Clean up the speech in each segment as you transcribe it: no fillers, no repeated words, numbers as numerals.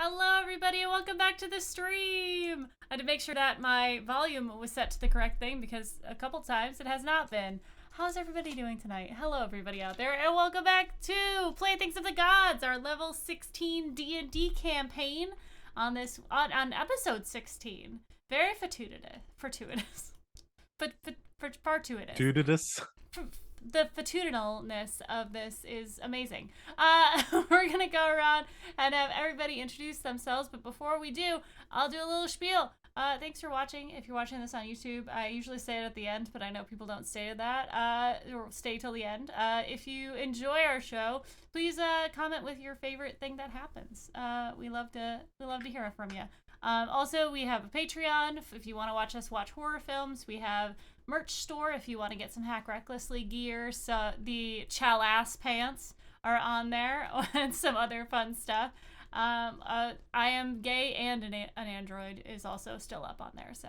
Hello, everybody, and welcome back to the stream. I had to make sure that my volume was set to the correct thing because a couple times it has not been. How's everybody doing tonight? Hello, everybody out there, and welcome back to Playthings of the Gods, our level 16 D&D campaign on episode 16. Very fortuitous, but fortuitous. Duditus. The fatitudinalness of this is amazing. We're gonna go around and have everybody introduce themselves, but before we do, I'll do a little spiel. Thanks for watching. If you're watching this on YouTube, I usually say it at the end, but I know people don't stay to that, or stay till the end. If you enjoy our show, please comment with your favorite thing that happens. We love to hear from you. Also, we have a Patreon if you want to watch us watch horror films. We have merch store if you want to get some Hack Recklessly gear. So the Chalass pants are on there and some other fun stuff. I am gay and an android is also still up on there. So,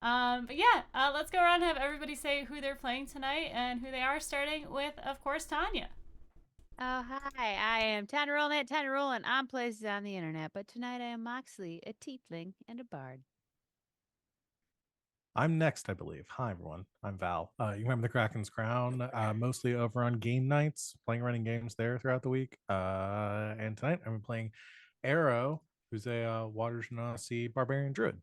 but yeah, let's go around and have everybody say who they're playing tonight and who they are, starting with, of course, Tanya. Oh, hi, I am Tanya Roll, and I'm places on the internet, but tonight I am Moxley, a tiefling and a bard. I'm next, I believe. Hi, everyone. I'm Val. You remember the Kraken's Crown, mostly over on game nights, playing running games there throughout the week. And tonight I'm playing Arrow, who's a Water Genasi barbarian druid.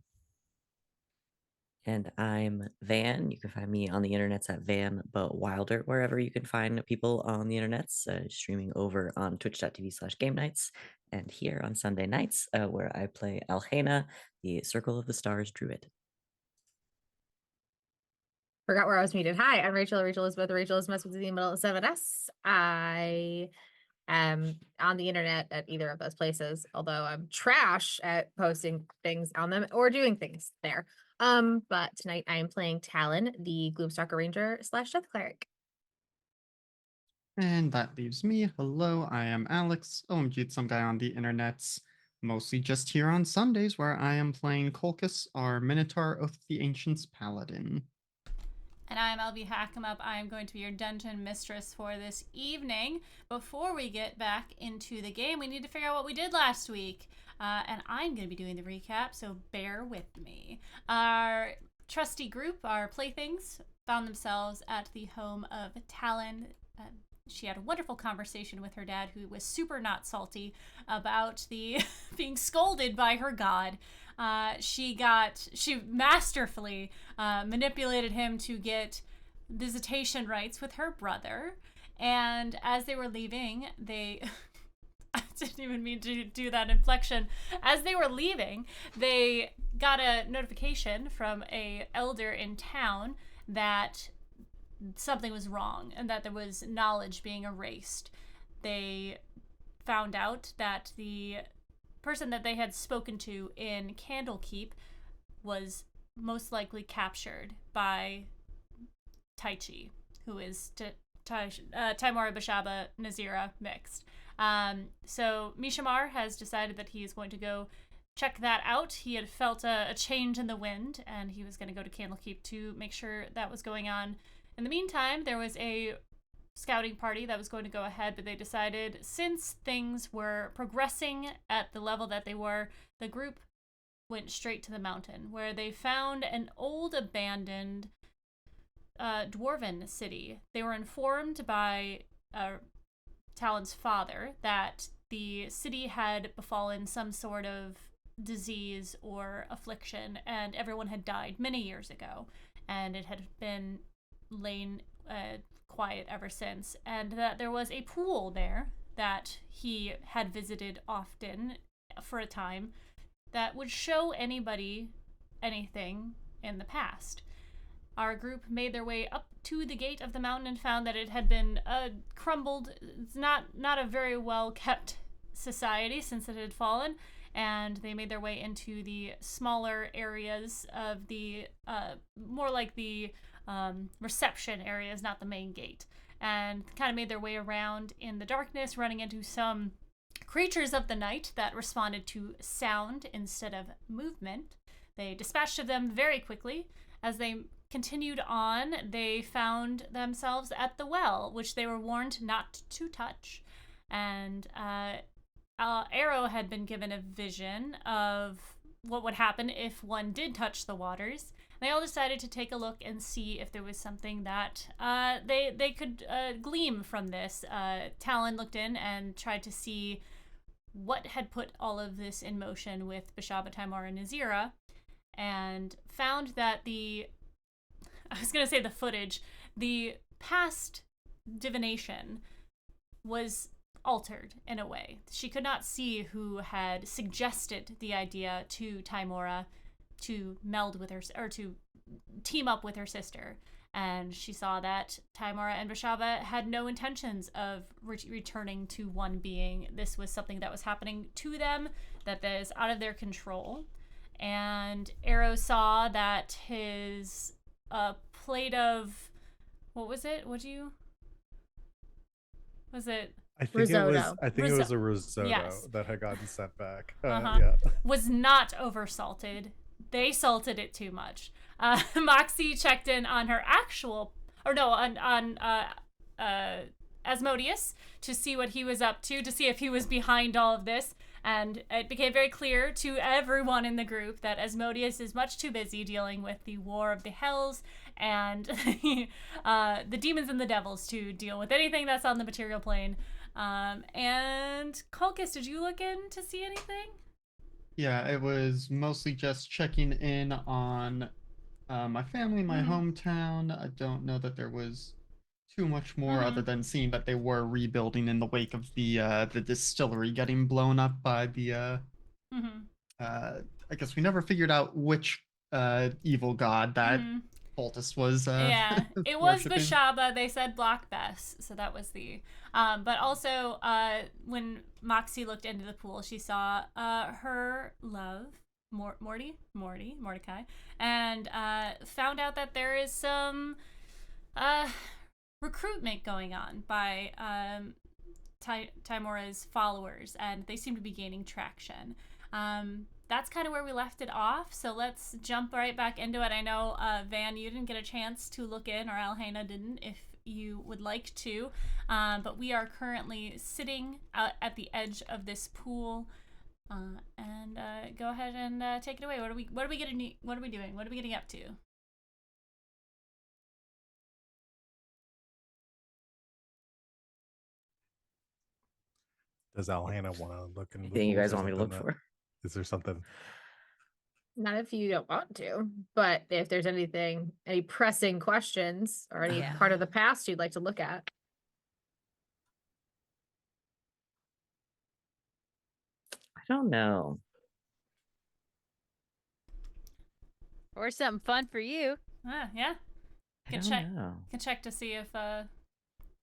And I'm Van. You can find me on the internets at Van but Wilder, wherever you can find people on the internets, streaming over on twitch.tv/game nights and here on Sunday nights, where I play Alhena, the Circle of the Stars druid. Forgot where I was muted. Hi, I'm Rachel Elizabeth with the middle of 7S. I am on the internet at either of those places, although I'm trash at posting things on them or doing things there. But tonight I am playing Talon, the Gloomstalker Ranger / Death Cleric. And that leaves me. Hello, I am Alex, OMG, some guy on the internets, mostly just here on Sundays, where I am playing Kolkus, our Minotaur of the Ancients Paladin. And I'm LB Hackemup. I am going to be your dungeon mistress for this evening. Before we get back into the game, we need to figure out what we did last week. And I'm going to be doing the recap, so bear with me. Our trusty group, our Playthings, found themselves at the home of Talon. She had a wonderful conversation with her dad, who was super not salty about the being scolded by her god. She masterfully manipulated him to get visitation rights with her brother. And as they were leaving, I didn't even mean to do that inflection. As they were leaving, they got a notification from a elder in town that something was wrong and that there was knowledge being erased. They found out that the person that they had spoken to in Candlekeep was most likely captured by Taichi, who is Taimori Bashaba Nazira mixed. So Mishamar has decided that he is going to go check that out. He had felt a change in the wind, and he was going to go to Candlekeep to make sure that was going on. In the meantime, there was a scouting party that was going to go ahead, but they decided, since things were progressing at the level that they were, the group went straight to the mountain, where they found an old abandoned dwarven city. They were informed by Talon's father that the city had befallen some sort of disease or affliction, and everyone had died many years ago, and it had been lain quiet ever since, and that there was a pool there that he had visited often for a time that would show anybody anything in the past. Our group made their way up to the gate of the mountain and found that it had been crumbled. It's not a very well kept society since it had fallen, and they made their way into the smaller areas of the more like the reception areas, not the main gate, and kind of made their way around in the darkness, running into some creatures of the night that responded to sound instead of movement. They dispatched of them very quickly. As they continued on, they found themselves at the well, which they were warned not to touch. And Arrow had been given a vision of what would happen if one did touch the waters. They all decided to take a look and see if there was something that they could glean from this. Talon looked in and tried to see what had put all of this in motion with Bashaba, Timora, and Nazira, and found that I was going to say the footage, the past divination was altered in a way. She could not see who had suggested the idea to Timora to meld with her, or to team up with her sister. And she saw that Timora and Bashaba had no intentions of returning to one being. This was something that was happening to them that is out of their control. And Arrow saw that his plate of, what was it? Was it? I think Risotto. it was a risotto Yes. that had gotten sent back. Uh-huh. Yeah. Was not oversalted. They salted it too much. Moxie checked in on her on Asmodeus to see what he was up to see if he was behind all of this. And it became very clear to everyone in the group that Asmodeus is much too busy dealing with the War of the Hells and the demons and the devils to deal with anything that's on the material plane. And Colchis, did you look in to see anything? Yeah, it was mostly just checking in on my family, my hometown. I don't know that there was too much more other than seeing that they were rebuilding in the wake of the distillery getting blown up by the I guess we never figured out which evil god that cultist was yeah, it was worshipping. Bashaba. They said Black Bess, so that was the but also when Moxie looked into the pool, she saw her love Mordecai, and found out that there is some recruitment going on by Timora's followers, and they seem to be gaining traction. That's kind of where we left it off, so let's jump right back into it. I know, Van, you didn't get a chance to look in, or Alhena didn't, if you would like to, but we are currently sitting out at the edge of this pool, and go ahead and take it away. What are we doing? What are we getting up to? Does Alhana want to look into the Anything you pool? guys Is there want me to something look for? Is there something? Not if you don't want to, but if there's any pressing questions or any Yeah. part of the past you'd like to look at. I don't know. Or something fun for you. Yeah. I Can don't check. know. Can check to see if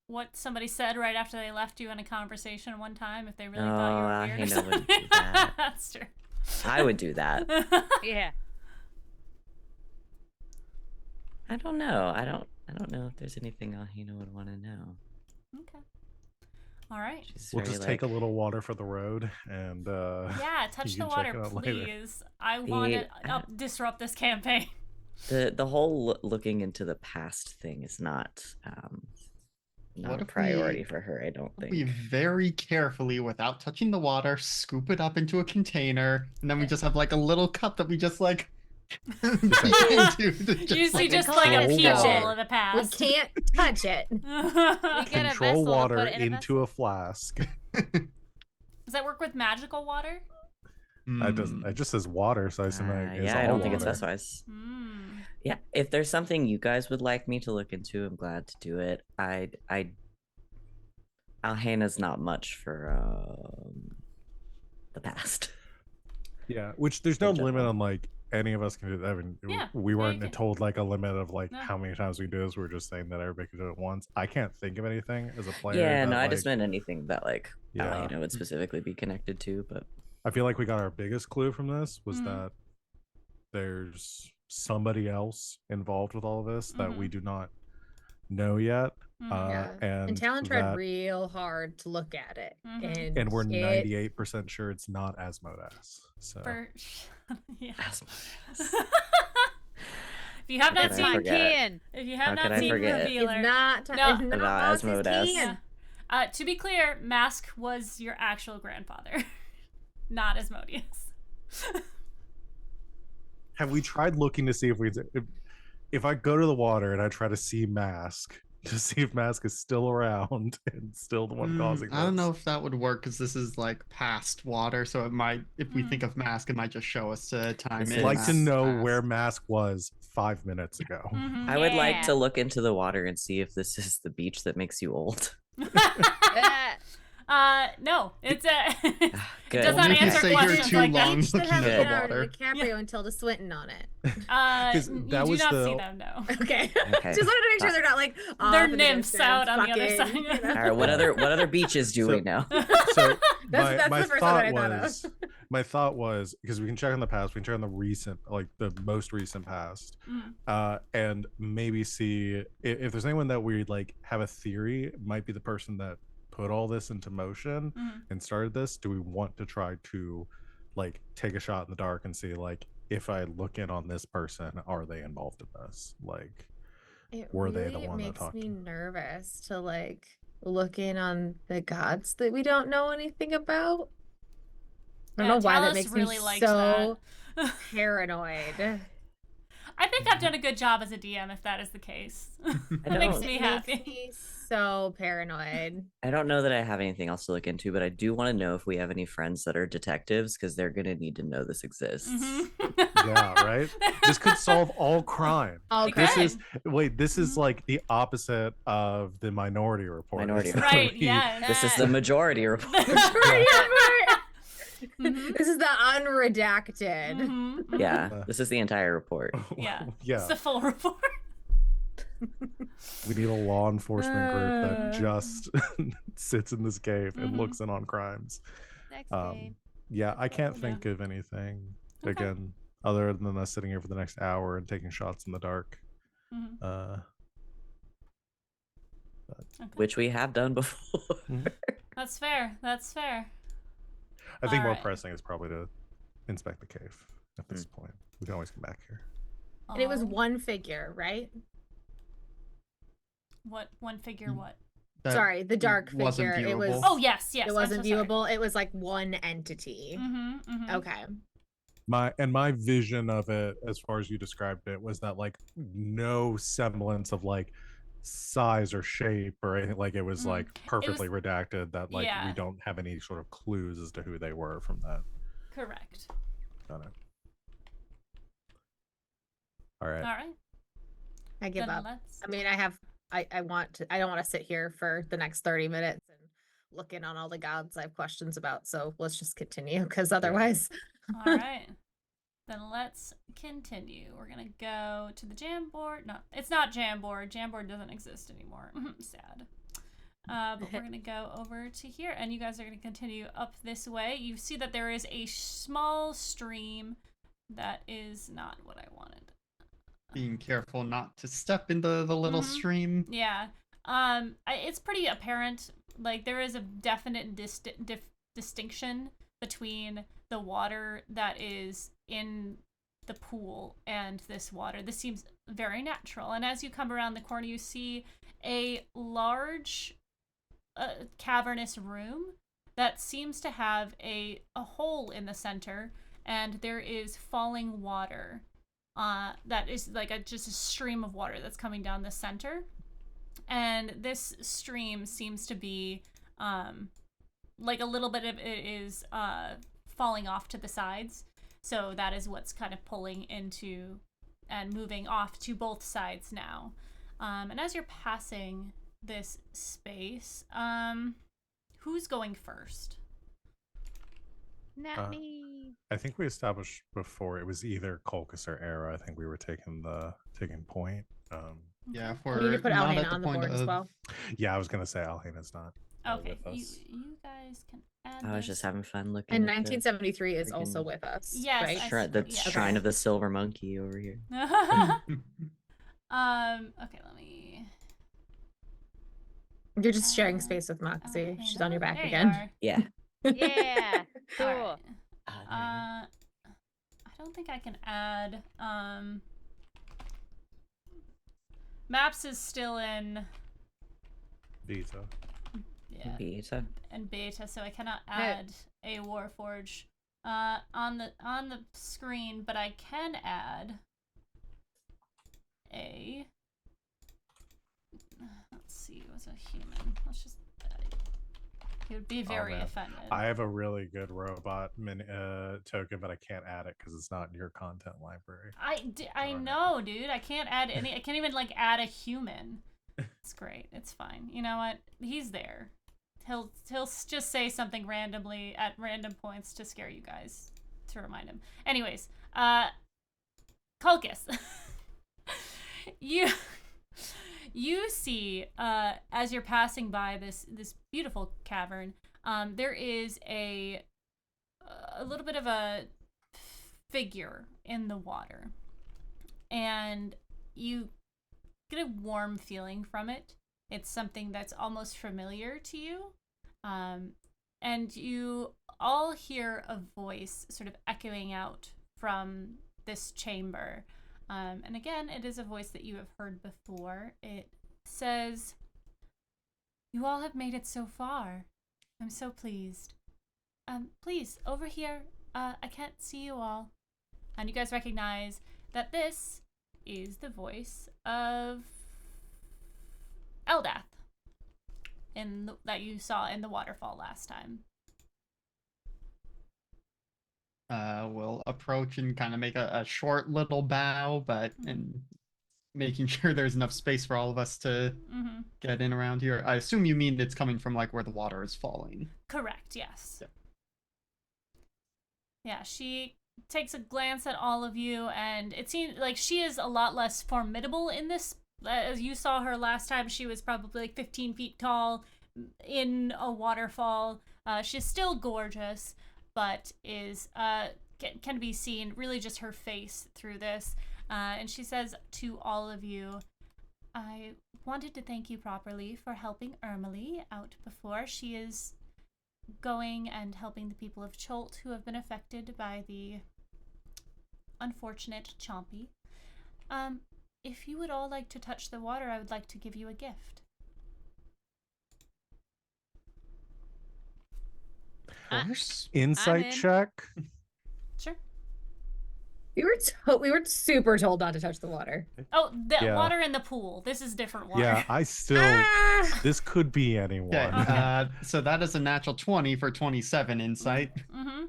what somebody said right after they left you in a conversation one time, if they really thought you were weird. Or Alhena something. wouldn't do that. That's true. I would do that. Yeah. I don't know. I don't know if there's anything Alhena would want to know. Okay. All right. She's We'll very, just take a little water for the road and Yeah, touch you the can check water, it out later. please. I want to disrupt this campaign. The whole looking into the past thing is not What a if we- priority for her, I don't We think. very carefully, without touching the water, scoop it up into a container, and then we just have like a little cup that we just like like- into. Usually like just a like a control peephole water. of the We past. can't touch it. We get a control vessel and water put it in a into vessel. a flask. Does that work with magical water? It just says water, so I assume that is Yeah, I all don't think it's water. specifies. Hmm. Yeah, if there's something you guys would like me to look into, I'm glad to do it. Alhena's not much for the past. Yeah, which there's no In limit general. on like any of us can do that. I mean, Yeah, we yeah, weren't you can. told like a limit of like No. how many times we do this. We were just saying that everybody could do it once. I can't think of anything as a player. Yeah, that, no, I like, just meant anything that like Yeah. Alhena would specifically be connected to, but I feel like we got our biggest clue from this was Mhm. that there's somebody else involved with all of this that we do not know yet. Mhm. Yeah. And Talon tried that- real hard to look at it. Mhm. and we're it- 98% sure it's not Asmodeus. So For yeah. Asmodeus. If you have How not could I seen, forget? Can. if you How have could not I seen forget? It's Revealer, not, No. it's not About Mox's Asmodeus. can. To be clear, Mask was your actual grandfather, not Asmodeus. Have we tried looking to see if I go to the water and I try to see Mask to see if Mask is still around and still the one causing this? I don't know if that would work because this is like past water, so it might. If we Mm. think of Mask, it might just show us a time. This in is- Like to Mask's know past. where Mask was 5 minutes ago. Mhm. I would like Yeah. to look into the water and see if this is the beach that makes you old. No, it's a. It Good. does not Only if you answer stay here questions too like long. that. That looking has at the Leonardo water. DiCaprio and Tilda Swinton on it. 'Cause You that do was not the- see them, no. Okay. Okay. Just wanted to make sure they're not like off They're in the nymphs distance, out on the other fucking, side. you know? All right, what other beaches do So- we know? So That's my the first one thought I thought of. was my thought was because we can check on the past, we can check on the recent, like the most recent past, Mm. and maybe see if there's anyone that we like have a theory might be the person that put all this into motion Mhm. and started this. Do we want to try to like take a shot in the dark and see like if I look in on this person, are they involved in this? Like, It were they the really one that makes talked me to- nervous to like look in on the gods that we don't know anything about. I don't Yeah, know why that Talos makes really me likes so that. paranoid. I think I've done a good job as a DM if that is the case. That makes don't- me It happy. makes me so paranoid. I don't know that I have anything else to look into, but I do want to know if we have any friends that are detectives because they're gonna need to know this exists. Mhm. Yeah, right. This could solve all crime. Okay. This Okay. is this is Mhm. like the opposite of the Minority Report. Minority is that Right, we- yes. This is the majority report. Mhm. This is the unredacted. Mhm, mhm. Yeah, Uh, this is the entire report. Yeah. yeah. It's the full report. We need a law enforcement group that Uh. just sits in this cave and Mhm. looks in on crimes. Next Um, game. yeah, I can't Yeah. think of anything Okay. again other than us sitting here for the next hour and taking shots in the dark. Mhm. Okay. Which we have done before. That's fair. That's fair. I think more Alright. pressing is probably to inspect the cave at this point. We can always come back here. And it was Oh, one figure, right? What one figure? Mm. What? That Sorry, the dark wasn't figure. It was. viewable. Oh yes, yes. It wasn't viewable. It was like one entity. Mm-hmm, Okay. My vision of it as far as you described it was that like no semblance of like size or shape or anything, like it was Mhm. like perfectly redacted, that like Yeah. we don't have any sort of clues as to who they were from that. Correct. Got it. All right. All right. I give Then up. let's. I mean, I don't want to sit here for the next 30 minutes and look in on all the gods I have questions about. So let's just continue because otherwise. All right. Then let's continue. We're gonna go to the Jamboard. No, it's not Jamboard. Jamboard doesn't exist anymore. Sad. But we're gonna go over to here, and you guys are gonna continue up this way. You see that there is a small stream. That is not what I wanted. Being careful not to step into the little Mhm. stream. Yeah. It's pretty apparent. Like there is a definite distinction between the water that is in the pool and this water. This seems very natural. And as you come around the corner, you see a large cavernous room that seems to have a hole in the center, and there is falling water. That is like just a stream of water that's coming down the center. And this stream seems to be like a little bit of it is falling off to the sides. So that is what's kind of pulling into and moving off to both sides now. And as you're passing this space, who's going first? Not me. I think we established before it was either Colchis or Era. I think we were taking point. Yeah, if We we're need to put not Alhena at the on the point board as of well. Yeah, I was gonna say Alhena's not Okay, with you us. guys can add I was this. just having fun looking. And at the 1973 is also freaking with us. Yes, right? I the yeah. shrine of the silver monkey over here. Okay, let me. You're just sharing space with Moxie. Okay, She's on your back there you again. are. Yeah. Yeah. Cool. All right. Ah, I don't think I can add. Maps is still in. Vita. Yeah. Beta. And beta, so I cannot add a Warforge on the screen, but I can add a. Let's see, what's a human? Let's just. He would be very man. offended. I have a really good robot token, but I can't add it because it's not in your content library. I know, dude. I can't add any. I can't even like add a human. It's great. It's fine. You know what? He's there. He'll just say something randomly at random points to scare you guys to remind him. Anyways, Kulkus, you see as you're passing by this beautiful cavern, there is a little bit of a figure in the water, and you get a warm feeling from it. It's something that's almost familiar to you. And you all hear a voice sort of echoing out from this chamber. And again, it is a voice that you have heard before. It says, "You all have made it so far. I'm so pleased. Please, over here. I can't see you all." And you guys recognize that this is the voice of Eldath that you saw in the waterfall last time. We'll approach and kind of make a short little bow, but and making sure there's enough space for all of us to get in around here. I assume you mean it's coming from like where the water is falling. Correct, yes. Yeah. Yeah, she takes a glance at all of you, and it seems like she is a lot less formidable in this. As you saw her last time, she was probably like 15 feet tall in a waterfall. She's still gorgeous, but is can be seen really just her face through this. And she says to all of you, "I wanted to thank you properly for helping Ermely out before. She is going and helping the people of Cholt who have been affected by the unfortunate Chompy. If you would all like to touch the water, I would like to give you a gift." Of course. Insight in. check. Sure. We were super told not to touch the water. Oh, the Yeah. water in the pool. This is different water. Yeah, I still. Ah! This could be anyone. Okay. So that is a natural 20 for 27 insight. Mm-hmm.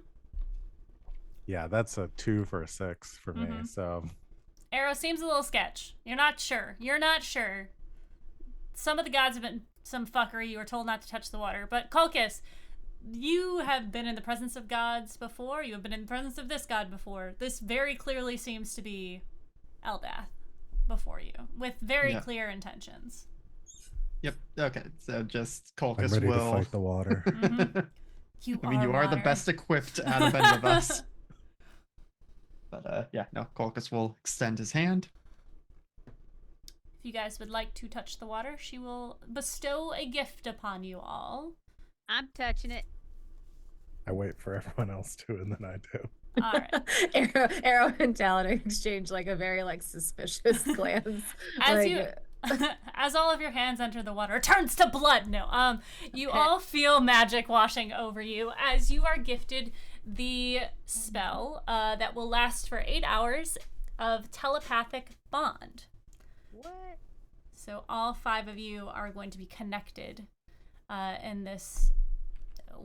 Yeah, that's a 2 for a 6 for me. So Arrow seems a little sketch. You're not sure. Some of the gods have been some fuckery. You were told not to touch the water. But Kulkus, you have been in the presence of gods before. You have been in the presence of this god before. This very clearly seems to be Eldath before you, with very clear intentions. Yep. Okay. So just I'm Colchis ready will. to fight the water. You I mean, you are the water. best equipped out of any of us. But yeah, no, Colchis will extend his hand. If you guys would like to touch the water, she will bestow a gift upon you all. I'm touching it. I wait for everyone else to, and then I do. All right. Arrow and Talon exchange like a very like suspicious glance. As all of your hands enter the water, it turns to blood. No, you all feel magic washing over you as you are gifted the spell that will last for 8 hours of telepathic bond. What? So all 5 of you are going to be connected in this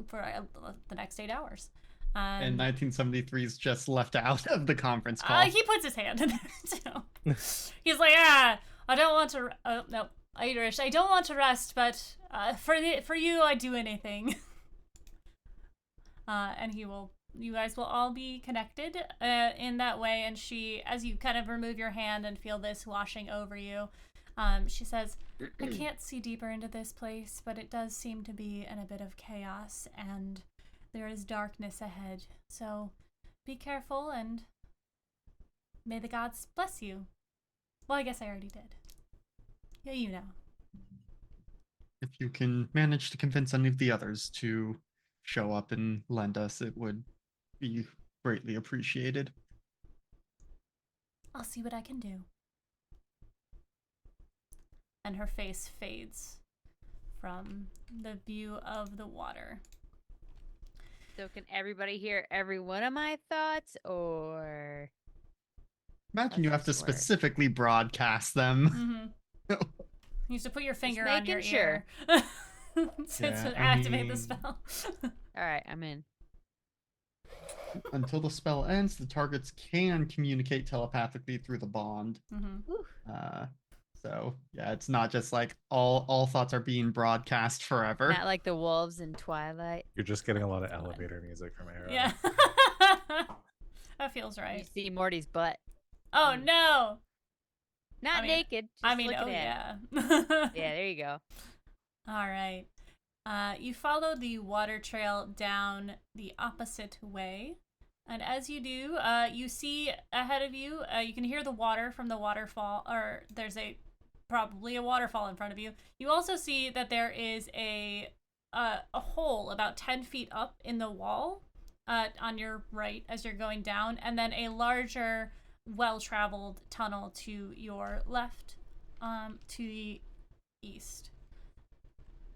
for the next 8 hours. And 1973 is just left out of the conference call. He puts his hand in there too. He's like, I don't want to. No, Irish. I don't want to rest, but for you, I'd do anything. And you guys will all be connected in that way. And she, as you kind of remove your hand and feel this washing over you, she says, "I can't see deeper into this place, but it does seem to be in a bit of chaos, and there is darkness ahead. So be careful, and may the gods bless you." Well, I guess I already did. Yeah, you know. If you can manage to convince any of the others to show up and lend us, it would be greatly appreciated. I'll see what I can do. And her face fades from the view of the water. So can everybody hear every one of my thoughts, or Imagine you have to this work? specifically broadcast them. You used to put your finger on your making sure. ear to Yeah, I activate the mean- spell. All right, I'm in. Until the spell ends, the targets can communicate telepathically through the bond. Whew. So yeah, it's not just like all thoughts are being broadcast forever. Not like the wolves in Twilight. You're just getting a lot of elevator music from Arrow. Yeah. That feels You right. see Morty's butt. Oh no. Not I mean- naked. Just I mean, looking oh at yeah. it. Yeah, there you go. All right. You follow the water trail down the opposite way. And as you do, you see ahead of you, you can hear the water from the waterfall, or there's probably a waterfall in front of you. You also see that there is a hole about 10 feet up in the wall on your right as you're going down, and then a larger, well-traveled tunnel to your left, to the east.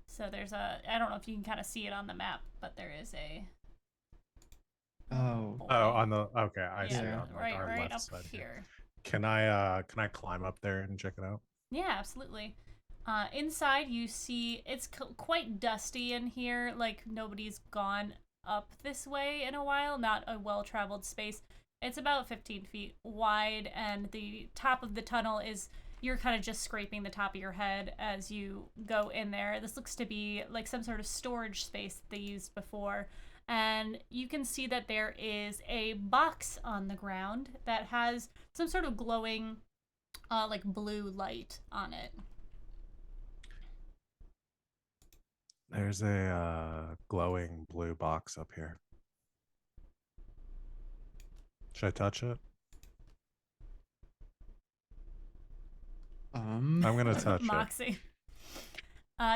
So there's I don't know if you can kind of see it on the map, but there is a... Oh. Oh, on the okay, I see it Yeah, on like our right left up side here. Can I climb up there and check it out? Yeah, absolutely. Inside, you see it's quite dusty in here. Like nobody's gone up this way in a while. Not a well-traveled space. It's about 15 feet wide, and the top of the tunnel is, you're kind of just scraping the top of your head as you go in there. This looks to be like some sort of storage space that they used before. And you can see that there is a box on the ground that has some sort of glowing, like blue light on it. There's a glowing blue box up here. Should I touch it? I'm gonna touch it. Moxie.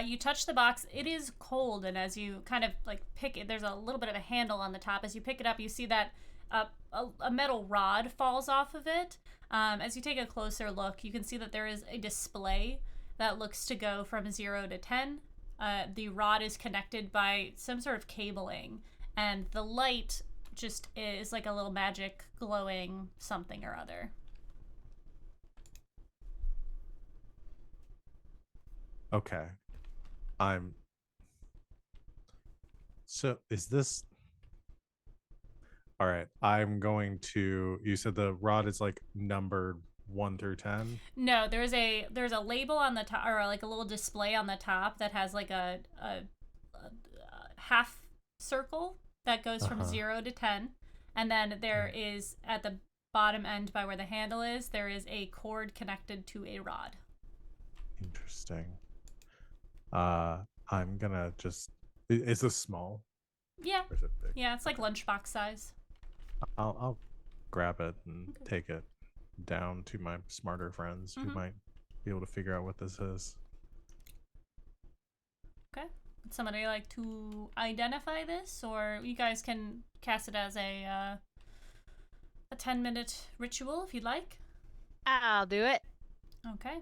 You touch the box. It is cold, and as you kind of like pick it, there's a little bit of a handle on the top. As you pick it up, you see that a metal rod falls off of it. As you take a closer look, you can see that there is a display that looks to go from 0 to 10. The rod is connected by some sort of cabling, and the light just is like a little magic glowing something or other. Okay. So is this... All right. I'm going to... You said the rod is like numbered 1 through 10? No, there's a label on the top, or like a little display on the top that has like a half circle that goes from 0 to 10, and then there is at the bottom end by where the handle is, there is a cord connected to a rod. Interesting. I'm gonna just... Is this small? Yeah, Or is it big? yeah, it's like lunchbox size. I'll grab it and take it down to my smarter friends who might be able to figure out what this is. Okay. Would somebody like to identify this, or you guys can cast it as a 10-minute ritual if you'd like. I'll do it. Okay.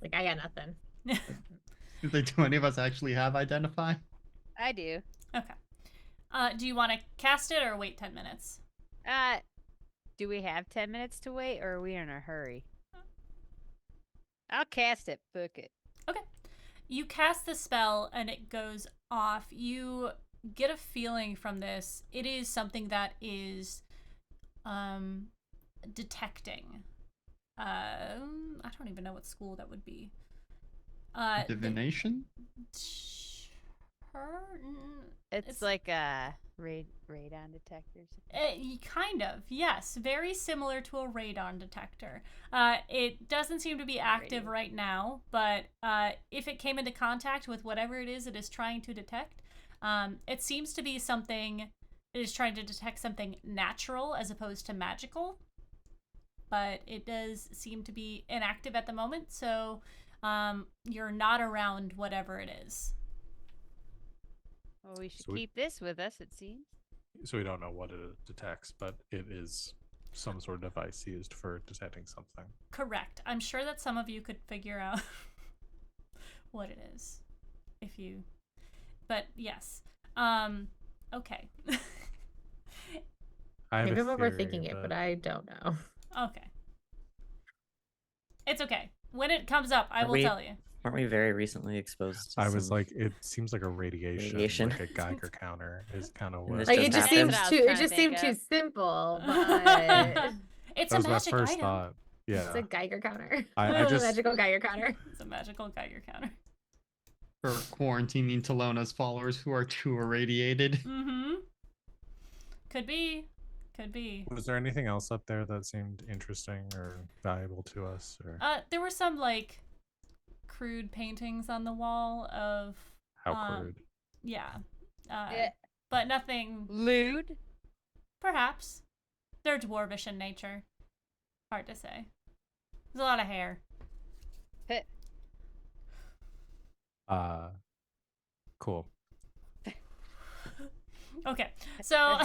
Like, I got nothing. Do any of us actually have identify? I do. Okay. Do you want to cast it or wait 10 minutes? Do we have 10 minutes to wait, or are we in a hurry? I'll cast it. Book it. Okay. You cast the spell and it goes off. You get a feeling from this. It is something that is detecting. I don't even know what school that would be. Divination? It's like a radon detectors. Kind of, yes. Very similar to a radon detector. It doesn't seem to be active right now, but if it came into contact with whatever it is trying to detect, it seems to be something... It is trying to detect something natural as opposed to magical. But it does seem to be inactive at the moment, so you're not around whatever it is. Well, we should So we- keep this with us, it seems. So we don't know what it detects, but it is some sort of device used for detecting something. Correct. I'm sure that some of you could figure out what it is. if you, but yes. Okay. I have Maybe a I'm theory, overthinking it, but I don't know. Okay. It's okay. When it comes up, I Are will we- tell you. Aren't we very recently exposed to I was some- like, it seems like a radiation. Radiation. Like a Geiger counter is kind of And what. this Like just it just happened? seems That's what I was too. It trying to just think seemed too of. simple, but It's That a was my magic first item. thought. it's Yeah, a Geiger counter. I just Magical Geiger counter. It's a magical Geiger counter. For quarantining Talona's followers who are too irradiated. Mm-hmm. Could be. Could be. was there anything else up there that seemed interesting or valuable to us? Or There were some like crude paintings on the wall of how crude? yeah. Yeah. But nothing Lewd. perhaps. They're dwarvish in nature. Hard to say. There's a lot of hair. Cool. Okay. So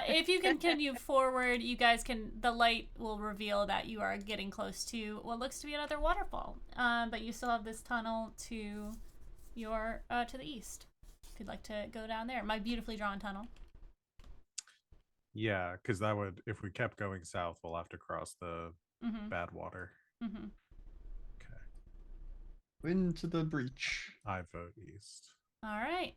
if you continue forward, you guys can, the light will reveal that you are getting close to what looks to be another waterfall. But you still have this tunnel to your to the east. If you'd like to go down there. My beautifully drawn tunnel. Yeah, because that would, if we kept going south, we'll have to cross the Mm-hmm. bad water. Mm-hmm. Okay, Into the breach. I vote east. All right.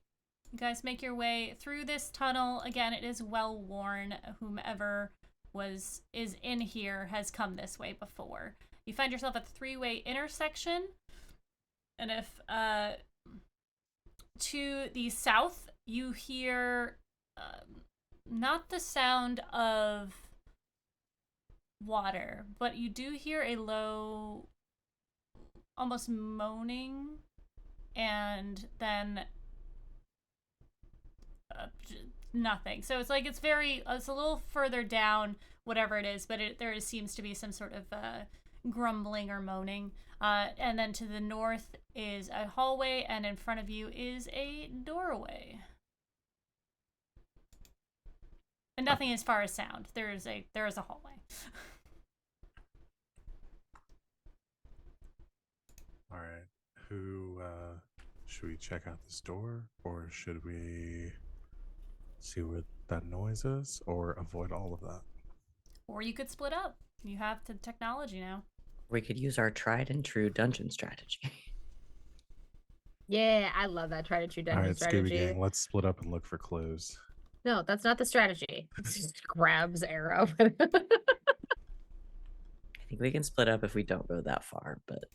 You guys make your way through this tunnel. Again, it is well worn. Whomever is in here has come this way before. You find yourself at the three-way intersection. And if to the south, you hear not the sound of water, but you do hear a low, almost moaning, and then nothing. So it's like it's a little further down, whatever it is, but there seems to be some sort of grumbling or moaning. And then to the north is a hallway, and in front of you is a doorway. And nothing as far as sound. There is a hallway. All right. Who should we check out this door, or should we see what that noise is, or avoid all of that? Or you could split up. You have the technology now. We could use our tried and true dungeon strategy. Yeah, I love that try to true All dungeon right, Scooby strategy. Gang, let's split up and look for clues. No, that's not the strategy. It just grabs arrow. I think we can split up if we don't go that far, but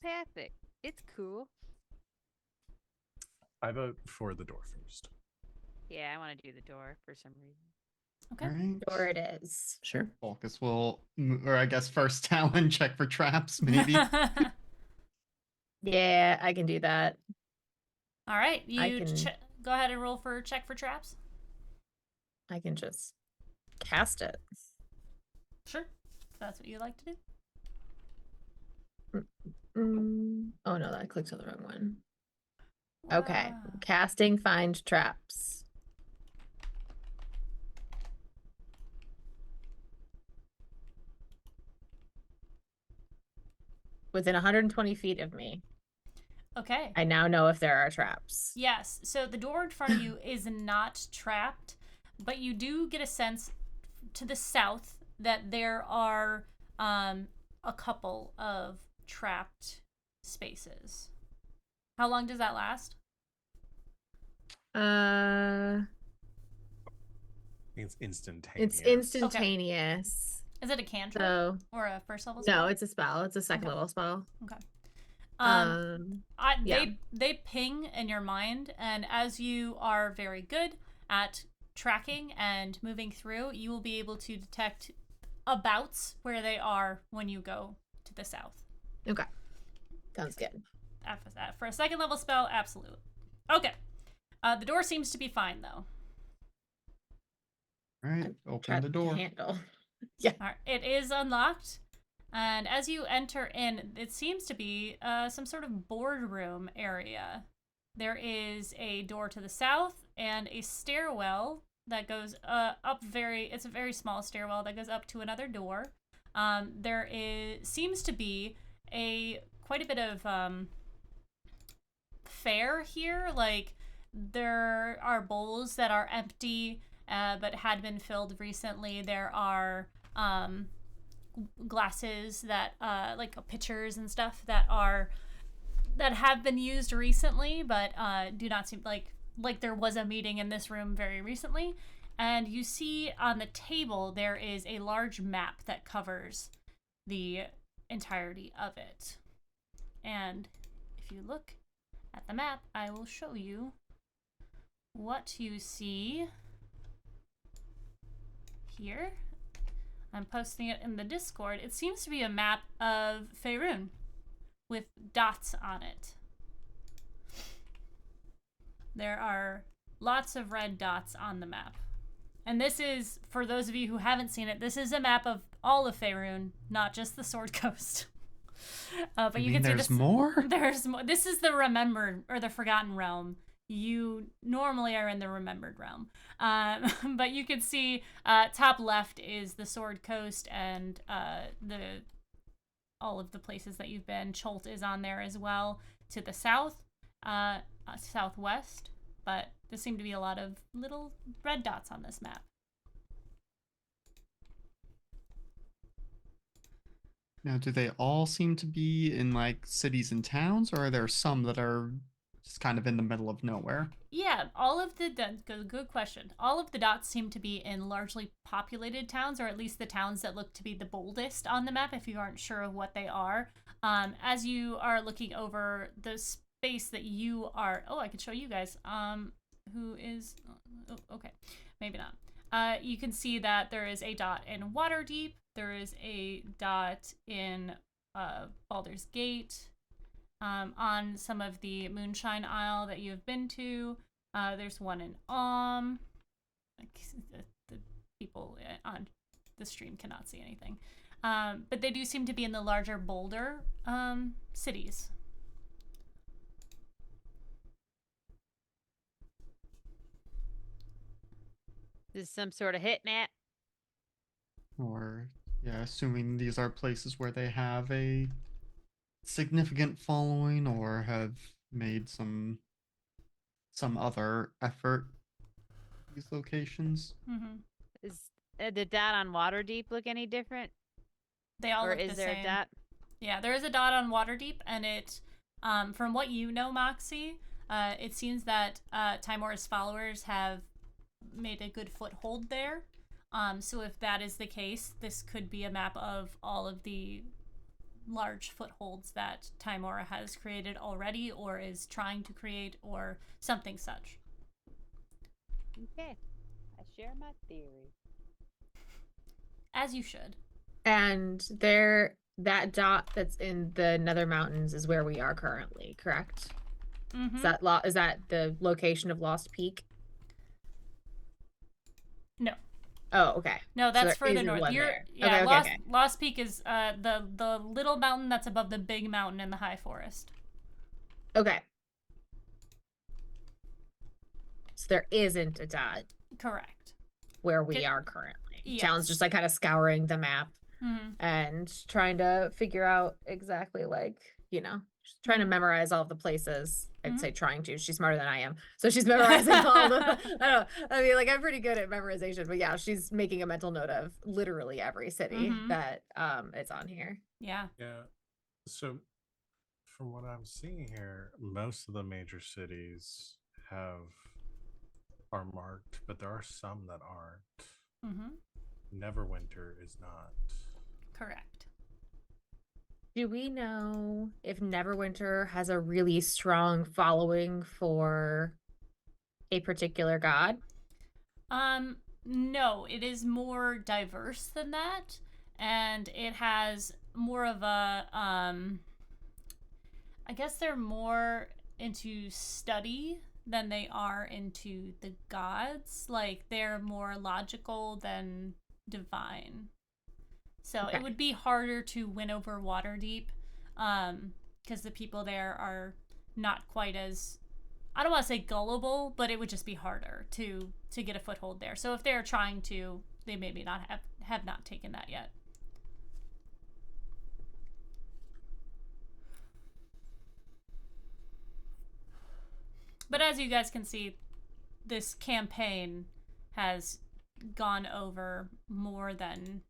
Perfect. It's cool. I vote for the door first. Yeah, I want to do the door for some reason. Okay. All right. Door it is. sure. Volkus will, or I guess first Talon check for traps, maybe. Yeah, I can do that. All right. I You can- go ahead and roll for check for traps. I can just cast it. Sure. If that's what you like to do. Oh no, that clicks on the wrong one. Okay. Wow. Casting find traps. Within 120 feet of me. Okay. I now know if there are traps. Yes. So the door in front of you is not trapped, but you do get a sense to the south that there are a couple of trapped spaces. How long does that last? It's instantaneous. It's instantaneous. Is it a cantrip So or a first level spell? no, it's a spell. It's a second Okay. level spell. Okay. Yeah. They ping in your mind, and as you are very good at tracking and moving through, you will be able to detect abouts where they are when you go to the south. Okay. Sounds good. After that, for a second level spell, absolute. Okay. The door seems to be fine though. All right, Try open the door. handle. All right, it is unlocked, and as you enter in, it seems to be some sort of boardroom area. There is a door to the south and a stairwell that goes up it's a very small stairwell that goes up to another door. Seems to be a quite a bit of fare here. Like, there are bowls that are empty but had been filled recently. There are glasses that like pitchers and stuff that have been used recently, but do not seem like there was a meeting in this room very recently. And you see on the table there is a large map that covers the entirety of it. And if you look at the map, I will show you what you see here. I'm posting it in the Discord. It seems to be a map of Faerun with dots on it. There are lots of red dots on the map. And this is, for those of you who haven't seen it, this is a map of all of Faerun, not just the Sword Coast. But you can see there's more? There's more. This is the Remembered, or the Forgotten Realm. You normally are in the Remembered Realm. But you can see top left is the Sword Coast and all of the places that you've been. Cholt is on there as well. To the south, southwest, but there seem to be a lot of little red dots on this map. Now, do they all seem to be in like cities and towns, or are there some that are just kind of in the middle of nowhere? Yeah, all of the good question. All of the dots seem to be in largely populated towns, or at least the towns that look to be the boldest on the map if you aren't sure of what they are. As you are looking over the space that you are, I could show you guys. Who is? Okay, maybe not. You can see that there is a dot in Waterdeep. There is a dot in Baldur's Gate. On some of the Moonshine Isle that you've been to. There's one in the people on the stream cannot see anything. But they do seem to be in the larger, bolder cities. This is some sort of hit map. Or, yeah, assuming these are places where they have a significant following or have made some other effort these locations. Mm-hmm. Is the dot on Waterdeep look any different? They all or look is the there same. a dot? Yeah, there is a dot on Waterdeep, and it, from what you know, Moxie, it seems that Timora's followers have made a good foothold there. So if that is the case, this could be a map of all of the large footholds that Timora has created already, or is trying to create, or something such. Okay, I share my theory. As you should. And that dot that's in the Nether Mountains is where we are currently, correct? Mm-hmm. Is that the location of Lost Peak? No. Oh, okay. No, that's there further isn't north. one You're there. yeah, Okay. Lost Peak is the little mountain that's above the big mountain in the high forest. Okay. So there isn't a dot Correct. where we are currently. Yes. Talon's just like kind of scouring the map Mm-hmm. and trying to figure out exactly, like, just trying to memorize all the places. I'd say trying to. She's smarter than I am, so she's memorizing all the. I don't know. I mean, like, I'm pretty good at memorization, but yeah, she's making a mental note of literally every city that is on here. Yeah. Yeah. So, from what I'm seeing here, most of the major cities are marked, but there are some that aren't. Mm-hmm. Neverwinter is not. Correct. Do we know if Neverwinter has a really strong following for a particular god? No, it is more diverse than that, and it has more of a I guess they're more into study than they are into the gods. Like, they're more logical than divine. So Okay. it would be harder to win over Waterdeep, because the people there are not quite as, I don't want to say gullible, but it would just be harder to get a foothold there. So if they're trying to, they maybe not have not taken that yet. But as you guys can see, this campaign has gone over more than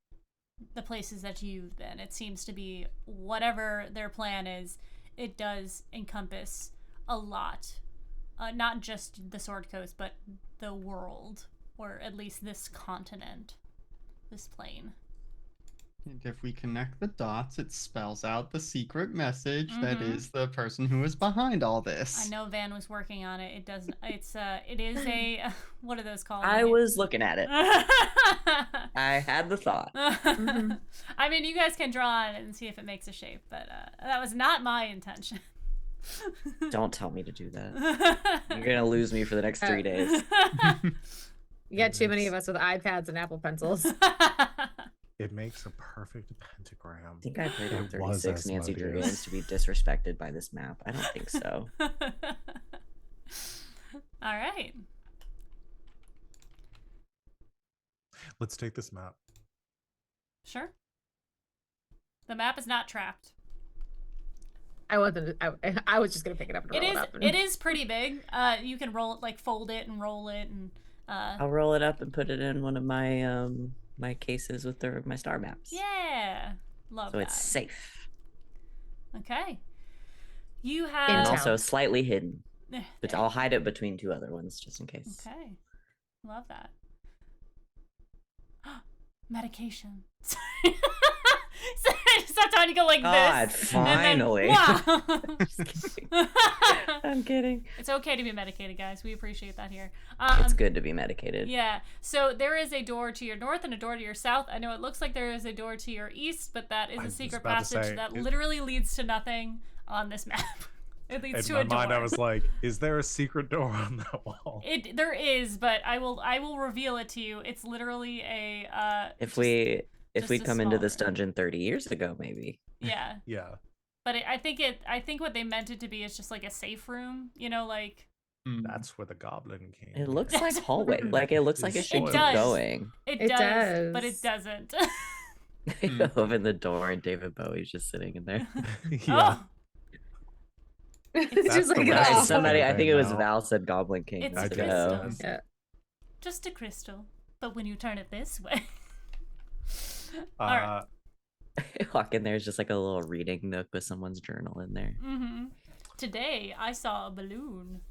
the places that you've been. It seems to be whatever their plan is, it does encompass a lot. Not just the Sword Coast, but the world, or at least this continent, this plane. And if we connect the dots, it spells out the secret message that Mhm. is the person who is behind all this. I know Van was working on it. It doesn't. It is a. What are those called? I was looking at it. I had the thought. I mean, you guys can draw on it and see if it makes a shape, but that was not my intention. Don't tell me to do that. You're gonna lose me for the next 3 days. You got too many of us with iPads and Apple Pencils. It makes a perfect pentagram. I think I played on It was 36 Nancy Drew Asmodeus. games to be disrespected by this map. I don't think so. All right. Let's take this map. Sure. The map is not trapped. I wasn't. I was just gonna pick it up and roll It it is. up. It is pretty big. You can roll it, like fold it and roll it, and I'll roll it up and put it in one of my my cases with my star maps. yeah, love So that. it's safe Okay. You In have. and town. also slightly hidden. Eh, But there. I'll hide it between two other ones just in case. Okay. Love that. Medication. Sorry. Sometimes you go like God, this. finally. And then, wow. Just kidding. I'm kidding. It's okay to be medicated, guys. We appreciate that here. It's good to be medicated. Yeah. So there is a door to your north and a door to your south. I know it looks like there is a door to your east, but that is I a was secret about to passage say, that it- literally leads to nothing on this map. It leads In to my a door. mind, I was like, "Is there a secret door on that wall?" There is, but I will reveal it to you. It's literally a If just- we just we'd a come into small this room. dungeon 30 years ago, maybe. Yeah. Yeah. But I think what they meant it to be is just like a safe room, you know, like Hmm. That's where the goblin came. It looks Yes. like hallway. Like it looks like it should It keep does. going. it It does, but it does. doesn't. Hmm. Open the door and David Bowie's just sitting in there. Yeah. Oh, It's That's just the like way Guys, Oh. oh. somebody, I think it was Now. Val said Goblin King. It's I Let's did. go. crystals. Yeah. Just a crystal. But when you turn it this way. All right. Walk in there is just like a little reading nook with someone's journal in there. Mm-hmm. Today I saw a balloon.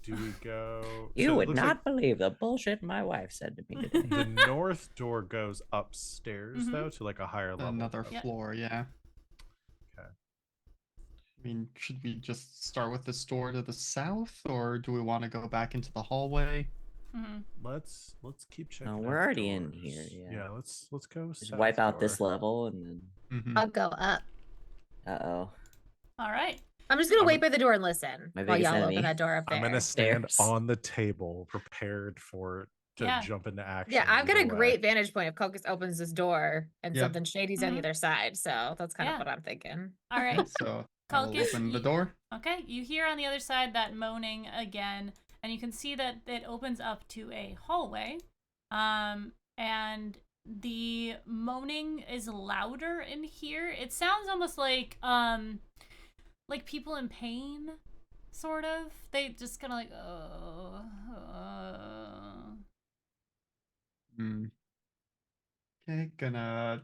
Do we go? You so it would looks not believe the bullshit my wife said to me today. Like the north door goes upstairs Mhm. though to like a higher level. Another Yep. floor, yeah. Okay. I mean, should we just start with this door to the south, or do we want to go back into the hallway? Mm-hmm. Let's keep checking. No, out we're already in doors. here, yeah. let's go. Just south wipe out this door. level and then. Mhm. I'll go up. Uh-oh. All right. I'm just gonna I'm wait a- by the door and listen My while biggest y'all enemy. open that door up there. I'm gonna stand Stairs. on the table, prepared to Yeah. jump into action. Yeah, I've got a either way. great vantage point if Cocos opens this door and Yep. something shady's on Mhm. the other side. So that's kind Yeah. of what I'm thinking. All right. Okay, so I'll Calcus, open the you- door. Okay, you hear on the other side that moaning again, and you can see that it opens up to a hallway. And the moaning is louder in here. It sounds almost like people in pain, sort of. They just kind of like, Hmm. Okay, gonna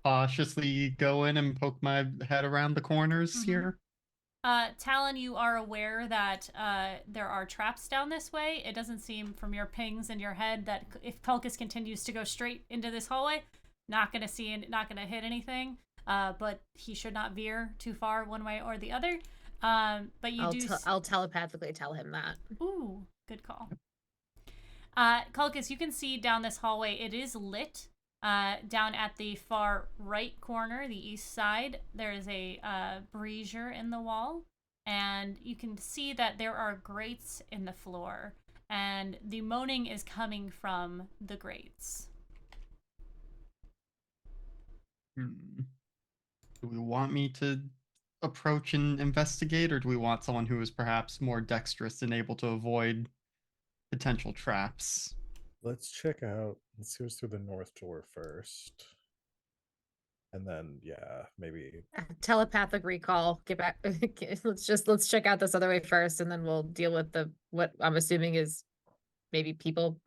cautiously go in and poke my head around the corners Mhm. here. Talon, you are aware that there are traps down this way. It doesn't seem from your pings in your head that if Kulkus continues to go straight into this hallway, not gonna hit anything. But he should not veer too far one way or the other. But you I'll telepathically tell him that. Ooh, good call. Kulkus, you can see down this hallway. It is lit. Down at the far right corner, the east side, there is a brazier in the wall, and you can see that there are grates in the floor, and the moaning is coming from the grates. Hmm. Do we want me to approach and investigate, or do we want someone who is perhaps more dexterous and able to avoid potential traps? Let's check out. Let's see what's through the north door first. And then maybe Telepathic recall. Get back. let's check out this other way first, and then we'll deal with what I'm assuming is maybe people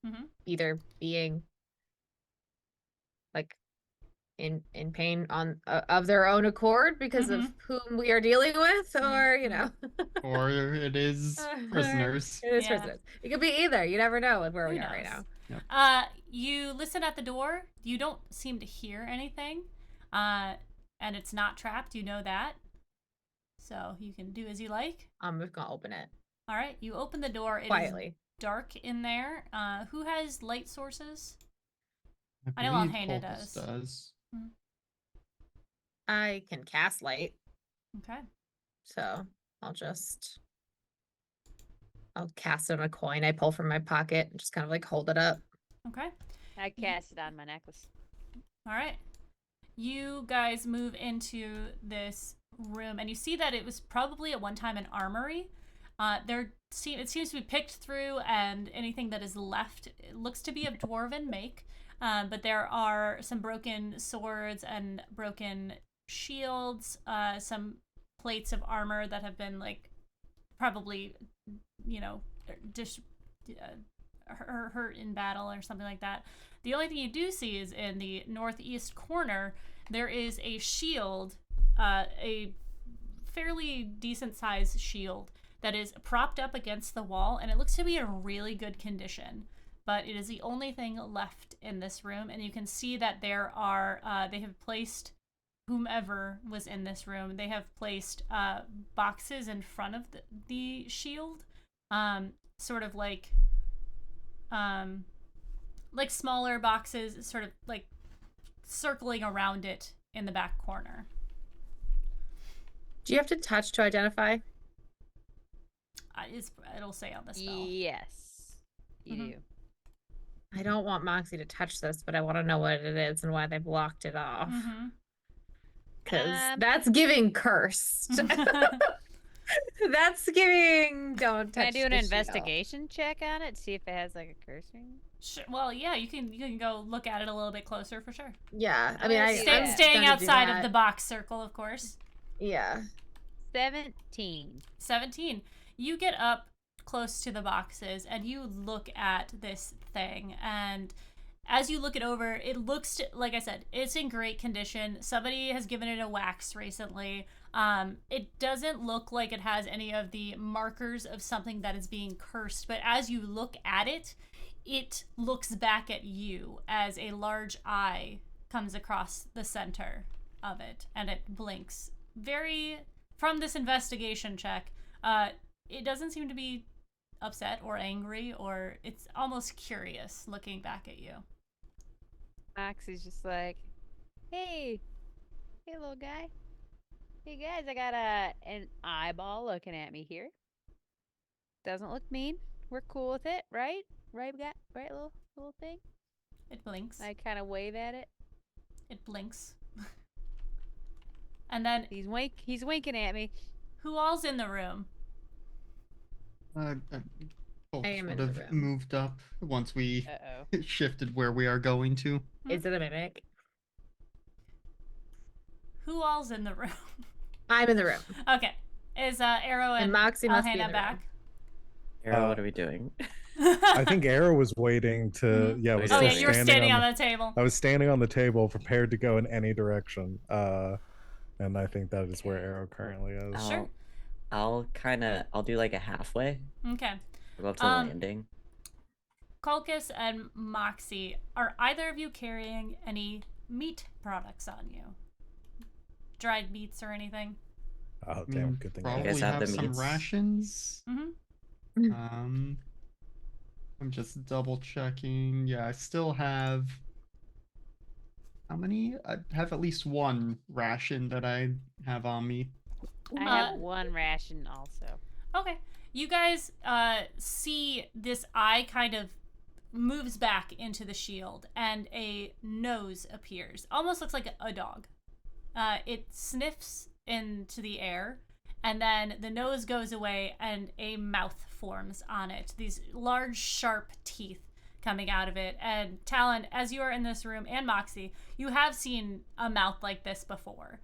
Mm-hmm. either being like in pain on of their own accord because of whom we are dealing with, or Or it is prisoners. It is Yeah. prisoners. It could be either. You never know with where Who we are right knows? now. You listen at the door. You don't seem to hear anything. And it's not trapped. You know that. So you can do as you like. I'm just gonna open it All right. You open the door. It is quietly. dark in there. Who has light sources? I know Alhena does. I can cast light, Okay. so I'll cast it on a coin I pull from my pocket and just kind of like hold it up. Okay. I cast it on my necklace. All right. You guys move into this room, and you see that it was probably at one time an armory. It seems to be picked through, and anything that is left looks to be of dwarven make. But there are some broken swords and broken shields, some plates of armor that have been like probably, just hurt in battle or something like that. The only thing you do see is in the northeast corner, there is a shield, a fairly decent sized shield that is propped up against the wall, and it looks to be in really good condition. But it is the only thing left in this room, and you can see that there are, they have placed, whomever was in this room, they have placed boxes in front of the shield, sort of like smaller boxes, sort of like circling around it in the back corner. Do you have to touch to identify? It'll say on the spell. Yes, you do. I don't want Moxie to touch this, but I want to know what it is and why they blocked it off. Because that's giving cursed. That's giving don't touch. Can I do an the investigation check on it? See if it has like a cursing? Sure. Well, yeah, you can go look at it a little bit closer for sure. Yeah, I mean, I'm staying gonna do outside of that. the box circle, of course. Yeah. 17. 17. You get up close to the boxes and you look at this thing, and as you look it over, it looks like I said, it's in great condition. Somebody has given it a wax recently. It doesn't look like it has any of the markers of something that is being cursed, but as you look at it, it looks back at you as a large eye comes across the center of it, and it blinks. From this investigation check, it doesn't seem to be upset or angry, or it's almost curious looking back at you. Moxie's just like, hey little guy. Hey guys, I got an eyeball looking at me here. Doesn't look mean. We're cool with it, right? Right, little thing? It blinks. I kind of wave at it. It blinks. And then He's winking at me. who all's in the room? Both I am sort in the of room. moved up once we Uh-oh. shifted where we are going to. Is it a mimic? Who all's in the room? I'm in the room. Okay. Is Arrow and Moxie must be in Alhena the back? room. Arrow, what are we doing? I think Arrow was waiting to. Yeah, was Oh still yeah, you were standing on the table. I was standing on the table, prepared to go in any direction. And I think that is where Arrow currently is. Sure. I'll do like a halfway. Okay. I'll go up to the landing. Kulkus and Moxie, are either of you carrying any meat products on you? Dried meats or anything? Oh damn! Good thing. Probably guys have have the some meats? rations. Mm-hmm. I'm just double checking. Yeah, I still have. How many? I have at least one ration that I have on me. I have one ration also. Okay. You guys see this eye kind of moves back into the shield, and a nose appears. Almost looks like a dog. It sniffs into the air, and then the nose goes away, and a mouth forms on it. These large, sharp teeth coming out of it. And Talon, as you are in this room, and Moxie, you have seen a mouth like this before.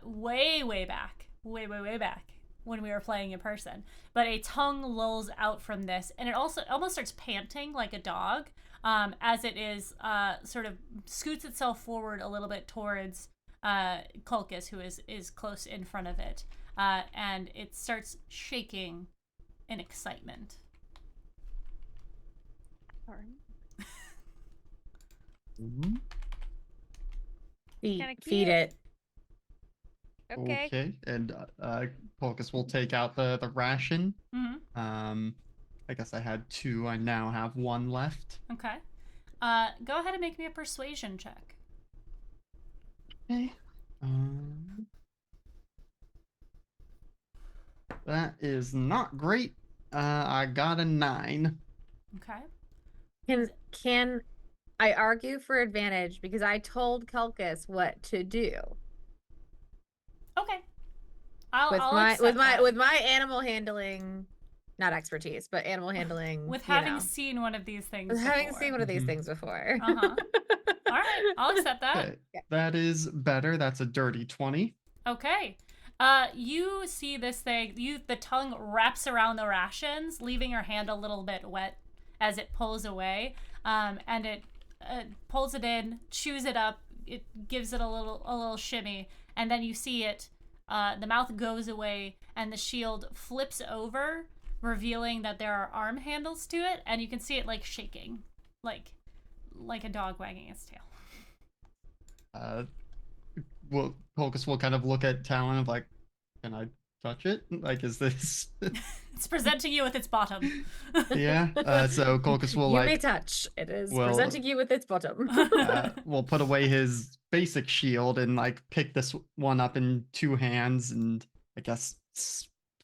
Way back. Way back when we were playing in person. But a tongue lolls out from this, and it also almost starts panting like a dog, as it is sort of scoots itself forward a little bit towards Kulkus, who is close in front of it. And it starts shaking in excitement. Mhm. Kinda Feed cute. it. Okay. And Polkus will take out the ration. Mm-hmm. I guess I had 2. I now have 1 left. Okay. Go ahead and make me a persuasion check. Okay. That is not great. I got a 9. Okay. Can I argue for advantage because I told Kelkus what to do Okay. I'll accept with my animal handling, not expertise, but animal handling. with you having know, seen one of these things. with having before. seen one of these Mhm. things before. Uh-huh. All right, I'll accept that. Okay. That is better. That's a dirty 20. Okay. You see this thing. The tongue wraps around the rations, leaving your hand a little bit wet as it pulls away. And it pulls it in, chews it up. It gives it a little shimmy, and then you see it. The mouth goes away, and the shield flips over, revealing that there are arm handles to it, and you can see it like shaking, like a dog wagging its tail. Polkus will kind of look at Talon of like, can I touch it? Like, is this? It's presenting you with its bottom. Yeah. So Polkus will You like may touch. It is Well, presenting you with its bottom. will put away his basic shield and like pick this one up in 2 hands and I guess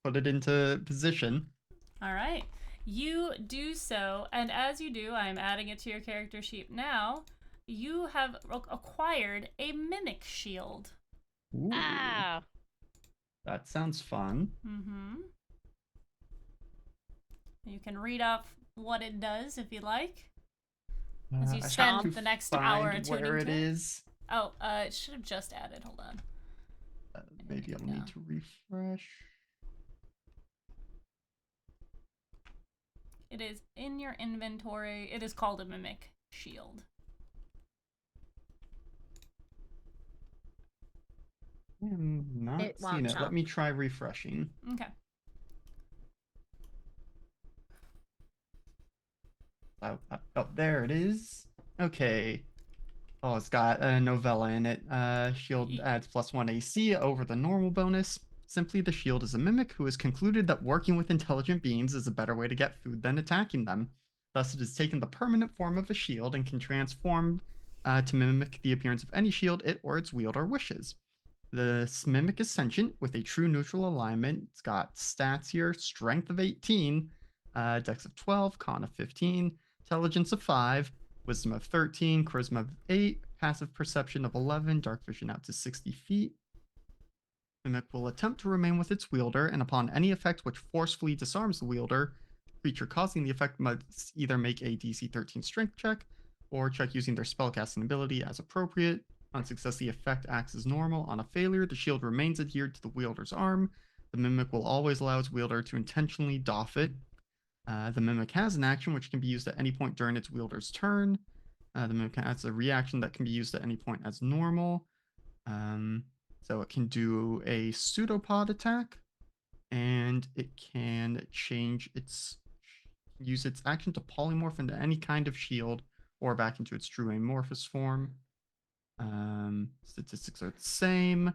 put it into position. All right. You do so, and as you do, I'm adding it to your character sheet now. You have acquired a mimic shield. Ooh, Ow. that sounds fun. Mm-hmm. You can read off what it does if you like. As you I spend have to the next hour find tuning where it to it. is. Oh, it should have just added. Hold on. Maybe I'll No. need to refresh. It is in your inventory. It is called a mimic shield. I'm not It won't seeing it. jump. Let me try refreshing. Okay. Oh, there it is. Okay. Oh, it's got a novella in it. Shield adds +1 AC over the normal bonus. Simply, the shield is a mimic who has concluded that working with intelligent beings is a better way to get food than attacking them. Thus, it has taken the permanent form of a shield and can transform to mimic the appearance of any shield it or its wielder wishes. This mimic is sentient with a true neutral alignment. It's got stats here: strength of 18, dex of 12, con of 15, intelligence of 5, wisdom of 13, charisma of 8, passive perception of 11, dark vision out to 60 feet. Mimic will attempt to remain with its wielder, and upon any effect which forcefully disarms the wielder, creature causing the effect must either make a DC 13 strength check or check using their spellcasting ability as appropriate. On success, the effect acts as normal. On a failure, the shield remains adhered to the wielder's arm. The mimic will always allow its wielder to intentionally doff it. The mimic has an action which can be used at any point during its wielder's turn. The mimic has a reaction that can be used at any point as normal. So it can do a pseudopod attack, and it can use its action to polymorph into any kind of shield or back into its true amorphous form. Statistics are the same.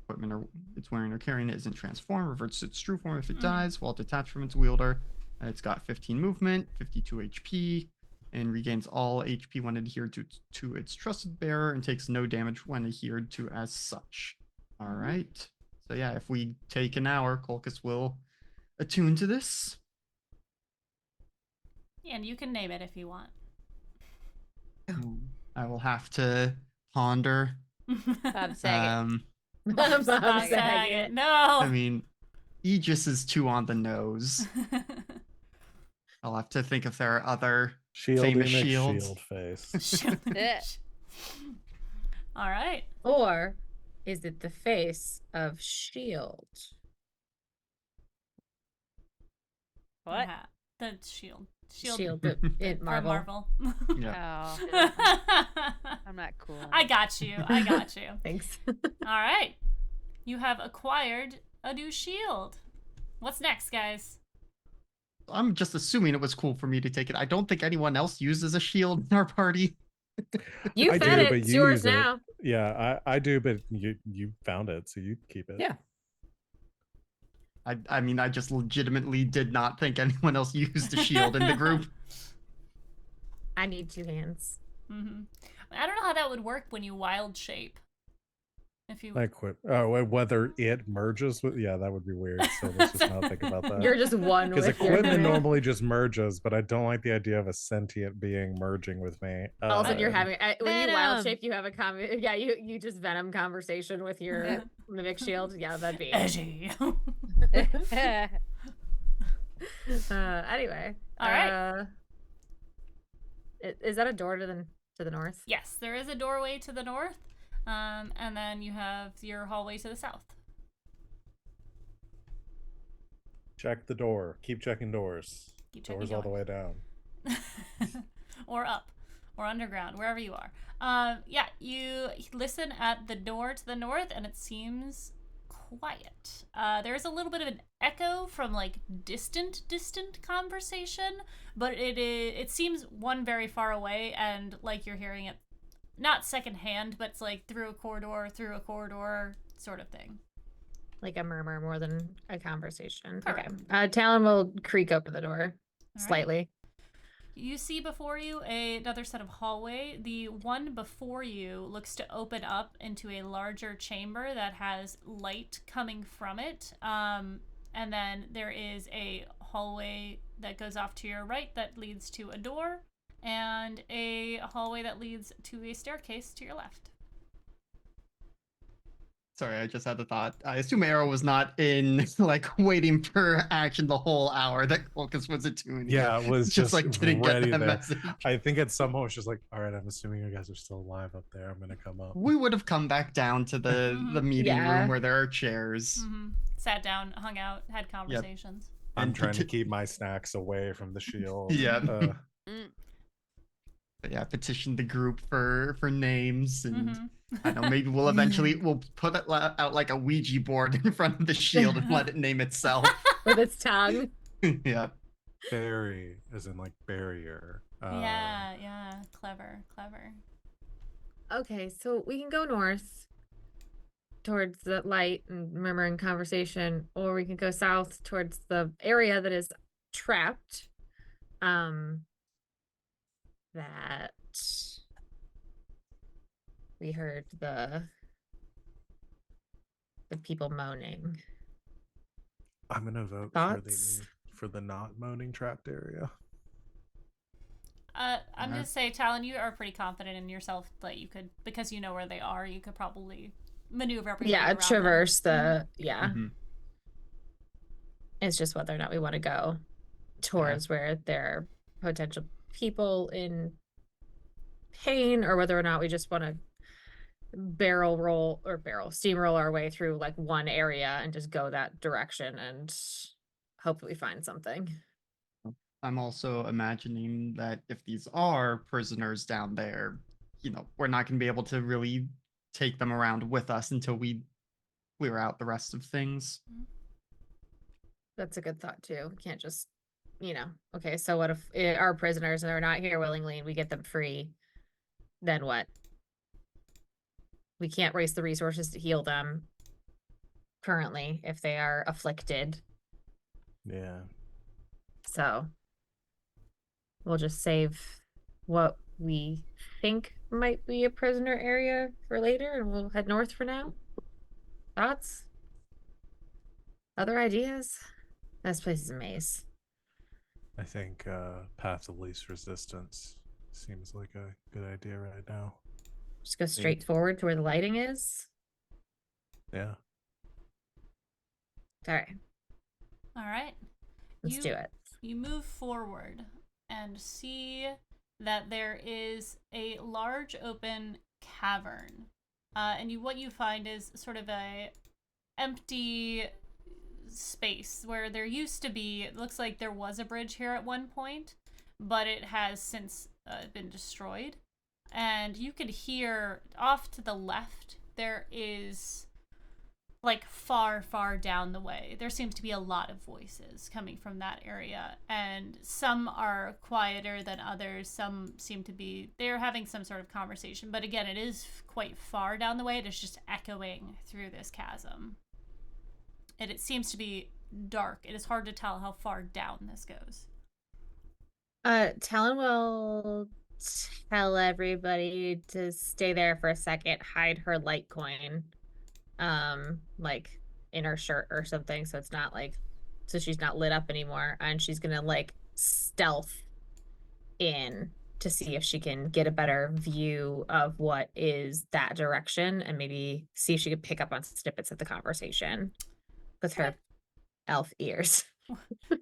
Equipment it's wearing or carrying it isn't transformed, reverts to its true form if it dies while detached from its wielder. It's got 15 movement, 52 HP, and regains all HP when adhered to its trusted bearer and takes no damage when adhered to as such. All right. So yeah, if we take an hour, Kulkus will attune to this. Yeah, and you can name it if you want. I will have to ponder. Bob Saget. Bob Bob Saget. Saget. No. I mean, Aegis is too on the nose. I'll have to think if there are other Shield Famous image, shields. shield face. Shield image. All right. Or is it the face of Shield? What? Yeah, the shield. Shield in from Marvel. Marvel. Yeah. Oh, I'm not cool. I got you. I got you. Thanks. All right. You have acquired a new shield. What's next, guys? I'm just assuming it was cool for me to take it. I don't think anyone else uses a shield in our party. You I fed do, it. but It's you yours use it. now. Yeah, I do, but you found it, so you keep it. Yeah. I mean, I just legitimately did not think anyone else used a shield in the group. I need 2 hands. Mm-hmm. I don't know how that would work when you wild shape. If you I quit. Oh, whether it merges with, yeah, that would be weird. So let's just not think about that. You're just one Because with your equipment mimic. normally just merges, but I don't like the idea of a sentient being merging with me. All of a sudden you're having when you wild Venom. shape, you have a yeah, you just venom conversation with your mimic shield. Yeah, that'd be edgy. anyway. All right. Is that a door to the north? Yes, there is a doorway to the north, and then you have your hallway to the south. Check the door. Keep checking doors. Keep checking Doors all the way down. or up, or underground, wherever you are. Yeah, you listen at the door to the north, and it seems quiet. There is a little bit of an echo from like distant conversation, but it seems one very far away, and like you're hearing it not secondhand, but it's like through a corridor sort of thing. Like a murmur more than a conversation. Correct. Okay. Talon will creak open the door right. slightly. You see before you another set of hallway. The one before you looks to open up into a larger chamber that has light coming from it. And then there is a hallway that goes off to your right that leads to a door, and a hallway that leads to a staircase to your left. Sorry, I just had the thought. I assume Arrow was not in like waiting for action the whole hour that Colchis was attuning. Yeah, it was just like didn't get ready that there. message. I think at some point it's just like, all right, I'm assuming you guys are still alive up there. I'm gonna come up. We would have come back down to the meeting Yeah. room where there are chairs. Mm-hmm. Sat down, hung out, had conversations. I'm And trying to keep my snacks away from the shield. Yeah. Mm. But yeah, petition the group for names, and Mm-hmm. I don't know, maybe we'll put it out like a Ouija board in front of the shield and let it name itself. With its tongue. Yeah. Barry, as in like barrier. Yeah. Clever. Okay, so we can go north towards the light and murmuring conversation, or we can go south towards the area that is trapped. That we heard the people moaning. I'm gonna vote Thoughts? for the not moaning trapped area. I'm Alright. gonna say, Talon, you are pretty confident in yourself that you could, because you know where they are, you could probably maneuver everybody Yeah, around traverse them. the yeah. Mhm. It's just whether or not we want to go towards where there are potential people in pain, or whether or not we just want to steamroll our way through like one area and just go that direction and hopefully find something. I'm also imagining that if these are prisoners down there, we're not going to be able to really take them around with us until we clear out the rest of things. That's a good thought too. Can't just, okay, so what if our prisoners and they're not here willingly and we get them free? Then what? We can't waste the resources to heal them currently if they are afflicted. Yeah. So we'll just save what we think might be a prisoner area for later, and we'll head north for now. Thoughts? Other ideas? This place is a maze. I think path of least resistance seems like a good idea right now. Just go straight forward to where the lighting is. Yeah. All right, All right. let's do it. You move forward. and see that there is a large open cavern. And what you find is sort of a empty space where there used to be, it looks like there was a bridge here at one point, but it has since been destroyed. And you could hear off to the left, there is, like, far down the way, there seems to be a lot of voices coming from that area, and some are quieter than others. Some seem to be, they're having some sort of conversation, but again, it is quite far down the way. It is just echoing through this chasm, and it seems to be dark. It is hard to tell how far down this goes. Talon will tell everybody to stay there for a second, hide her Litecoin, like in her shirt or something, so it's not like, so she's not lit up anymore, and she's gonna like stealth in to see if she can get a better view of what is that direction, and maybe see if she could pick up on snippets of the conversation with her elf ears.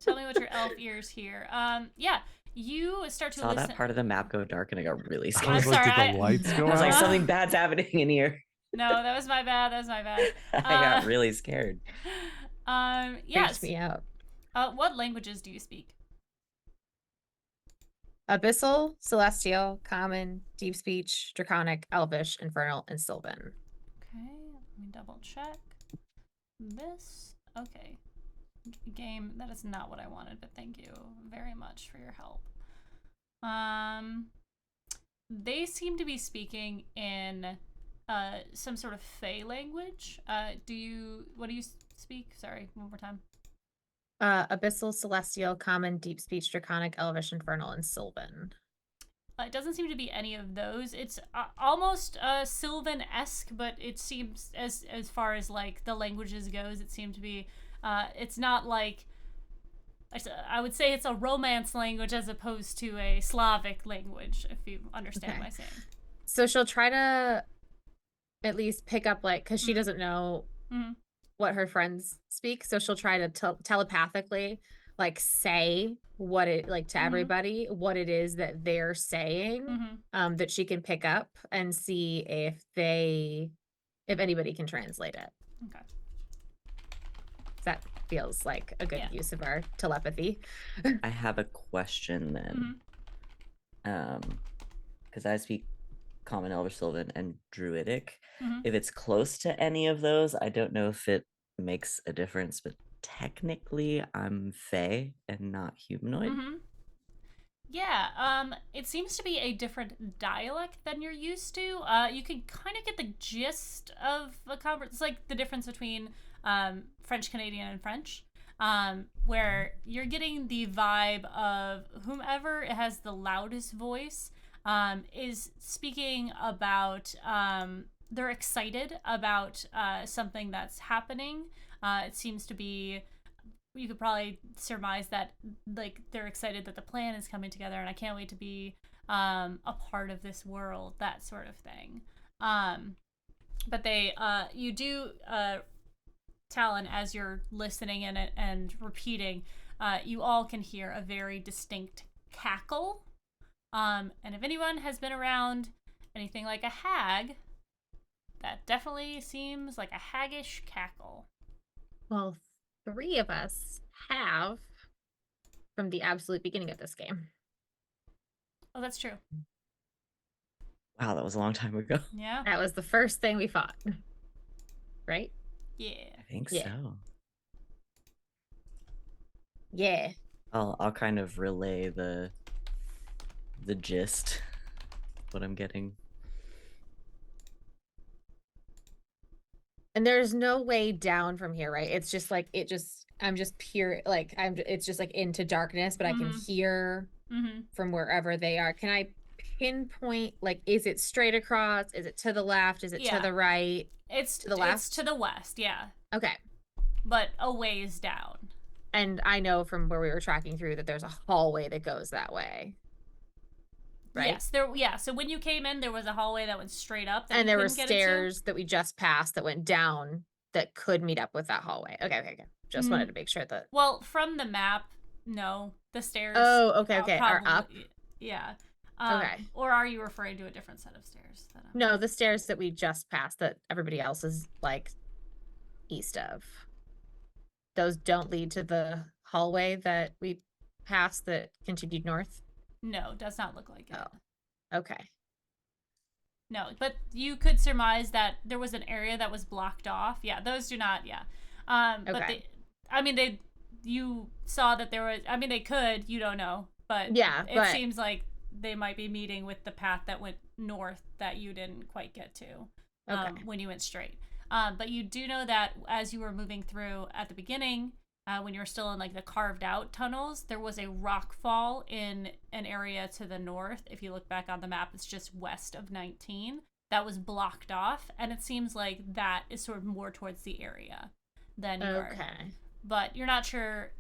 Tell me what your elf ears hear. Yeah, you start to Saw listen. that part of the map go dark and I got really I scared. was I'm like, sorry, did the lights go I was like, out? something bad's happening in here. No, that was my bad. I got really scared. Yes. Freaked me out. What languages do you speak? Abyssal, Celestial, Common, Deep Speech, Draconic, Elvish, Infernal, and Sylvan. Okay, let me double check this. Okay, game, that is not what I wanted, but thank you very much for your help. They seem to be speaking in some sort of Fey language. What do you speak? Sorry, one more time. Abyssal, Celestial, Common, Deep Speech, Draconic, Elvish, Infernal, and Sylvan. It doesn't seem to be any of those. It's almost Sylvan-esque, but it seems, as far as like the languages goes, it seemed to be. It's not like, I would say it's a Romance language as opposed to a Slavic language, if you understand what I'm saying. So she'll try to at least pick up, like, because she doesn't know what her friends speak, so she'll try to telepathically, like, say what it, like, to everybody what it is that they're saying, that she can pick up and see if anybody can translate it. Okay. That feels like a good use of our telepathy. I have a question then. Because I speak Common, Elvish, Sylvan, and Druidic. If it's close to any of those, I don't know if it makes a difference, but technically I'm Fey and not humanoid. Yeah, it seems to be a different dialect than you're used to. You can kind of get the gist of a conversation. It's like the difference between French Canadian and French, where you're getting the vibe of whomever has the loudest voice is speaking about, they're excited about something that's happening. It seems to be, you could probably surmise that, like, they're excited that the plan is coming together and I can't wait to be a part of this world, that sort of thing. But they, you do, Talon, as you're listening in it and repeating, you all can hear a very distinct cackle. And if anyone has been around anything like a hag, that definitely seems like a haggish cackle. Well, 3 of us have from the absolute beginning of this game. Oh, that's true. Wow, that was a long time ago. Yeah. That was the first thing we fought. Right? Yeah. I think Yeah. so. Yeah. I'll kind of relay the gist, what I'm getting. And there's no way down from here, right? It's just like, I'm just pure, like, it's just like into darkness, but I can hear from wherever they are. Can I pinpoint, like, is it straight across? Is it to the left? Is it to the right? It's to the left? It's to the west, yeah. Okay. But a ways down. And I know from where we were tracking through that there's a hallway that goes that way. Right? Yes, so when you came in, there was a hallway that went straight up. And there were stairs that we just passed that went down that could meet up with that hallway. Okay. Just wanted to make sure that. Well, from the map, No, the stairs. Oh, okay, are okay. Are probably- up? Yeah. Okay. Or are you referring to a different set of stairs? That I'm... No, the stairs that we just passed that everybody else is like east of. Those don't lead to the hallway that we passed that continued north? No, does not look like it. Oh. Okay. No, but you could surmise that there was an area that was blocked off. Yeah, those do not. Yeah. But Okay. you saw that there was. I mean, they could. You don't know, but Yeah, it but seems like they might be meeting with the path that went north that you didn't quite get to okay. when you went straight. But you do know that as you were moving through at the beginning, when you were still in like the carved out tunnels, there was a rock fall in an area to the north. If you look back on the map, it's just west of 19. That was blocked off, and it seems like that is sort of more towards the area than you are. Okay. But you're not sure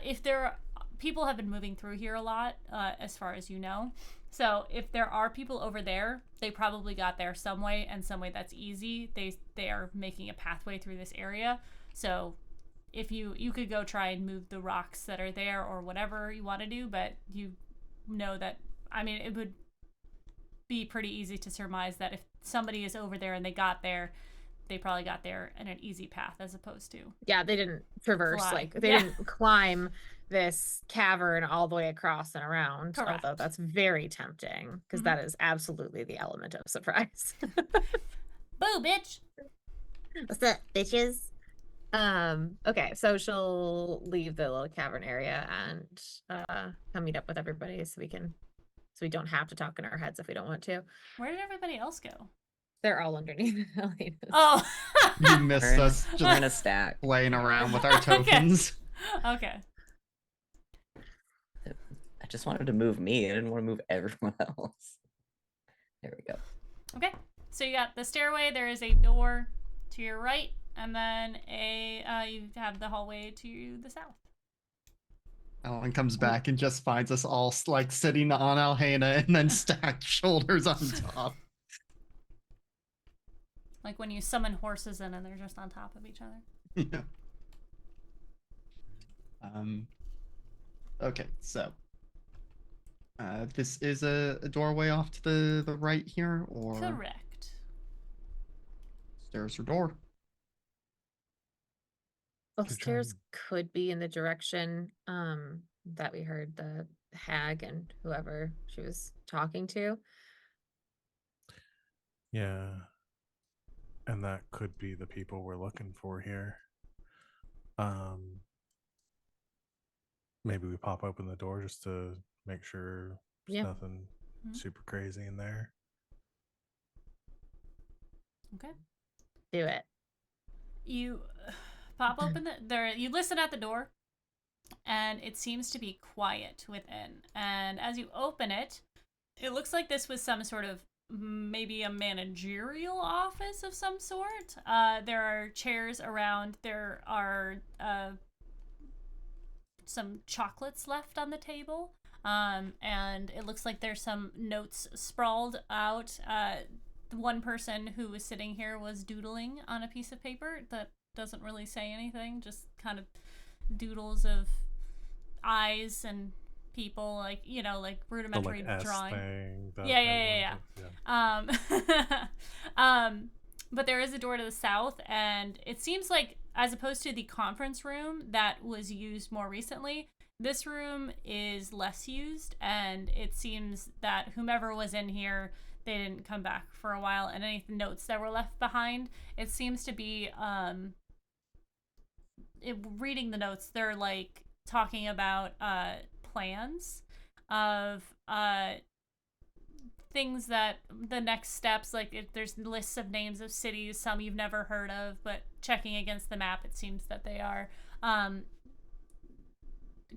if there are, people have been moving through here a lot, as far as you know. So if there are people over there, they probably got there some way, and some way that's easy. They are making a pathway through this area. So if you could go try and move the rocks that are there or whatever you want to do, but you know that, I mean, it would be pretty easy to surmise that if somebody is over there and they got there, they probably got there in an easy path as opposed to Yeah, they didn't traverse fly. like they Yeah. didn't climb this cavern all the way across and around. Correct. Although that's very tempting because Mhm. is absolutely the element of surprise. boo, bitch. What's up, bitches? Okay, so she'll leave the little cavern area and come meet up with everybody so we don't have to talk in our heads if we don't want to. Where did everybody else go? They're all underneath Elena's. Oh. You missed We're in, us we're in a just stack. playing around with our Okay. tokens. Okay. I just wanted to move me. I didn't want to move everyone else. There we go. Okay. So you got the stairway. There is a door to your right, and then you have the hallway to the south. Alan comes back and just finds us all like sitting on Alhena and then stacked shoulders on top. Like when you summon horses in and they're just on top of each other. Yeah. Okay, so this is a doorway off to the right here, or Correct. stairs or door? Well, Good stairs try. could be in the direction that we heard the hag and whoever she was talking to. Yeah. And that could be the people we're looking for here. Maybe we pop open the door just to make sure there's Yeah. nothing Mhm. super crazy in there. Okay. Do it. You pop open you listen at the door, and it seems to be quiet within. And as you open it, it looks like this was some sort of maybe a managerial office of some sort. There are chairs around. There are some chocolates left on the table. And it looks like there's some notes sprawled out. The one person who was sitting here was doodling on a piece of paper that doesn't really say anything, just kind of doodles of eyes and people, like, you know, like The rudimentary like S drawing. thing. that Yeah. everyone- But there is a door to the south, and it seems like, as opposed to the conference room that was used more recently, this room is less used, and it seems that whomever was in here, they didn't come back for a while, and any notes that were left behind, it seems to be reading the notes, they're like talking about plans of things that the next steps, like if there's lists of names of cities, some you've never heard of, but checking against the map, it seems that they are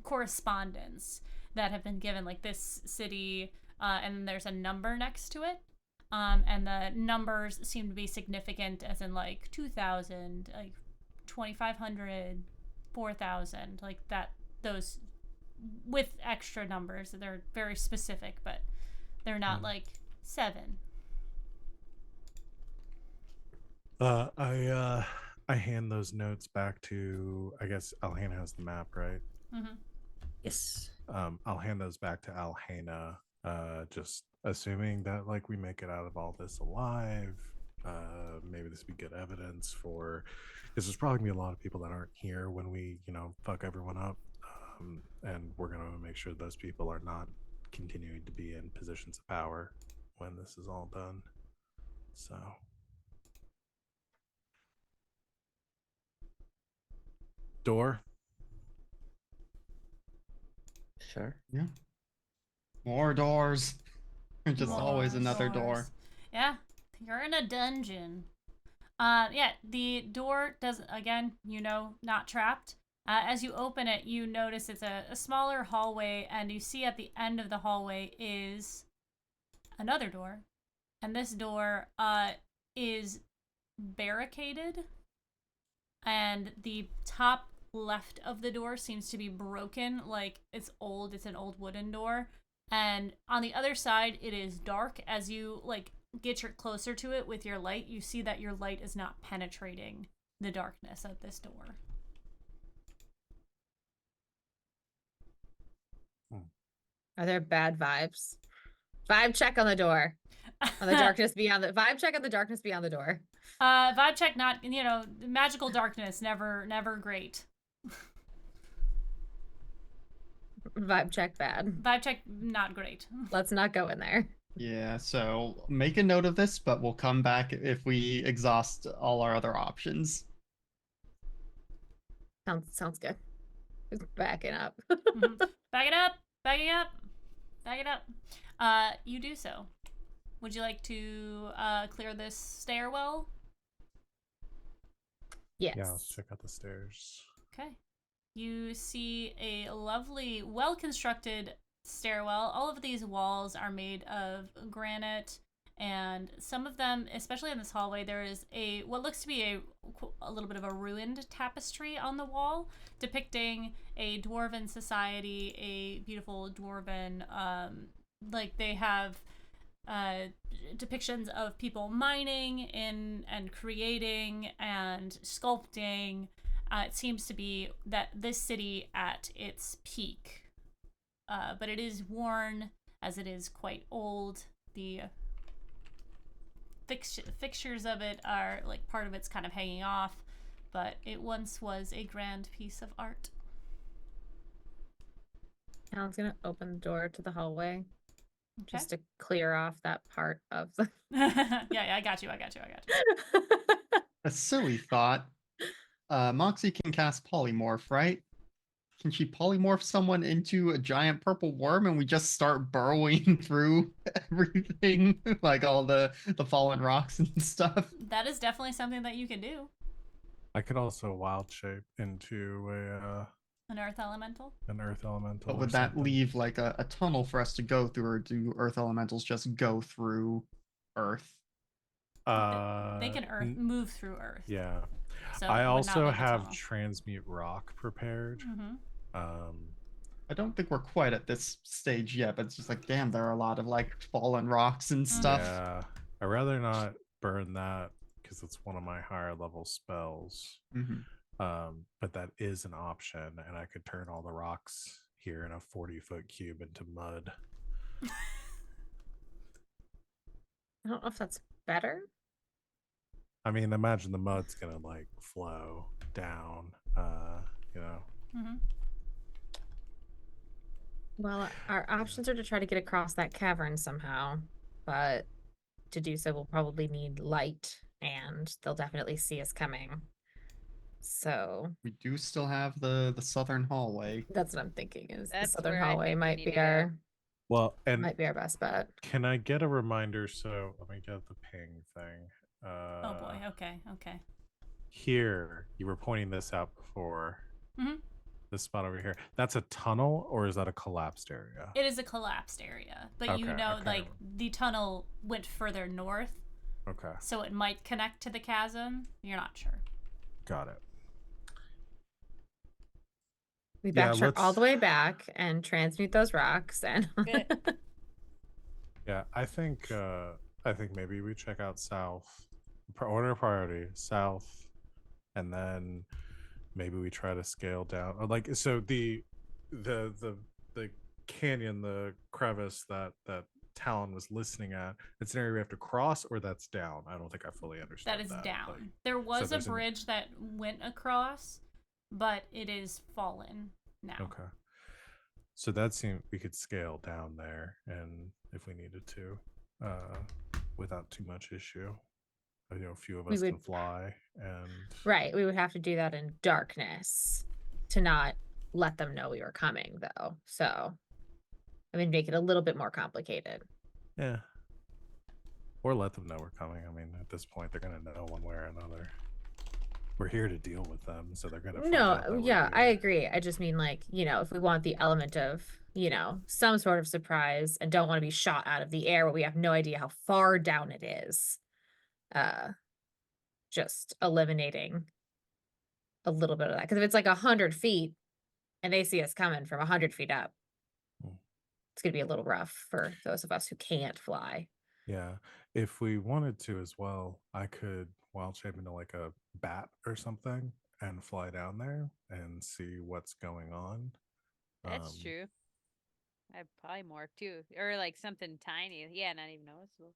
correspondence that have been given, like this city, and there's a number next to it, and the numbers seem to be significant, as in like 2,000, like 2,500, 4,000, like that, those with extra numbers. They're very specific, but they're not like 7. I hand those notes back to, I guess Alhana has the map, right? Mm-hmm. Yes. I'll hand those back to Alhena, just assuming that like we make it out of all this alive. Maybe this would be good evidence for, because there's probably gonna be a lot of people that aren't here when we, fuck everyone up. And we're gonna make sure those people are not continuing to be in positions of power when this is all done. So door. Sure. Yeah. More doors. Just always More another door. doors. Yeah, you're in a dungeon. Yeah, the door does, again, not trapped. As you open it, you notice it's a smaller hallway, and you see at the end of the hallway is another door. And this door is barricaded, and the top left of the door seems to be broken, like it's old. It's an old wooden door. And on the other side, it is dark. As you get your closer to it with your light, you see that your light is not penetrating the darkness of this door. Are there bad vibes? Vibe check on the door. On the darkness beyond the vibe check on the darkness beyond the door. Vibe check, not, magical darkness, never great. Vibe check bad. Vibe check, not great. Let's not go in there. Yeah, so make a note of this, but we'll come back if we exhaust all our other options. Sounds good. Just backing up. Mhm. Back it up. Back it up. Back it up. You do so. Would you like to clear this stairwell? Yes. Yeah, let's check out the stairs. Okay. You see a lovely, well-constructed stairwell. All of these walls are made of granite, and some of them, especially in this hallway, there is what looks to be a little bit of a ruined tapestry on the wall depicting a dwarven society, a beautiful dwarven, they have depictions of people mining and creating and sculpting. It seems to be that this city at its peak, but it is worn as it is quite old. The fixtures of it are part of it's kind of hanging off, but it once was a grand piece of art. Alan's gonna open the door to the hallway just to clear off that part of the. Yeah, I got you. A silly thought. Moxie can cast polymorph, right? Can she polymorph someone into a giant purple worm and we just start burrowing through everything, like all the fallen rocks and stuff? That is definitely something that you can do. I could also wild shape into An earth elemental. But would that leave like a tunnel for us to go through, or do earth elementals just go through earth? They can move through earth. Yeah. So I it would not also make a have tunnel. transmute rock prepared. Mhm. I don't think we're quite at this stage yet, but it's just like, damn, there are a lot of fallen rocks and stuff. Yeah, I'd rather not burn that because it's one of my higher level spells. But that is an option, and I could turn all the rocks here in a 40-foot cube into mud. I don't know if that's better. I mean, imagine the mud's gonna flow down, Mhm. Well, our options are to try to get across that cavern somehow, but to do so, we'll probably need light, and they'll definitely see us coming. So We do still have the southern hallway. that's what I'm thinking. Is the That's southern where I hallway think we might need be to go. our and best bet. can I get a reminder? So let me get the ping thing. Oh boy. Okay. Here, you were pointing this out before. Mhm. This spot over here. That's a tunnel, or is that a collapsed area? It is a collapsed area, but Okay. the tunnel went further north, Okay, so it might connect to the chasm. You're not sure. got it. We Yeah, backtrack all let's- the way back and transmute those rocks, and Good. Yeah, I think maybe we check out south. Order of priority, south, and then maybe we try to scale down. Or so the canyon, the crevice that Talon was listening at, it's an area we have to cross, or that's down. I don't think I fully understand That is that. down. Like, There was a there's an- bridge that went across, but it is fallen now. Okay. So that seemed we could scale down there, and if we needed to, without too much issue. I know a few of We us would- can fly, and Right. We would have to do that in darkness to not let them know we were coming, though. So, I mean, make it a little bit more complicated. yeah, or let them know we're coming. I mean, at this point, they're gonna know one way or another. We're here to deal with them, so they're gonna find out that No, we're yeah, I here. agree. I just mean, like, if we want the element of, some sort of surprise and don't want to be shot out of the air, but we have no idea how far down it is. Just eliminating a little bit of that. Because if it's like 100 feet and they see us coming from 100 feet up, Hmm. it's gonna be a little rough for those of us who can't fly. Yeah, if we wanted to as well, I could wild shape into like a bat or something and fly down there and see what's going on. That's true. I'd probably morph too, or like something tiny. Yeah, not even noticeable.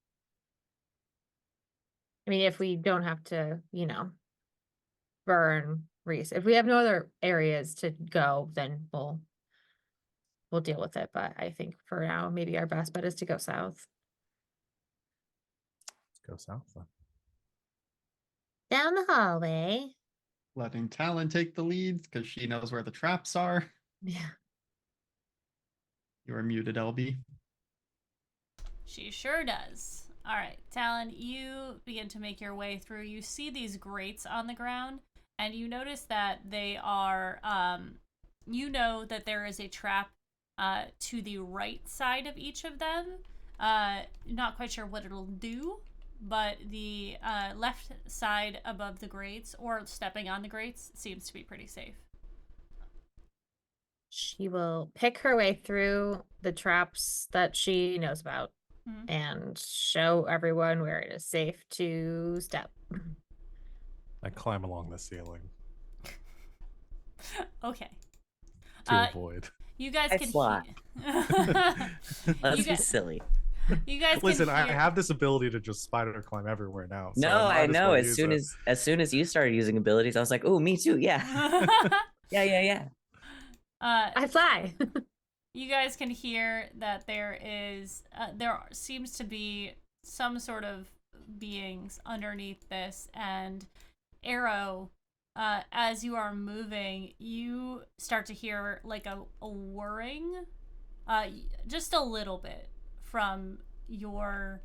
I mean, if we don't have to, burn Reese. If we have no other areas to go, then we'll deal with it. But I think for now, maybe our best bet is to go south. Let's go south then. Down the hallway. Letting Talon take the lead because she knows where the traps are. Yeah. You are muted, LB. She sure does. All right, Talon, you begin to make your way through. You see these grates on the ground, and you notice that they are, you know that there is a trap to the right side of each of them. Not quite sure what it'll do, but the left side above the grates, or stepping on the grates, seems to be pretty safe. She will pick her way through the traps that she knows about Mhm. and show everyone where it is safe to step. I climb along the ceiling Okay. to avoid. You guys I can fly. Let's You be guys- silly. You guys Listen, can I hear... have this ability to just spider climb everywhere now. So No, might I as know. well As use soon it. as soon as you started using abilities, I was like, "Oh, me too." Yeah, yeah. I fly. You guys can hear that there seems to be some sort of beings underneath this, and Arrow, as you are moving, you start to hear like a whirring, just a little bit from your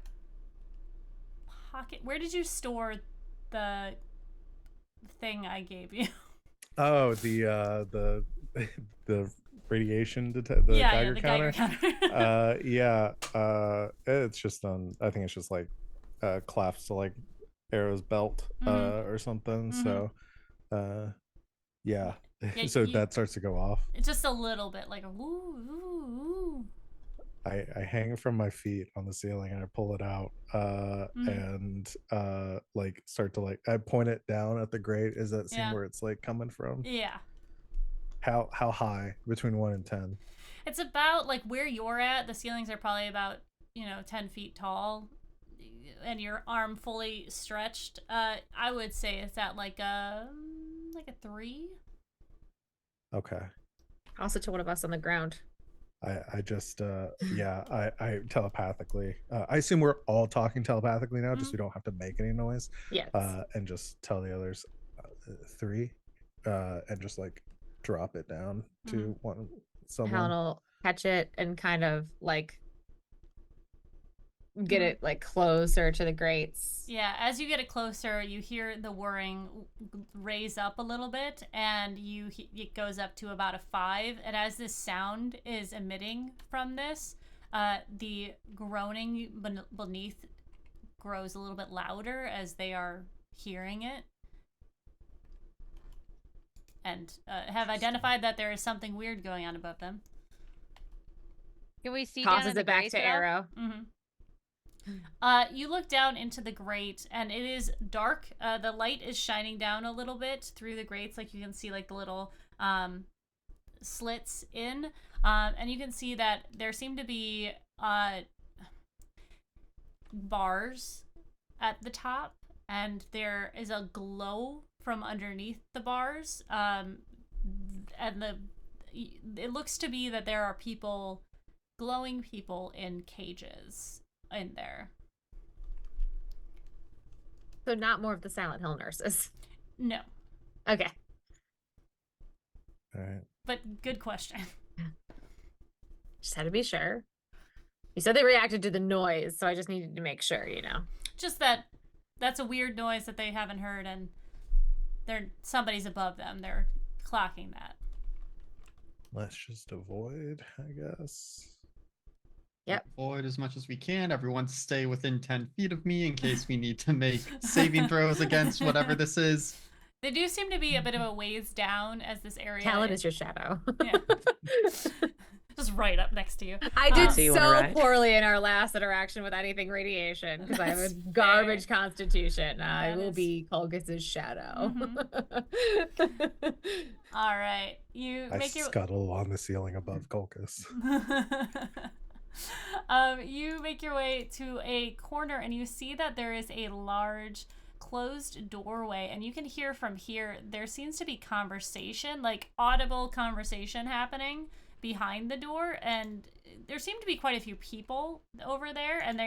pocket. Where did you store the thing I gave you? Oh, the the radiation the Geiger the counter. Geiger counter. Yeah. It's just on. I think it's just like clasps to like Arrow's belt or something. So yeah. Yeah, So that starts to go off. It's just a little bit, like a woo, woo, woo. I hang from my feet on the ceiling and I pull it out and like start to like I point it down at the grate. Is that seem Yeah. where it's like coming from? Yeah. How high? Between 1 and 10? It's about like where you're at. The ceilings are probably about 10 feet tall, and your arm fully stretched. I would say it's at like a 3. Okay. Also to one of us on the ground. I just I telepathically I assume we're all talking telepathically now, just we don't have to make any noise. Yes. And just tell the others 3 and just like drop it down to Helen someone. will catch it and kind of like get it like closer to the grates. Yeah, as you get it closer, you hear the whirring raise up a little bit, and it goes up to about a 5. And as this sound is emitting from this, the groaning beneath grows a little bit louder as they are hearing it, and have identified that there is something weird going on above them. Can we see down Tosses in the it back grates to at all? Arrow. You look down into the grate, and it is dark. The light is shining down a little bit through the grates, like you can see like the little slits in, and you can see that there seem to be bars at the top, and there is a glow from underneath the bars, and it looks to be that there are people, glowing people in cages in there. So not more of the Silent Hill nurses. No, Okay. All right. but good question. Just had to be sure. You said they reacted to the noise, so I just needed to make sure, you know. Just that's a weird noise that they haven't heard, and somebody's above them. They're clocking that. Let's just avoid, I guess. Yep. Avoid as much as we can. Everyone stay within 10 feet of me in case we need to make saving throws against whatever this is. They do seem to be a bit of a ways down as this area. Talon is your shadow. Yeah. Just right up next to you. I did So you wanna so ride? poorly in our last interaction with anything radiation because I have a That's garbage constitution. I That will is- be Colgus's shadow. All right, you I make your scuttle on the ceiling above Colchis. you make your way to a corner, and you see that there is a large closed doorway, and you can hear from here there seems to be conversation, like audible conversation happening behind the door, and there seem to be quite a few people over there, and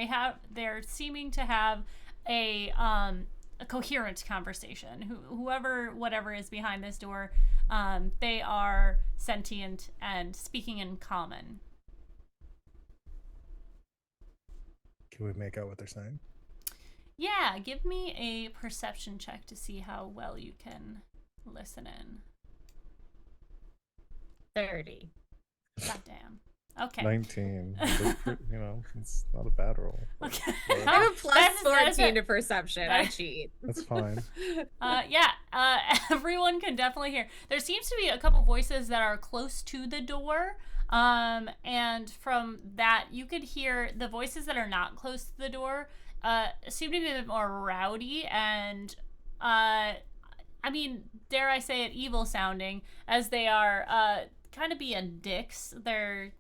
they're seeming to have a coherent conversation. Whatever is behind this door, they are sentient and speaking in common. Can we make out what they're saying? Yeah, give me a perception check to see how well you can listen in. 30. Goddamn. Okay. 19. You know, it's not a bad roll. Okay. I have a plus That is 14 a- to perception. I cheat. That's fine. Everyone can definitely hear. There seems to be a couple voices that are close to the door. And from that, you could hear the voices that are not close to the door seem to be a bit more rowdy and, I mean, dare I say it, evil sounding, as they are kind of being dicks. They're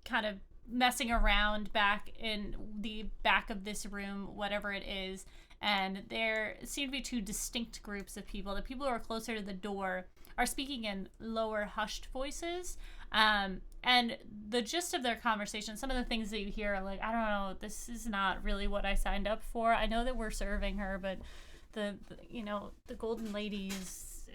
kind of messing around back in the back of this room, whatever it is. And there seem to be two distinct groups of people. The people who are closer to the door are speaking in lower, hushed voices. And the gist of their conversation, some of the things that you hear are like, I don't know, this is not really what I signed up for. I know that we're serving her, but the Golden Lady is...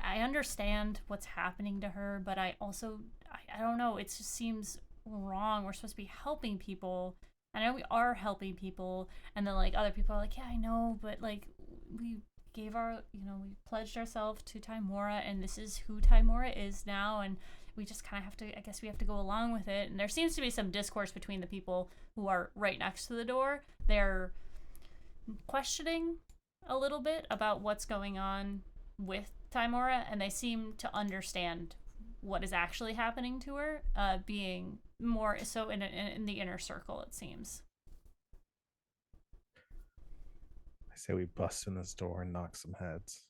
I understand what's happening to her, but I also, I don't know, it just seems wrong. We're supposed to be helping people. I know we are helping people, and then, like, other people are like, yeah, I know, but, like, we gave we pledged ourselves to Timora, and this is who Timora is now, and we just kind of have to, I guess we have to go along with it. And there seems to be some discourse between the people who are right next to the door. They're questioning a little bit about what's going on with Timora, and they seem to understand what is actually happening to her, being more so in the inner circle, it seems. I say we bust in this door and knock some heads.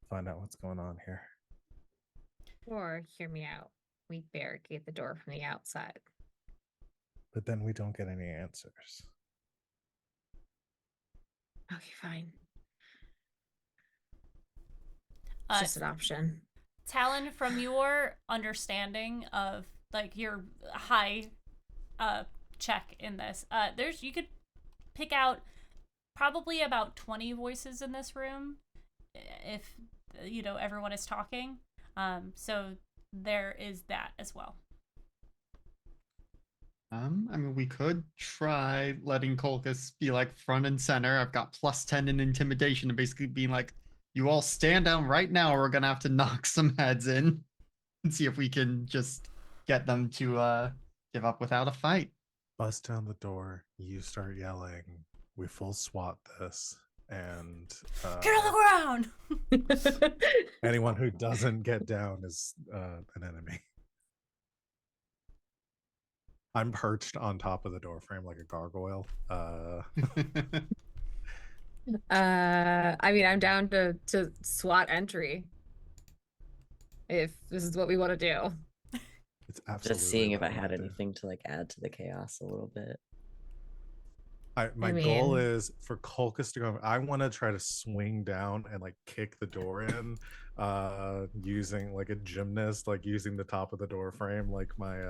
Find out what's going on here. Or, hear me out. We barricade the door from the outside. But then we don't get any answers. Okay, fine. It's just an option. Talon, from your understanding of, like, your high check in this, you could pick out probably about 20 voices in this room if everyone is talking. So there is that as well. I mean, we could try letting Colchis be like front and center. I've got +10 in intimidation and basically being like, you all stand down right now, or we're gonna have to knock some heads in and see if we can just get them to give up without a fight. Bust down the door. You start yelling. We full SWAT this. And Get on the ground! anyone who doesn't get down is an enemy. I'm perched on top of the door frame like a gargoyle. I mean, I'm down to SWAT entry. if this is what we want to do. It's absolutely Just seeing if what I wanna had do. anything to like add to the chaos a little bit. My goal mean- is for Colchis to go. I want to try to swing down and like kick the door in, using like a gymnast, like using the top of the door frame, like my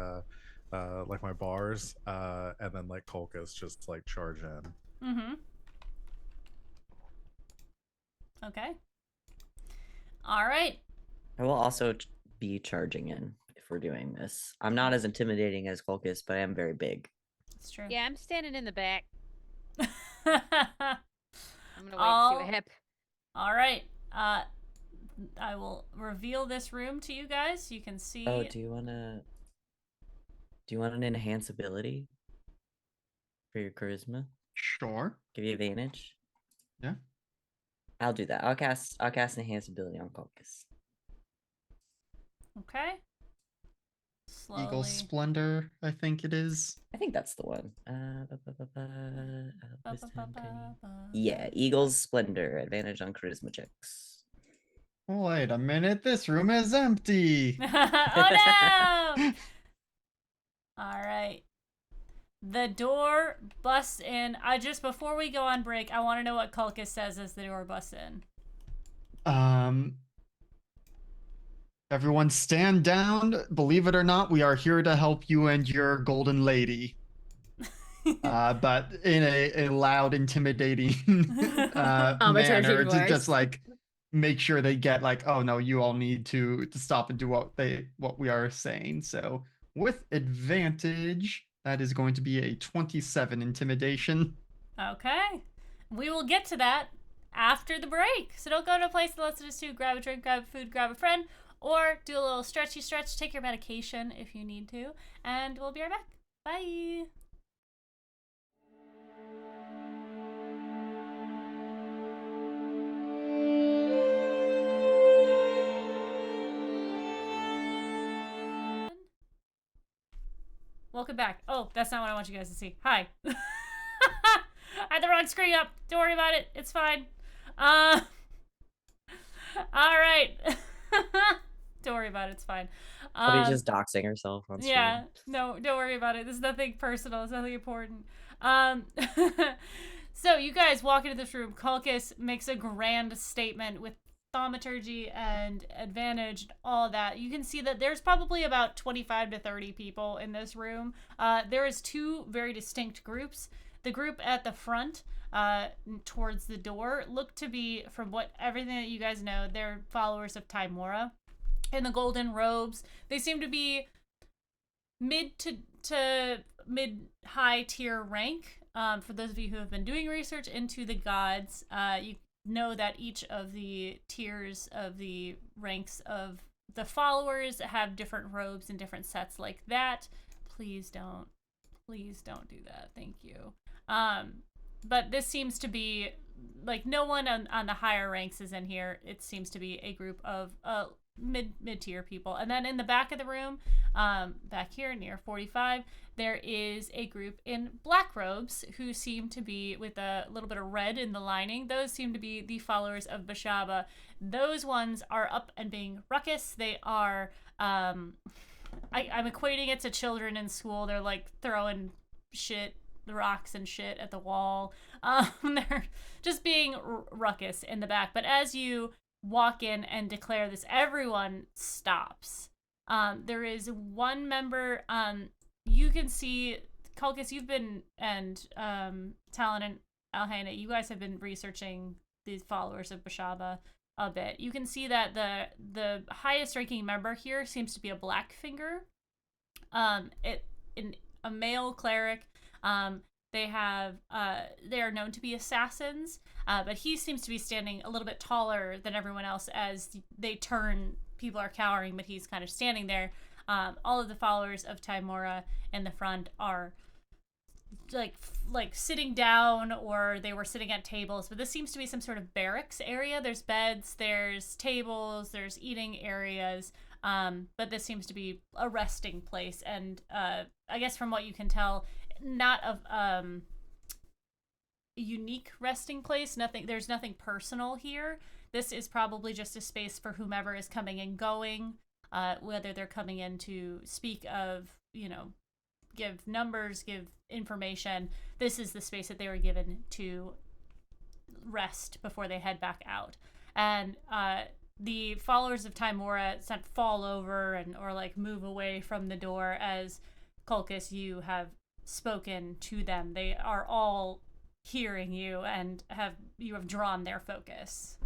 bars, and then like Colchis just like charge in. Mm-hmm. Okay. All right. I will also be charging in if we're doing this. I'm not as intimidating as Colchis, but I am very big. It's true. Yeah, I'm standing in the back. Yeah. I'm gonna wait and see what All- happens. All right. I will reveal this room to you guys. You can see. Oh, do you want an enhance ability for your charisma? Sure. Give you advantage? Yeah. I'll do that. I'll cast enhance ability on Colchis. Okay. Slowly. Eagle Splendor, I think it is. I think that's the one. Wisdom training. Yeah, Eagle's Splendor. Advantage on charisma checks. Wait a minute, this room is empty. Oh no! All right. The door busts in. Before we go on break, I want to know what Kulkus says as the door busts in. Everyone stand down. Believe it or not, we are here to help you and your golden lady. But in a loud, intimidating manner to voice. just like make sure they get like, oh no, you all need to stop and do what we are saying. So with advantage, that is going to be a 27 intimidation. Okay. We will get to that after the break. So don't go to a place that lets us do grab a drink, grab food, grab a friend, or do a little stretchy stretch, take your medication if you need to, and we'll be right back. Bye. Welcome back. Oh, that's not what I want you guys to see. Hi. I had the wrong screen up. Don't worry about it. It's fine. All right. Don't worry about it. It's fine. Probably just doxing herself on stream. Yeah. No, don't worry about it. This is nothing personal. It's nothing important. So you guys walk into this room. Kulkus makes a grand statement with thaumaturgy and advantage and all that. You can see that there's probably about 25 to 30 people in this room. There is two very distinct groups. The group at the front towards the door look to be, from everything that you guys know, they're followers of Timora in the golden robes. They seem to be mid to mid high tier rank. For those of you who have been doing research into the gods, you know that each of the tiers of the ranks of the followers have different robes and different sets like that. Please don't do that. Thank you. But this seems to be like no one on the higher ranks is in here. It seems to be a group of mid-tier people. And then in the back of the room, back here near 45, there is a group in black robes who seem to be with a little bit of red in the lining. Those seem to be the followers of Bashaba. Those ones are up and being ruckus. They are, I'm equating it to children in school. They're like throwing rocks and shit at the wall. They're just being ruckus in the back. But as you walk in and declare this, everyone stops. There is one member, you can see, Kulkus, you've been, and Talon and Alhaina, you guys have been researching these followers of Bashaba a bit. You can see that the highest ranking member here seems to be a Blackfinger. A male cleric. They are known to be assassins, but he seems to be standing a little bit taller than everyone else. As they turn, people are cowering, but he's kind of standing there. All of the followers of Timora in the front are like sitting down, or they were sitting at tables, but this seems to be some sort of barracks area. There's beds, there's tables, there's eating areas, but this seems to be a resting place, and I guess from what you can tell, not a unique resting place. There's nothing personal here. This is probably just a space for whomever is coming and going. whether they're coming in to speak of, give numbers, give information. This is the space that they were given to rest before they head back out. And the followers of Timora fall over or like move away from the door as Colchis, you have spoken to them. They are all hearing you and you have drawn their focus.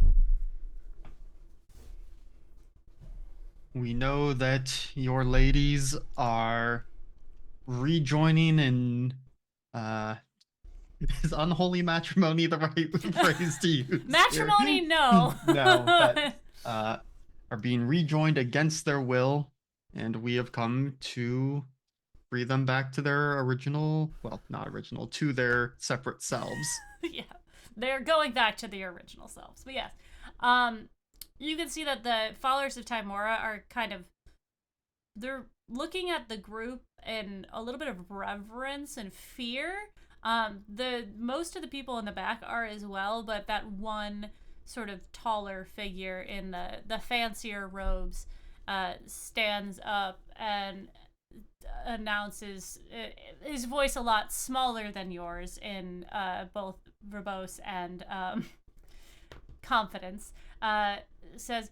We know that your ladies are rejoining in is unholy matrimony the right phrase to use? Matrimony, here? no. No, but are being rejoined against their will, and we have come to free them back to their original, well, not original, to their separate selves. Yeah, they're going back to their original selves. But yes, you can see that the followers of Timora are they're looking at the group in a little bit of reverence and fear. The most of the people in the back are as well, but that one sort of taller figure in the fancier robes stands up and announces, his voice a lot smaller than yours in both verbose and confidence, says,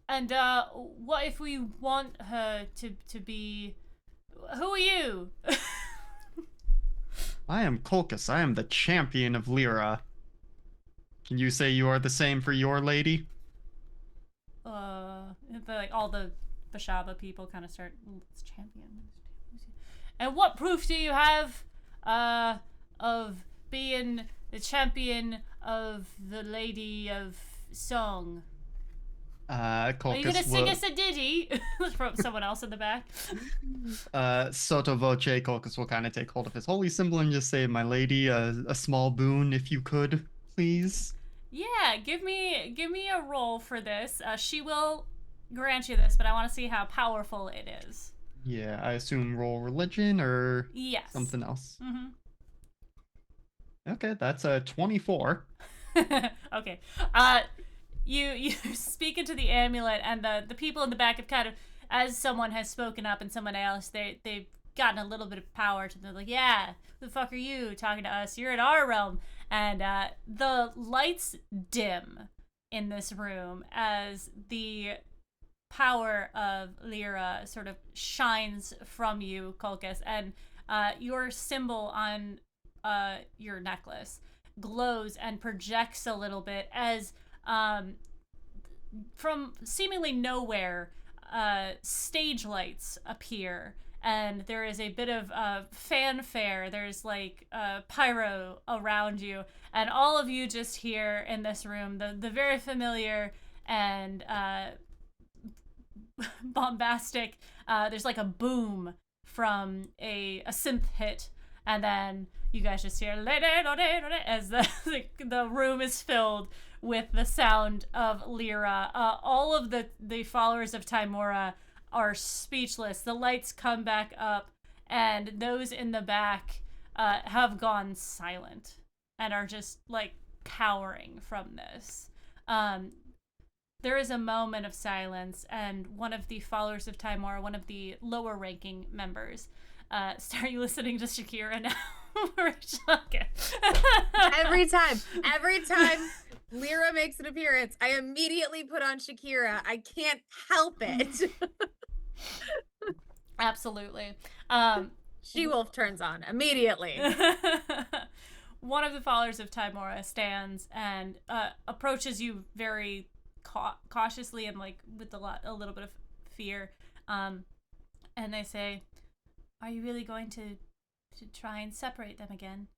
and what if we want her to be, who are you? I am Colchis. I am the champion of Lyra. Can you say you are the same for your lady? Like all the Bashaba people kind of start, it's champion. And what proof do you have of being the champion of the Lady of Song? Colchis Are you gonna sing us a ditty? From someone else in the back. Sotto voce, Colchis will kind of take hold of his holy symbol and just say, "My lady, a small boon, if you could, please." Yeah, give me a roll for this. She will grant you this, but I want to see how powerful it is. Yeah, I assume roll religion or Yes. something else. Mm-hmm. Okay, that's a 24. Okay. You speak into the amulet, and the people in the back have kind of, as someone has spoken up and someone else, they've gotten a little bit of power to them. Like, yeah, who the fuck are you talking to us? You're in our realm. And the lights dim in this room as the power of Lyra sort of shines from you, Colchis, and your symbol on your necklace glows and projects a little bit as from seemingly nowhere stage lights appear, and there is a bit of fanfare. There's like pyro around you, and all of you just hear in this room the very familiar and bombastic, there's like a boom from a synth hit, and then you guys just hear as the room is filled with the sound of Lyra. All of the followers of Timora are speechless. The lights come back up, and those in the back have gone silent and are just like cowering from this. There is a moment of silence, and one of the followers of Timor, one of the lower ranking members, start you listening to Shakira now? Okay. Every time Lyra makes an appearance, I immediately put on Shakira. I can't help it. Absolutely. She-Wolf turns on immediately. One of the followers of Timora stands and approaches you very cautiously and like with a little bit of fear, and they say, "Are you really going to try and separate them again?"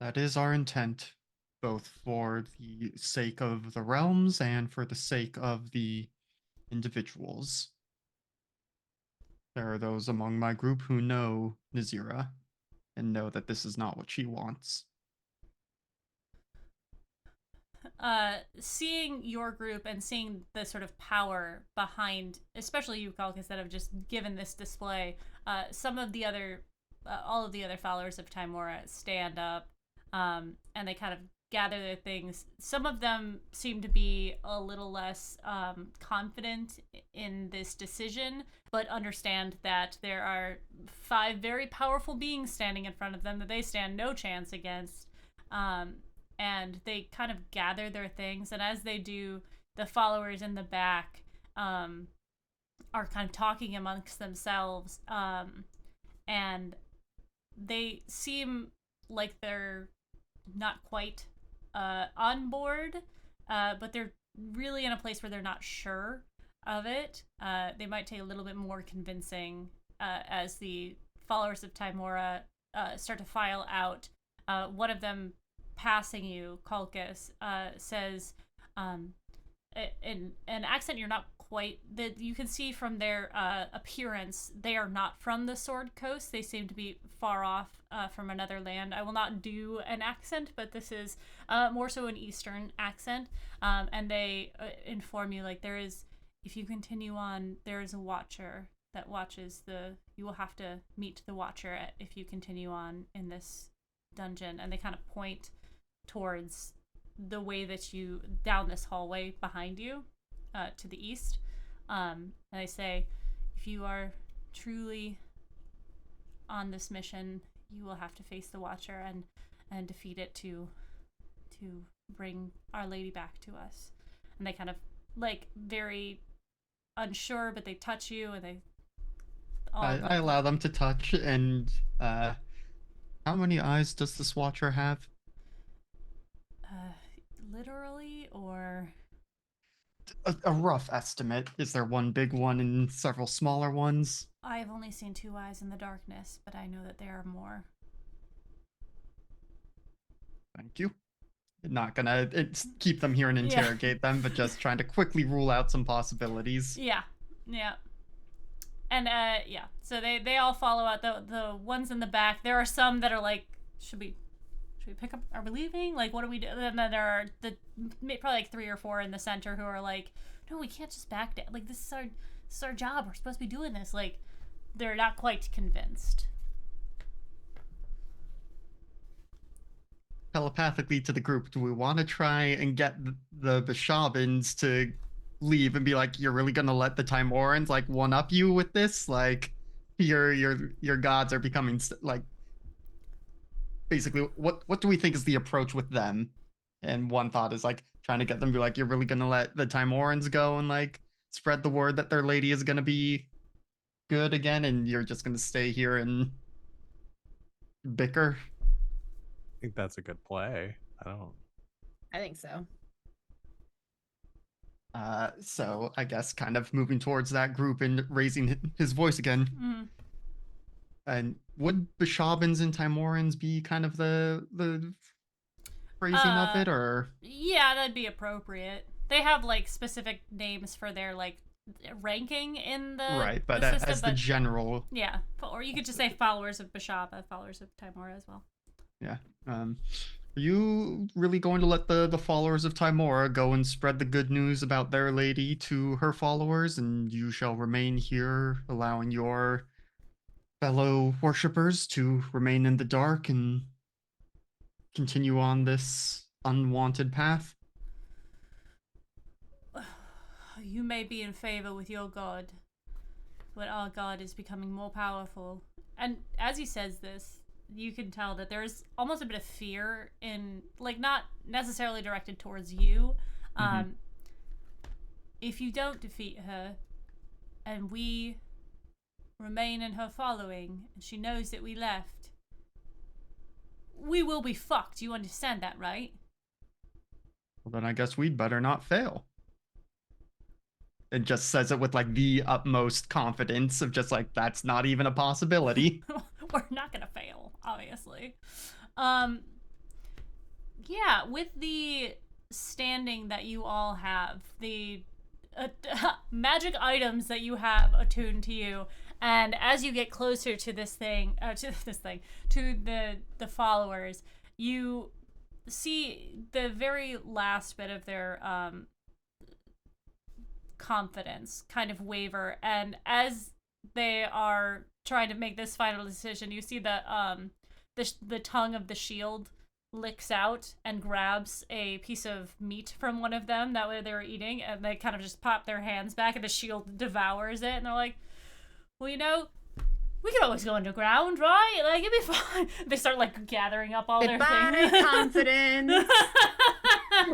That is our intent, both for the sake of the realms and for the sake of the individuals. There are those among my group who know Nazira and know that this is not what she wants. Seeing your group and seeing the sort of power behind, especially you, Calcus, that have just given this display, some of the other, all of the other followers of Timora stand up, and they kind of gather their things. Some of them seem to be a little less confident in this decision, but understand that there are 5 very powerful beings standing in front of them that they stand no chance against. And they kind of gather their things, and as they do, the followers in the back are kind of talking amongst themselves, and they seem like they're not quite on board, but they're really in a place where they're not sure of it. They might take a little bit more convincing as the followers of Timora start to file out. One of them passing you, Kalkus, says in an accent you're not quite, that you can see from their appearance, they are not from the Sword Coast. They seem to be far off from another land. I will not do an accent, but this is more so an Eastern accent. And they inform you, like, there is, if you continue on, there is a watcher that watches you will have to meet the watcher if you continue on in this dungeon. And they kind of point towards the way that you, down this hallway behind you, to the east. And they say, if you are truly on this mission, you will have to face the Watcher and defeat it to bring Our Lady back to us. And they kind of, like, very unsure, but they touch you, and they all I allow them to touch. And how many eyes does this Watcher have? Literally, or A rough estimate. Is there one big one and several smaller ones? I've only seen 2 eyes in the darkness, but I know that there are more. Thank you. Not gonna keep them here and interrogate them, but just trying to quickly rule out some possibilities. Yeah. And yeah, so they all follow out the ones in the back. There are some that are like, should we pick up? Are we leaving? Like, what do we do? And then there are probably like 3 or 4 in the center who are like, no, we can't just back down. Like, this is our job. We're supposed to be doing this. Like, they're not quite convinced. Telepathically to the group, do we want to try and get the Bishabins to leave and be like, you're really gonna let the Timorans like one up you with this? Like, your gods are becoming like, basically, what do we think is the approach with them? And one thought is like trying to get them to be like, you're really gonna let the Timorans go and like spread the word that their lady is gonna be good again, and you're just gonna stay here and bicker? I think that's a good play. I think so. So I guess kind of moving towards that group and raising his voice again. Mm-hmm. And would Bishabins and Timorans be kind of the phrasing of it, or? Yeah, that'd be appropriate. They have like specific names for their like ranking in the Right, but the system, as the general. Yeah, or you could just say followers of Bishaba, followers of Timora as well. Yeah. Are you really going to let the followers of Timora go and spread the good news about their lady to her followers, and you shall remain here, allowing your fellow worshippers to remain in the dark and continue on this unwanted path? You may be in favor with your god, but our god is becoming more powerful. And as he says this, you can tell that there's almost a bit of fear in, like, not necessarily directed towards you. If you don't defeat her and we remain in her following and she knows that we left, we will be fucked. You understand that, right? Well, then I guess we'd better not fail. It just says it with like the utmost confidence of just like, that's not even a possibility. We're not gonna fail, obviously. Yeah, with the standing that you all have, the magic items that you have attuned to you, and as you get closer to the followers, you see the very last bit of their confidence kind of waver, and as they are trying to make this final decision, you see the tongue of the shield licks out and grabs a piece of meat from one of them that way they were eating, and they kind of just pop their hands back and the shield devours it, and they're like, well, you know, we could always go underground, right? Like, it'd be fine. They start like gathering up all Goodbye, their things. confidence.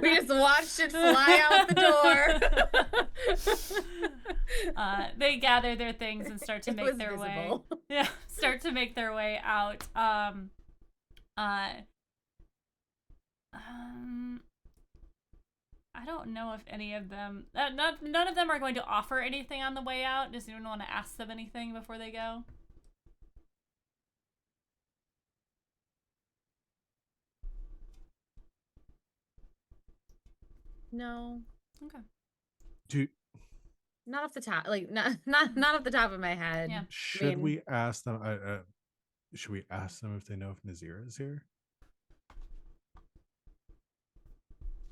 We just watched it fly out the door. They gather their things and start to It make was their way. visible. Yeah, start to make their way out. I don't know if any of them, none of them are going to offer anything on the way out. Does anyone want to ask them anything before they go? No, Okay. Do not off the top. Like not off the top of my head. Yeah. should mean- we ask them? Should we ask them if they know if Nazira is here?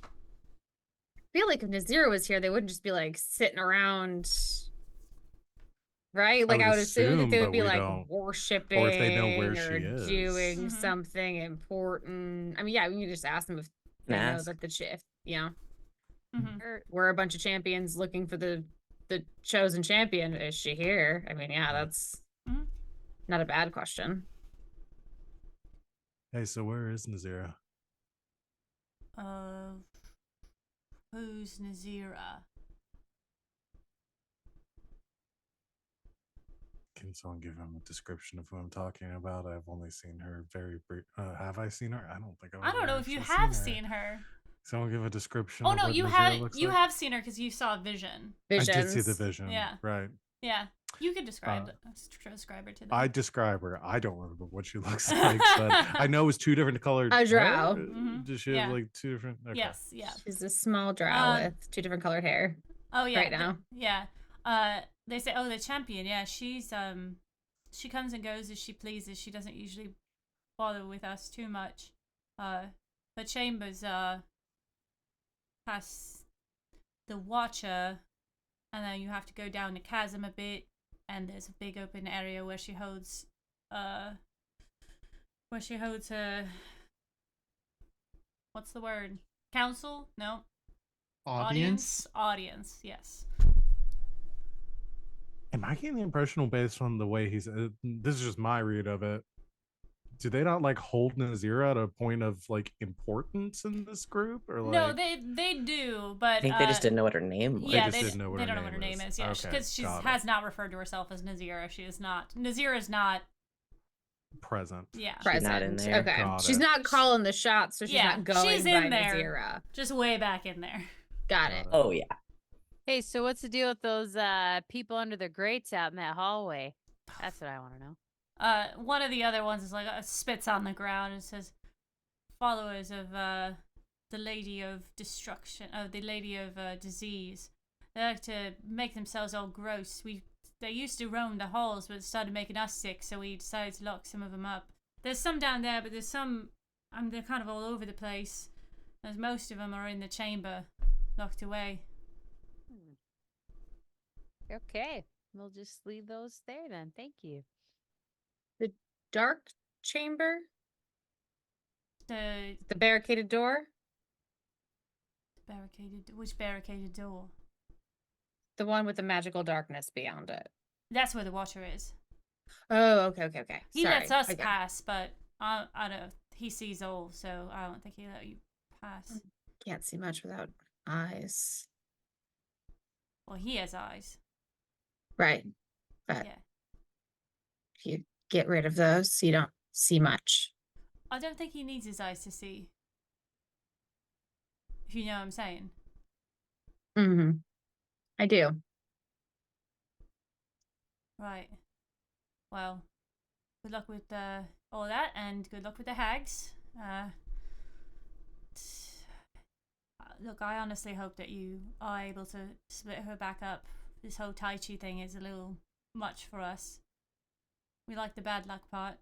I feel like if Nazira was here, they wouldn't just be like sitting around, right? Like I would assume that they but would be we like don't- worshiping, or if they know where or she is. doing Mhm. something important. I mean, yeah, we can just ask them if they Can know ask. that the shift. You know, Mm-hmm. we're a bunch of champions looking for the chosen champion. Is she here? I mean, yeah, that's Mhm. not a bad question. Hey, so where is Nazira? Who's Nazira? Can someone give him a description of who I'm talking about? I've only seen her very brief. Have I seen her? I don't think I've I don't ever know if you actually have seen her. Someone give a description. Oh of no, what you Nazira looks you like? have seen her because you saw Vision. Visions. I did see the vision. Yeah. Right. Yeah, you could describe Uh, describe her to them. I describe her. I don't remember what she looks like, but I know it's two different colored. A drow. hair. Mhm. Does she Yeah. have like two different? Okay. Yes, yeah. She's a small drow Um, with two different colored hair. Oh yeah, right now. yeah. They say, oh, the champion. Yeah, she's she comes and goes as she pleases. She doesn't usually bother with us too much. Her chambers past the Watcher, and then you have to go down the chasm a bit, and there's a big open area where she holds her. What's the word? Council? No. Audience? Audience, yes. Am I getting the impression based on the way he's? This is just my read of it. Do they not like hold Nazira at a point of like importance in this group, or like? No, they do, but I think they just didn't know what her name was. Yeah, just didn't know what they her don't know what her name name is. is. Yeah, Okay, because she got it. has not referred to herself as Nazira. She is not. Nazira is not. present. Yeah, She's Present. not in there. Okay. Got She's it. not calling the shots, so she's Yeah, not going she's by in there. Nazira. just way back in there. Got it. Oh yeah. Hey, so what's the deal with those people under the grates out in that hallway? That's what I want to know. One of the other ones is like spits on the ground and says, "Followers of the Lady of Destruction, of the Lady of Disease. They like to make themselves all gross. They used to roam the halls, but it started making us sick, so we decided to lock some of them up. There's some down there, but there's some. They're kind of all over the place. As most of them are in the chamber, locked away." Okay, we'll just leave those there then. Thank you. Dark chamber? The The barricaded door? which barricaded door? The one with the magical darkness beyond it. That's where the Watcher is. Oh, okay. He Sorry. lets us Okay. pass, but I don't. He sees all, so I don't think he let you pass. Can't see much without eyes. Well, he has eyes. Right. But Yeah. if you get rid of those, you don't see much. I don't think he needs his eyes to see. If you know what I'm saying. Mm-hmm. I do. Right. Well, good luck with all that, and good luck with the hags. Look, I honestly hope that you are able to split her back up. This whole Tai Chi thing is a little much for us. We like the bad luck part,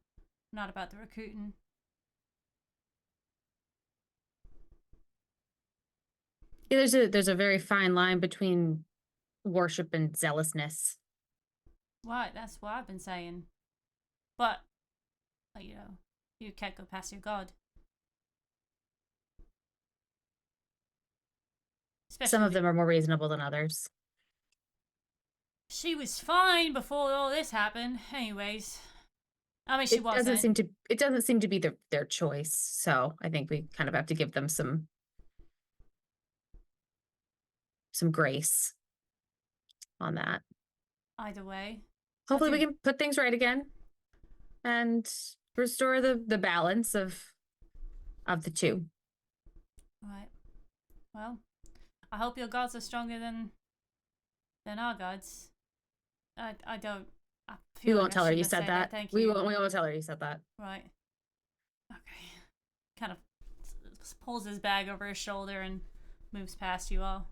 not about the recruiting. Yeah, there's a very fine line between worship and zealousness. Right, that's what I've been saying. But, you know, you can't go past your god. Especially Some of them are more reasonable than others. She was fine before all this happened. Anyways, I mean, she It wasn't. doesn't seem to be their choice. So I think we kind of have to give them some grace on that. Either way. Hopefully we do- can put things right again and restore the balance of the two. Right. Well, I hope your gods are stronger than our gods. I don't. I We feel won't like I tell her you shouldn't have said that. Thank We you. won't tell her you said that. Right. Okay. Kind of pulls his bag over his shoulder and moves past you all.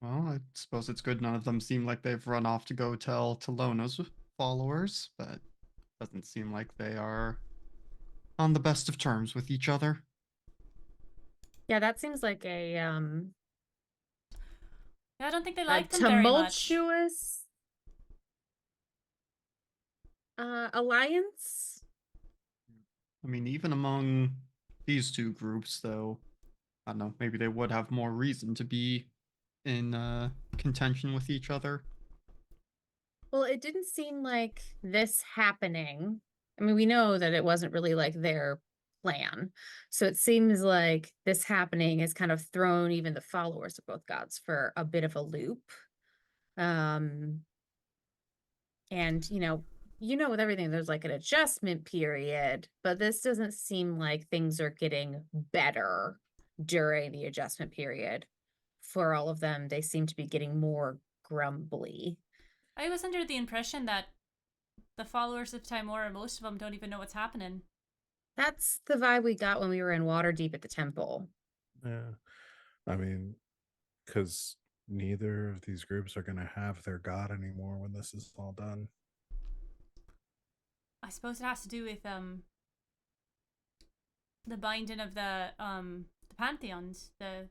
Well, I suppose it's good none of them seem like they've run off to go tell Talona's followers, but doesn't seem like they are on the best of terms with each other. Yeah, that seems like Yeah, I don't think they like them very much. tumultuous alliance. I mean, even among these two groups, though, I don't know, maybe they would have more reason to be in contention with each other. Well, it didn't seem like this happening. I mean, we know that it wasn't really like their plan. So it seems like this happening has kind of thrown even the followers of both gods for a bit of a loop. And with everything, there's like an adjustment period, but this doesn't seem like things are getting better during the adjustment period. For all of them, they seem to be getting more grumbly. I was under the impression that the followers of Timora, most of them don't even know what's happening. That's the vibe we got when we were in Waterdeep at the temple. Yeah. I mean, because neither of these groups are going to have their god anymore when this is all done. I suppose it has to do with the binding of the pantheons, the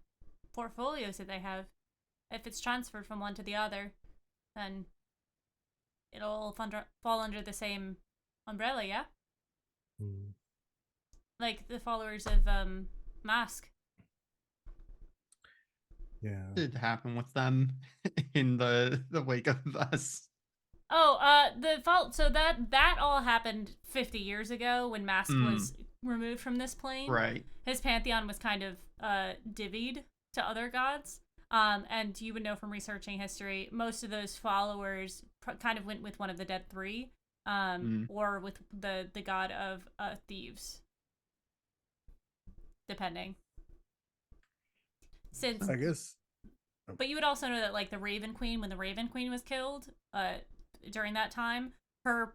portfolios that they have. If it's transferred from one to the other, then it'll all fall under the same umbrella, yeah? Hmm. Like the followers of Mask. Yeah. Did happen with them in the wake of us. Oh, so that all happened 50 years ago when Mask was removed from this plane. Right. His pantheon was kind of divvied to other gods. And you would know from researching history, most of those followers kind of went with one of the dead three, or with the god of thieves, depending. Since I guess. But you would also know that, like, the Raven Queen, when the Raven Queen was killed, during that time, her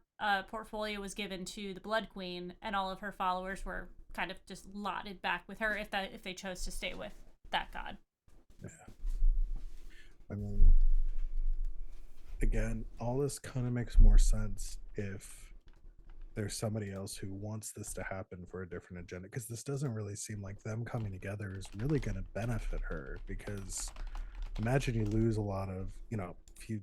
portfolio was given to the Blood Queen, and all of her followers were kind of just lotted back with her if they chose to stay with that god. Yeah. I mean, again, all this kind of makes more sense if there's somebody else who wants this to happen for a different agenda, because this doesn't really seem like them coming together is really going to benefit her. Because imagine you lose a lot of, if you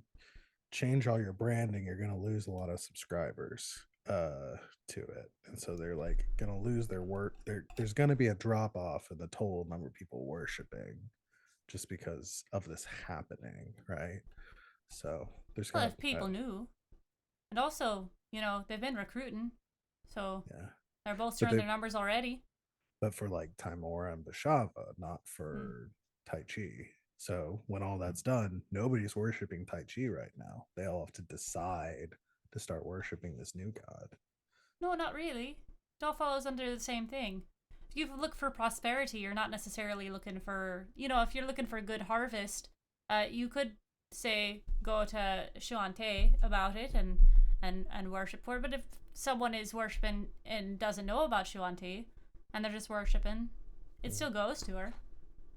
change all your branding, you're going to lose a lot of subscribers to it, and so they're like going to lose their work. There's going to be a drop off in the total number of people worshiping just because of this happening, right? So there's Well, if people knew. And also, they've been recruiting, so yeah, they're bolstering their numbers already. But for like Timora and Bashava, not for Tai Chi. So when all that's done, nobody's worshiping Tai Chi right now. They all have to decide to start worshiping this new god. No, not really. It all follows under the same thing. If you look for prosperity, you're not necessarily looking for, if you're looking for a good harvest, you could say go to Shuante about it and worship for it. But if someone is worshiping and doesn't know about Shuante and they're just worshiping, it still goes to her.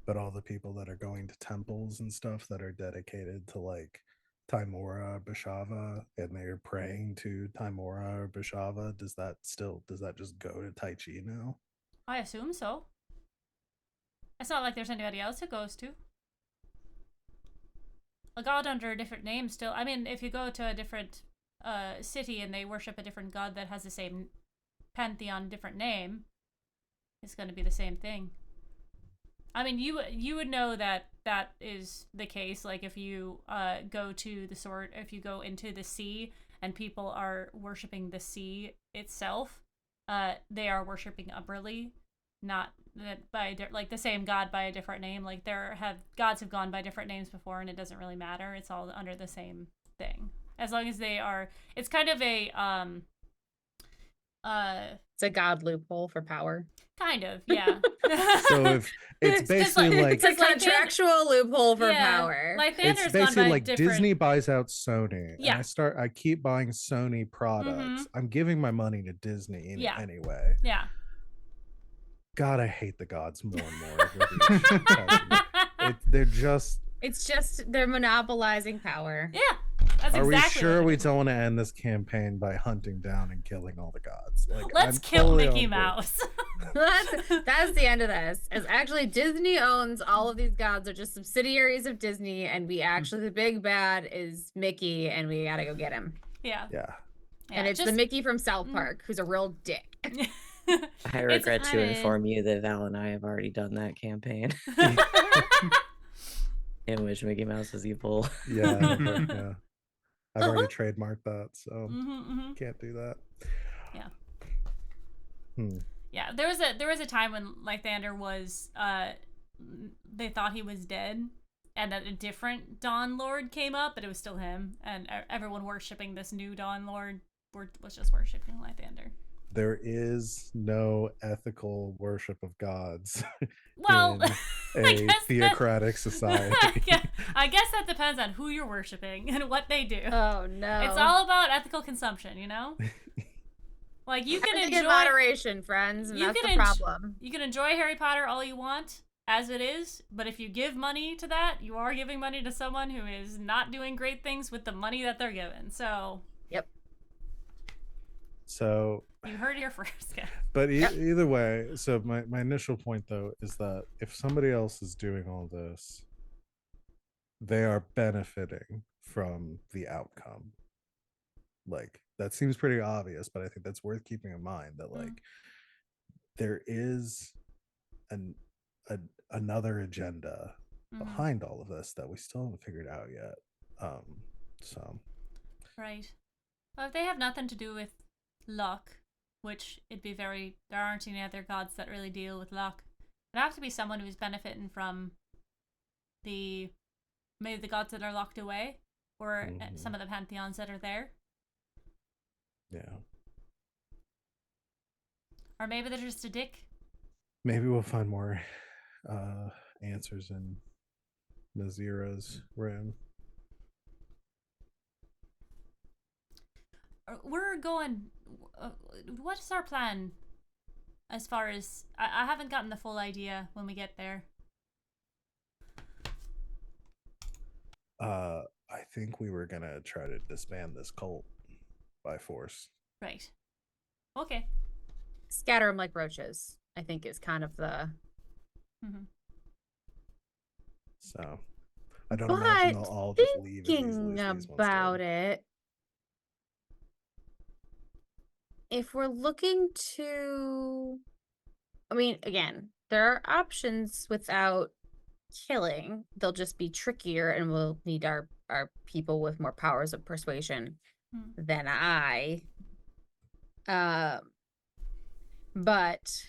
But all the people that are going to temples and stuff that are dedicated to like Timora, Bashava, and they're praying to Timora or Bashava, does that just go to Tai Chi now? I assume so. It's not like there's anybody else it goes to. A god under a different name still. I mean, if you go to a different city and they worship a different god that has the same pantheon, different name, is going to be the same thing. I mean, you would know that is the case. Like if you go to the sword, if you go into the sea and people are worshiping the sea itself, they are worshiping Umberly, not by like the same god by a different name. Like gods have gone by different names before, and it doesn't really matter. It's all under the same thing, as long as they are. It's kind of a It's a god loophole for power. kind of, yeah. So if it's basically like it's a contractual loophole for power. Lythander's it's gone basically by like different... Disney buys out Sony, Yeah. and I keep buying Sony products. I'm giving my money to Disney anyway. Yeah. God, I hate the gods more and more. with each they're monopolizing power. Yeah. That's Are exactly we sure what we it is. don't want to end this campaign by hunting down and killing all the gods? Like, Let's I'm kill totally Mickey on board. Mouse. That's the end of this. Is actually Disney owns all of these gods are just subsidiaries of Disney, and the big bad is Mickey, and we gotta go get him. Yeah. Yeah. And it's the Mickey from South Park who's a real dick. I regret to inform you that Val and I have already done that campaign. In which Mickey Mouse is evil. Yeah. Yeah. I've already trademarked that, so can't do that. Yeah. Yeah, there was a time when Lythander was they thought he was dead, and that a different Dawn Lord came up, but it was still him, and everyone worshipping this new Dawn Lord was just worshipping Lythander. There is no ethical worship of gods Well, in a theocratic society. I guess that depends on who you're worshiping and what they do. Oh no! It's all about ethical consumption, you know. Like you can enjoy in moderation, friends, and that's the problem. You can enjoy Harry Potter all you want as it is, but if you give money to that, you are giving money to someone who is not doing great things with the money that they're given. So. Yep. So. You heard it here first. Yeah. But either way, so my initial point though is that if somebody else is doing all this, they are benefiting from the outcome. Like that seems pretty obvious, but I think that's worth keeping in mind that like there is another agenda behind all of this that we still haven't figured out yet. So right. Well, if they have nothing to do with luck, which there aren't any other gods that really deal with luck. It'd have to be someone who's benefiting from maybe the gods that are locked away, or some of the pantheons that are there. Yeah. Or maybe they're just a dick. Maybe we'll find more answers in Nazira's room. We're going... what is our plan as far as... I haven't gotten the full idea when we get there. I think we were going to try to disband this cult by force. Right. Okay. Scatter them like roaches, I think is kind of the... So, I don't imagine they'll all just leave. Thinking about it, if we're looking to, I mean, again, there are options without killing. They'll just be trickier, and we'll need our people with more powers of persuasion than I. But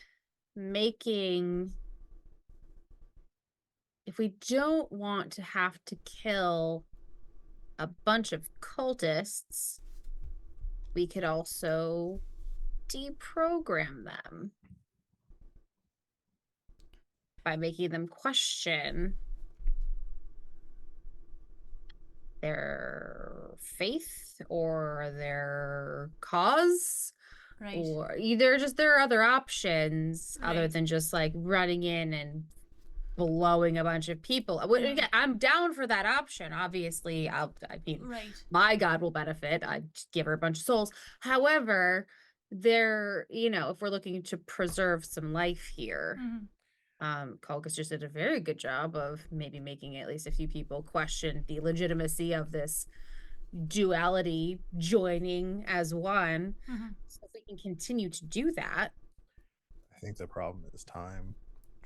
if we don't want to have to kill a bunch of cultists, we could also deprogram them by making them question their faith or their cause. Right. Or either just there are other options other than just like running in and blowing a bunch of people. Again, I'm down for that option. Obviously, my god will benefit. I'd give her a bunch of souls. However, if we're looking to preserve some life here, Colgus just did a very good job of maybe making at least a few people question the legitimacy of this duality joining as one. So if we can continue to do that, think the problem is time.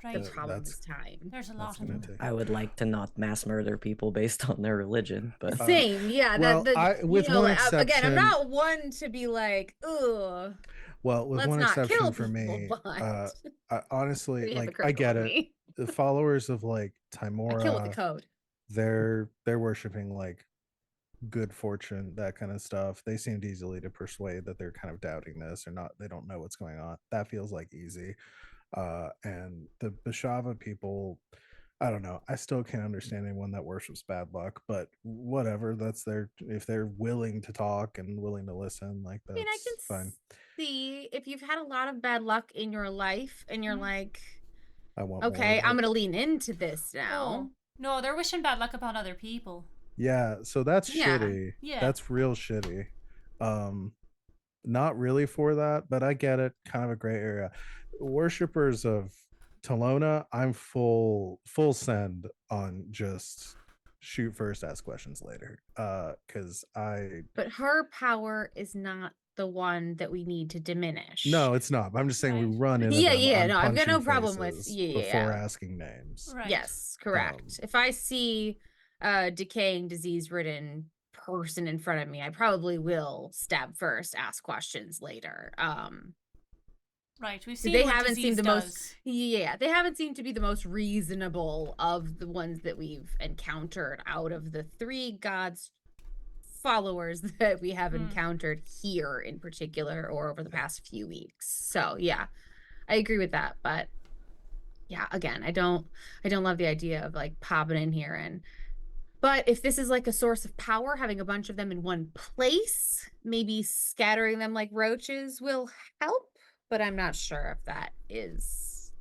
The Right. problem that's- is time. There's a That's lot of gonna them. take. I would like to not mass murder people based on their religion, but Same, yeah. well, with one again, I'm exception- not one to be like, ugh. Well, with Let's one not exception kill for people, me, but honestly, pretty like I hypocritical get of it. me. The followers of like I kill with the Timora, code. they're worshiping like good fortune, that kind of stuff. They seemed easily to persuade that they're kind of doubting this or not. They don't know what's going on. That feels like easy. And the Bashava people, I don't know. I still can't understand anyone that worships bad luck, but whatever. That's their, if they're willing to talk and willing to listen, like I that's mean, I can fine. see if you've had a lot of bad luck in your life and you're like, I want more okay, of I'm it. gonna lean into this now. Oh, no, they're wishing bad luck upon other people. Yeah, so that's Yeah. shitty. Yeah. That's real shitty. Not really for that, but I get it. Kind of a gray area. Worshippers of Talona, I'm full send on just shoot first, ask questions later. Because But her power is not the one that we need to diminish. no, it's not. I'm just saying we Right. run into Yeah, them. yeah, I'm no, I've got no punching problem with- faces yeah, before yeah. asking names. Right. Yes, correct. Um, If I see a decaying, disease-ridden person in front of me, I probably will stab first, ask questions later. Right. We've So seen they what haven't seemed disease the most does. yeah, they haven't seemed to be the most reasonable of the ones that we've encountered out of the 3 gods followers that we have encountered here in particular or over the past few weeks. So yeah, I agree with that. But yeah, again, I don't love the idea of like popping in here but if this is like a source of power, having a bunch of them in one place, maybe scattering them like roaches will help. But I'm not sure if that is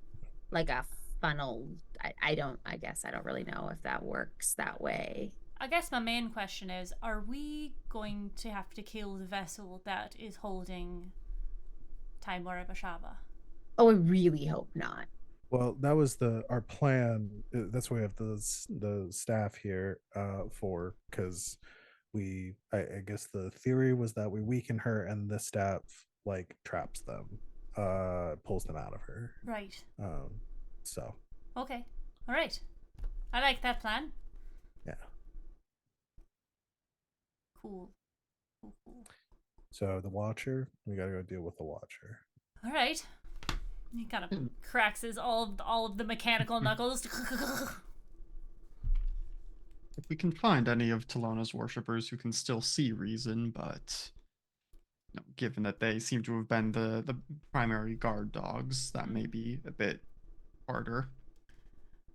like a funnel. I guess I don't really know if that works that way. I guess my main question is, are we going to have to kill the vessel that is holding Timora Bashava? Oh, I really hope not. Well, that was our plan. That's why we have the staff here for, because I guess the theory was that we weaken her and the staff like traps them, pulls them out of her. Right. So Okay. All right. I like that plan. yeah. Cool. Cool. So the Watcher, we gotta go deal with the Watcher. All right. He kind of cracks all of the mechanical knuckles. If we can find any of Talona's worshippers who can still see reason, but given that they seem to have been the primary guard dogs, that may be a bit harder.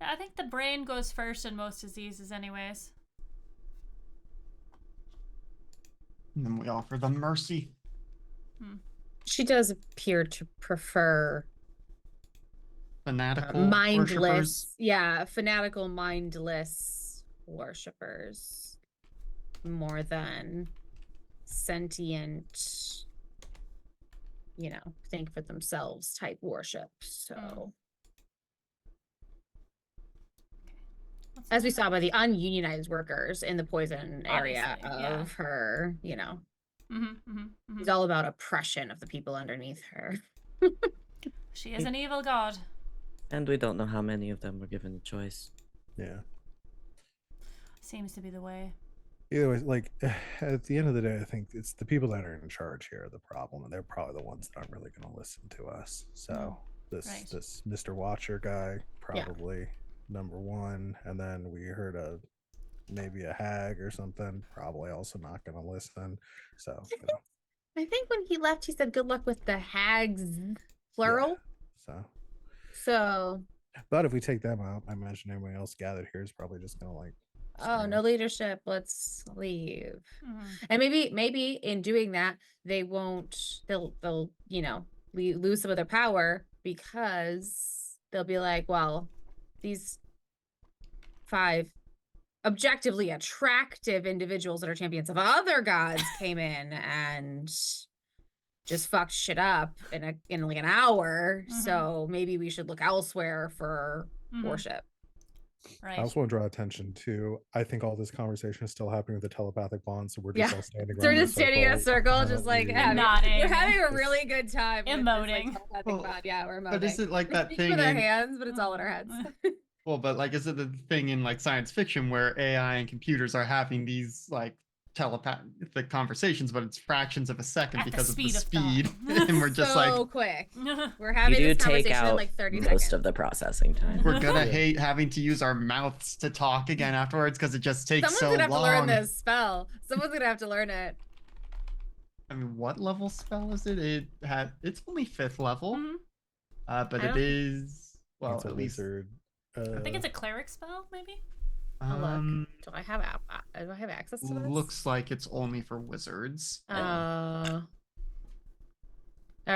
Yeah, I think the brain goes first in most diseases anyways. And then we offer them mercy. She does appear to prefer Fanatical mindless, worshippers. yeah, fanatical, mindless worshippers more than sentient, think for themselves type worship. So, as we saw by the ununionized workers in the poison area Obviously, of yeah. her, it's all about oppression of the people underneath her. She is an evil god. and we don't know how many of them were given the choice. Yeah. Seems to be the way. Either way, like at the end of the day, I think it's the people that are in charge here are the problem, and they're probably the ones that aren't really going to listen to us. So this Mr. Watcher guy probably number one, and then we heard maybe a hag or something, probably also not going to listen. So I think when he left, he said good luck with the hags, plural. Yeah, So, but if we take them out, I imagine everyone else gathered here is probably just going to like, oh, no leadership, let's leave. Mhm. And maybe in doing that, they won't, they'll lose some of their power because they'll be like, well, these 5 objectively attractive individuals that are champions of other gods came in and just fucked shit up in like an hour. So maybe we should look elsewhere for worship. Right. I also want to draw attention to. I think all this conversation is still happening with the telepathic bond, so we're just Yeah. all standing So around. we're just standing in a circle, just like Nodding. we're having a Just really good time. With this, like, emoting. telepathic Well, bond. Yeah, we're emoting. But is it like We that speak thing with our in hands, but it's all in our heads. well, but like is it the thing in like science fiction where AI and computers are having these like telepathic conversations, but it's fractions of a second At the because of the speed of speed, thought. and we're just so like quick. We're You having do this take conversation in out like 30 most seconds. of the processing time. we're gonna Yeah. hate having to use our mouths to talk again afterwards because it just takes Someone's so gonna have long. to learn this spell. Someone's gonna have to learn it. I mean, what level spell is it? It's only 5th level, Mhm. but I it don't- is well it's a at least. wizard. I think it's a cleric spell, maybe. I'll look. Um, Do I have access to this? looks like it's only for wizards. All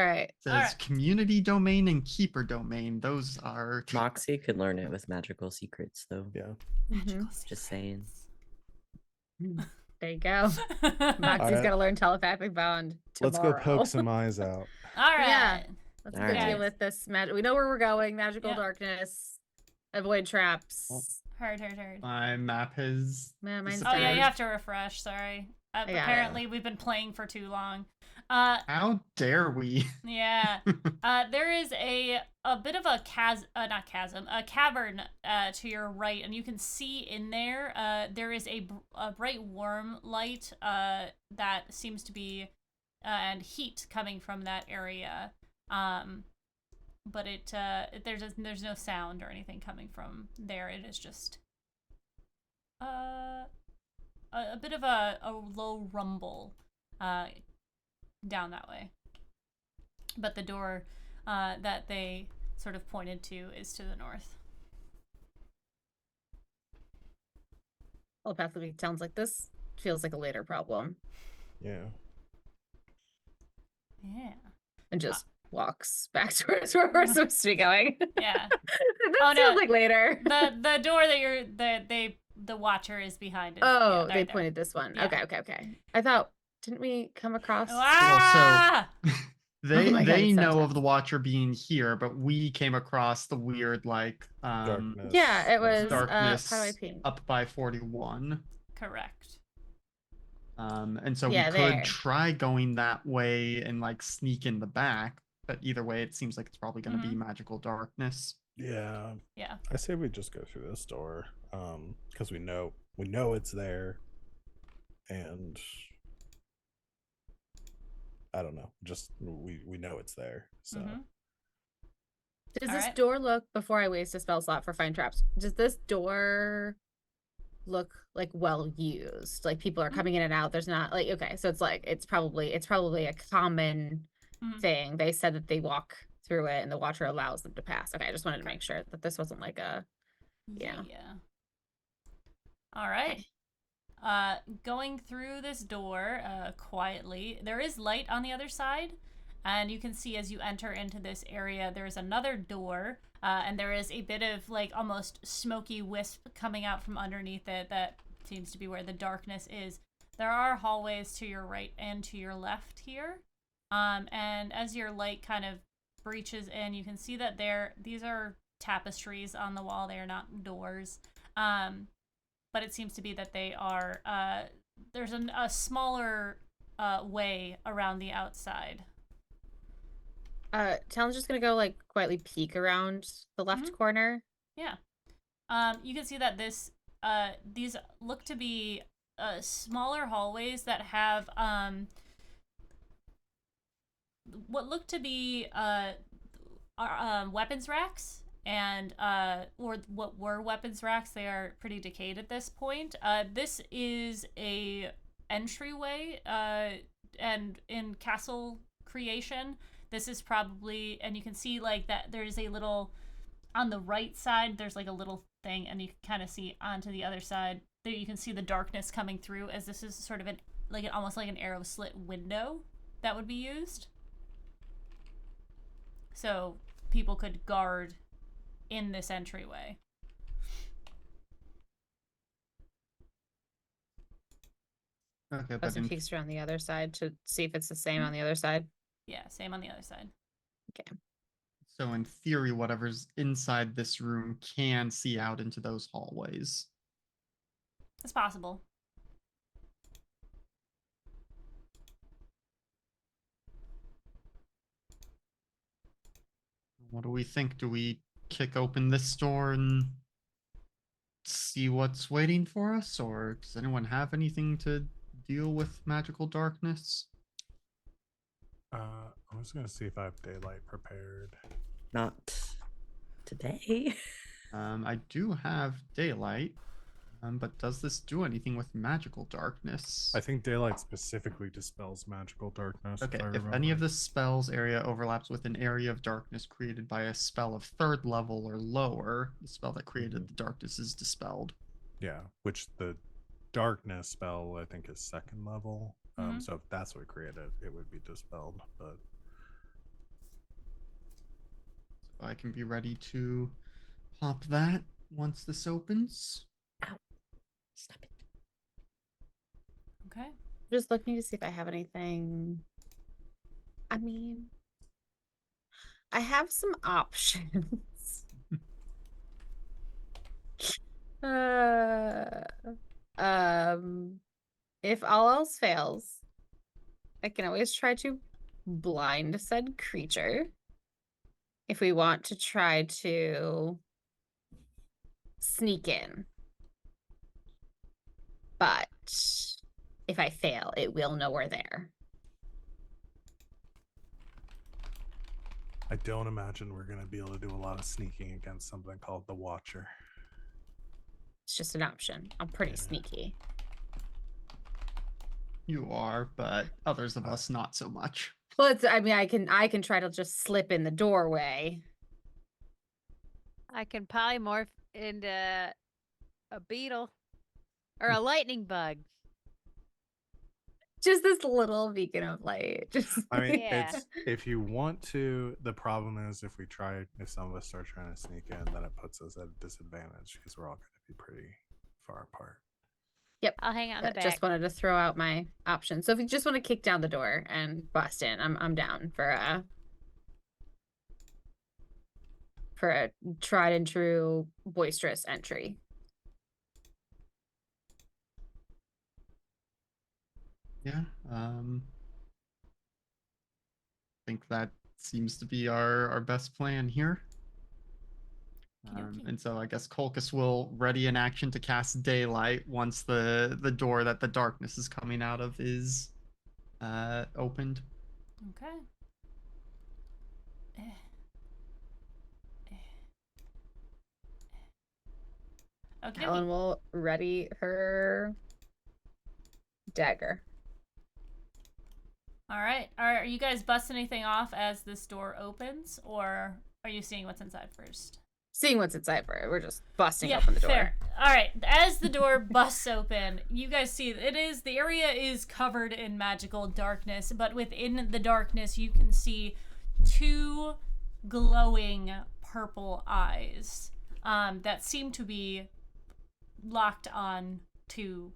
right. It says Alright. community domain and keeper domain. Those are Moxie could learn it with magical secrets, though. Yeah. Magical Just saying. There you go. Moxie's Alright. gotta learn telepathic bond Let's tomorrow. go poke some eyes out. All right. Yeah. Let's All go right. deal with this magic. We know where we're going. Magical Yep. darkness. Avoid traps. Heard. my map has. Man, mine's Oh yeah, disappeared. you have to refresh. Sorry. got it. Apparently, we've been playing for too long. How dare we? Yeah. There is a bit of a a cavern to your right, and you can see in there. There is a bright warm light that seems to be and heat coming from that area. But there's no sound or anything coming from there. It is just a bit of a low rumble down that way. But the door that they sort of pointed to is to the north. Telepathically sounds like this feels like a later problem. Yeah. Yeah. And just walks back towards where we're supposed to be going. Yeah. That Oh, no. sounds like later. The door that the watcher is behind. Oh, yeah, they there. pointed this one. Yeah. Okay. I thought, didn't we come across? Ah! They Oh my God, they it sounds know bad. of the Watcher being here, but we came across the weird like Darkness. Yeah, it was darkness how do I ping? up by 41. Correct. And so Yeah, we could there. try going that way and like sneak in the back, but either way it seems like it's probably going to be magical darkness. Yeah. Yeah. I say we just go through this door. Because we know it's there. And I don't know. Just we know it's there. So Does All this right. door look, before I waste a spell slot for find traps, does this door look like well used? Like people are coming in and out. There's not like, okay, so it's like it's probably a common Mhm. thing. They said that they walk through it and the watcher allows them to pass. Okay, I just wanted to make sure that this wasn't like a Yeah. All right. Going through this door quietly, there is light on the other side, and you can see as you enter into this area, there's another door, and there is a bit of like almost smoky wisp coming out from underneath it that seems to be where the darkness is. There are hallways to your right and to your left here, and as your light kind of breaches in, you can see that these are tapestries on the wall. They are not doors. But it seems to be that they are, there's a smaller way around the outside. Talon's just gonna go like quietly peek around the left corner. Yeah. You can see that these look to be smaller hallways that have what look to be weapons racks. And or what were weapons racks. They are pretty decayed at this point. This is a entryway, and in castle creation, this is probably, and you can see like that there's a little on the right side. There's like a little thing, and you can kind of see onto the other side. There you can see the darkness coming through, as this is sort of almost like an arrow slit window that would be used. So people could guard in this entryway. Okay, but Austin peeks around the other side to see if it's the same on the other side. Yeah, same on the other side. Okay. So in theory, whatever's inside this room can see out into those hallways. It's possible. What do we think? Do we kick open this door and see what's waiting for us? Or does anyone have anything to deal with magical darkness? I'm just gonna see if I have daylight prepared. Not today. I do have daylight, but does this do anything with magical darkness? I think daylight specifically dispels magical darkness. Okay, I if remember. any of the spell's area overlaps with an area of darkness created by a spell of 3rd level or lower, the spell that created the darkness is dispelled. Yeah, which the darkness spell I think is 2nd level. Mhm. So if that's what created it, it would be dispelled. But So I can be ready to pop that once this opens. Ow. Stop it. Okay. Just looking to see if I have anything. I mean, I have some options. uh, if all else fails, I can always try to blind said creature. If we want to try to sneak in. But if I fail, it will know we're there. I don't imagine we're gonna be able to do a lot of sneaking against something called the Watcher. It's just an option. I'm pretty Yeah. sneaky. You are, but others of us not so much. Well, it's, I mean, I can try to just slip in the doorway. I can polymorph into a beetle or a lightning bug. Just this little beacon of light. Just I mean, Yeah. it's if you want to. The problem is if some of us start trying to sneak in, then it puts us at a disadvantage because we're all going to be pretty far apart. I'll hang out in the back. just wanted to throw out my options. So if you just want to kick down the door and bust in, I'm down for a tried and true boisterous entry. Yeah. Think that seems to be our best plan here. Okey-dokey. And so I guess Colchis will ready in action to cast daylight once the door that the darkness is coming out of is opened. Okay. Okay. Helen will ready her dagger. All right. Are you guys busting anything off as this door opens, or are you seeing what's inside first? Seeing what's inside for it. We're just busting open the door. Fair. All right. As the door busts open, you guys see the area is covered in magical darkness, but within the darkness, you can see 2 glowing purple eyes that seem to be locked on to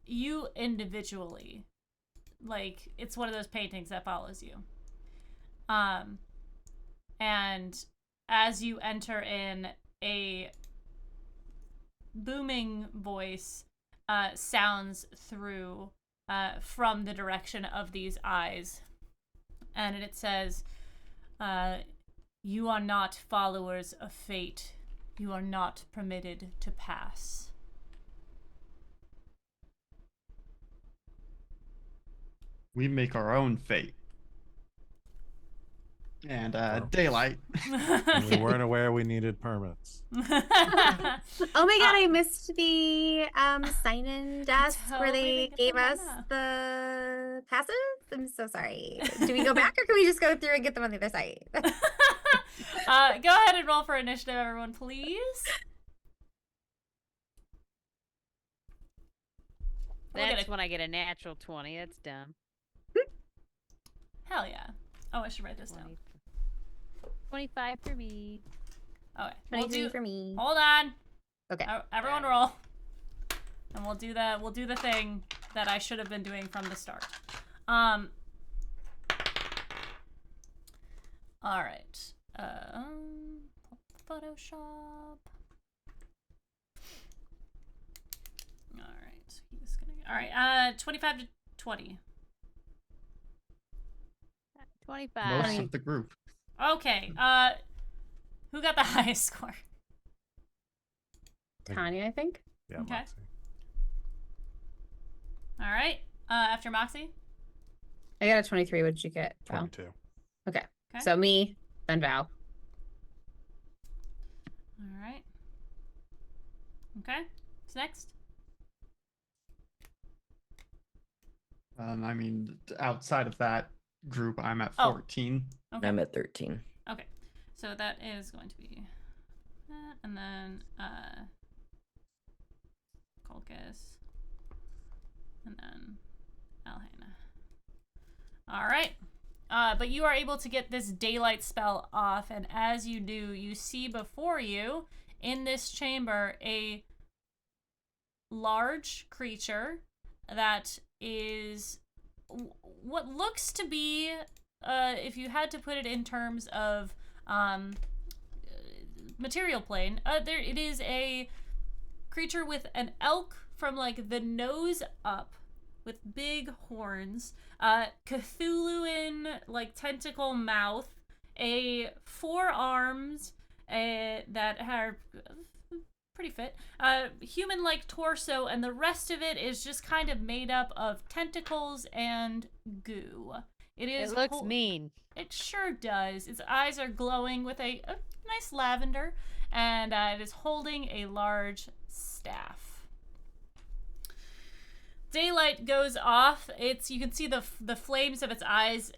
you individually. Like, it's one of those paintings that follows you. And as you enter in, a booming voice sounds through from the direction of these eyes. And it says, "You are not followers of fate. You are not permitted to pass." We make our own fate. And daylight. And we weren't aware we needed permits. Oh my god, I missed the sign-in desk where Totally they didn't get gave the us memo. the passes. I'm so sorry. Do we go back or can we just go through and get them on the other side? Go ahead and roll for initiative, everyone, please. We'll get That's a- when I get a natural 20. That's dumb. Hell yeah. Oh, I should write this down. 25 for me. Okay. We'll 23 do. for me. Hold on. Okay. Everyone roll. And we'll do the thing that I should have been doing from the start. All right. Photoshop. All right, so he's gonna. All right, 25 to 20. 25. Most of the group. Okay. Who got the highest score? Tanya, I think. Yeah, Okay. Moxie. All right. After Moxie. I got a 23. What did you get, Val? 22. Okay. Okay. So me, then Val. All right. Okay. Who's next? I mean, outside of that group, I'm at Oh. 14. Okay. I'm at 13. Okay. So that is going to be that, and then Colchis, and then Alhana. All right. But you are able to get this daylight spell off, and as you do, you see before you in this chamber a large creature that is what looks to be, if you had to put it in terms of material plane, it is a creature with an elk from like the nose up, with big horns, Cthulhuan like tentacle mouth, a forearms that are pretty fit, human-like torso, and the rest of it is just kind of made up of tentacles and goo. It looks mean. It sure does. Its eyes are glowing with a nice lavender, and it is holding a large staff. Daylight goes off. You can see the flames of its eyes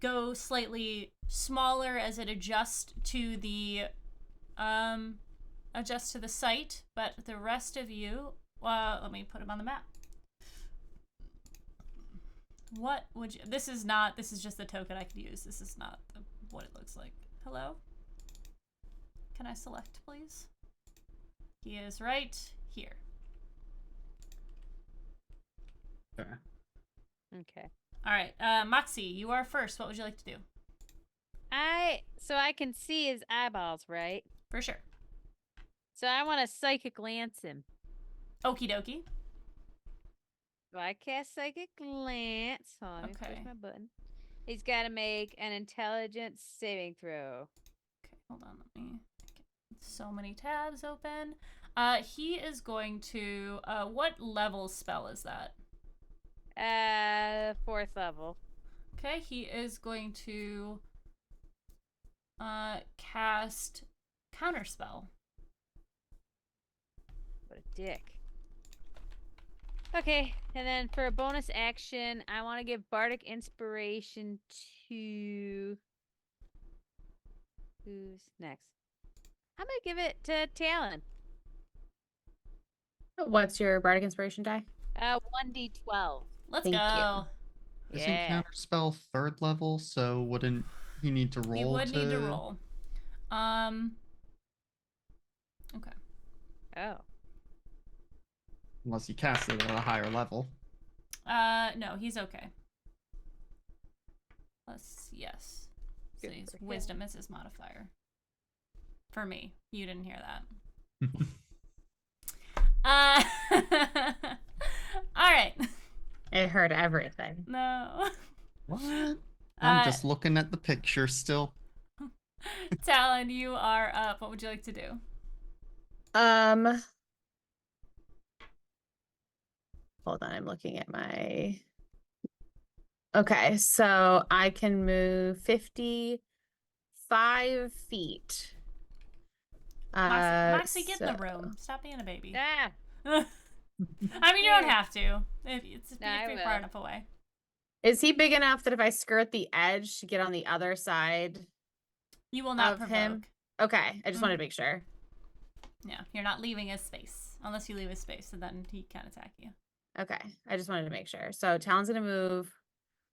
go slightly smaller as it adjusts to the sight, but the rest of you, let me put him on the map. What would you, this is just the token I could use. This is not what it looks like. Hello? Can I select, please? He is right here. Okay. All right, Moxie, you are first. What would you like to do? So I can see his eyeballs, right? For sure. So I want to psychic glance him. Okie dokie. So I cast psychic glance. Hold on, let me Okay. push my button. He's got to make an intelligence saving throw. Okay, hold on. Let me get so many tabs open. He is going to. What level spell is that? 4th level. Okay, he is going to cast Counterspell. What a dick. Okay, and then for a bonus action, I want to give Bardic Inspiration to... Who's next? I'm going to give it to Talon. What's your Bardic Inspiration die? 1d12. Let's Thank go. you. Isn't Yeah. Counterspell 3rd level, so wouldn't he need to roll? We would need to roll. Okay. Oh. Unless he casts it at a higher level. No, he's okay. Plus, yes. So Good his for him. wisdom is his modifier. For me. You didn't hear that. All right. I heard everything. No. What? I'm Uh, just looking at the picture still. Talon, you are up. What would you like to do? Hold on, I'm looking at my. Okay, so I can move 55 feet. Moxie, get in the so- room. Stop being a baby. Ah! I mean, you don't have to. If No, I you're far will. enough away. Is he big enough that if I skirt the edge to get on the other side You will not of provoke. him? Okay, I just Mhm. wanted to make sure. Yeah, you're not leaving his space. Unless you leave his space, and then he can attack you. Okay, I just wanted to make sure. So Talon's gonna move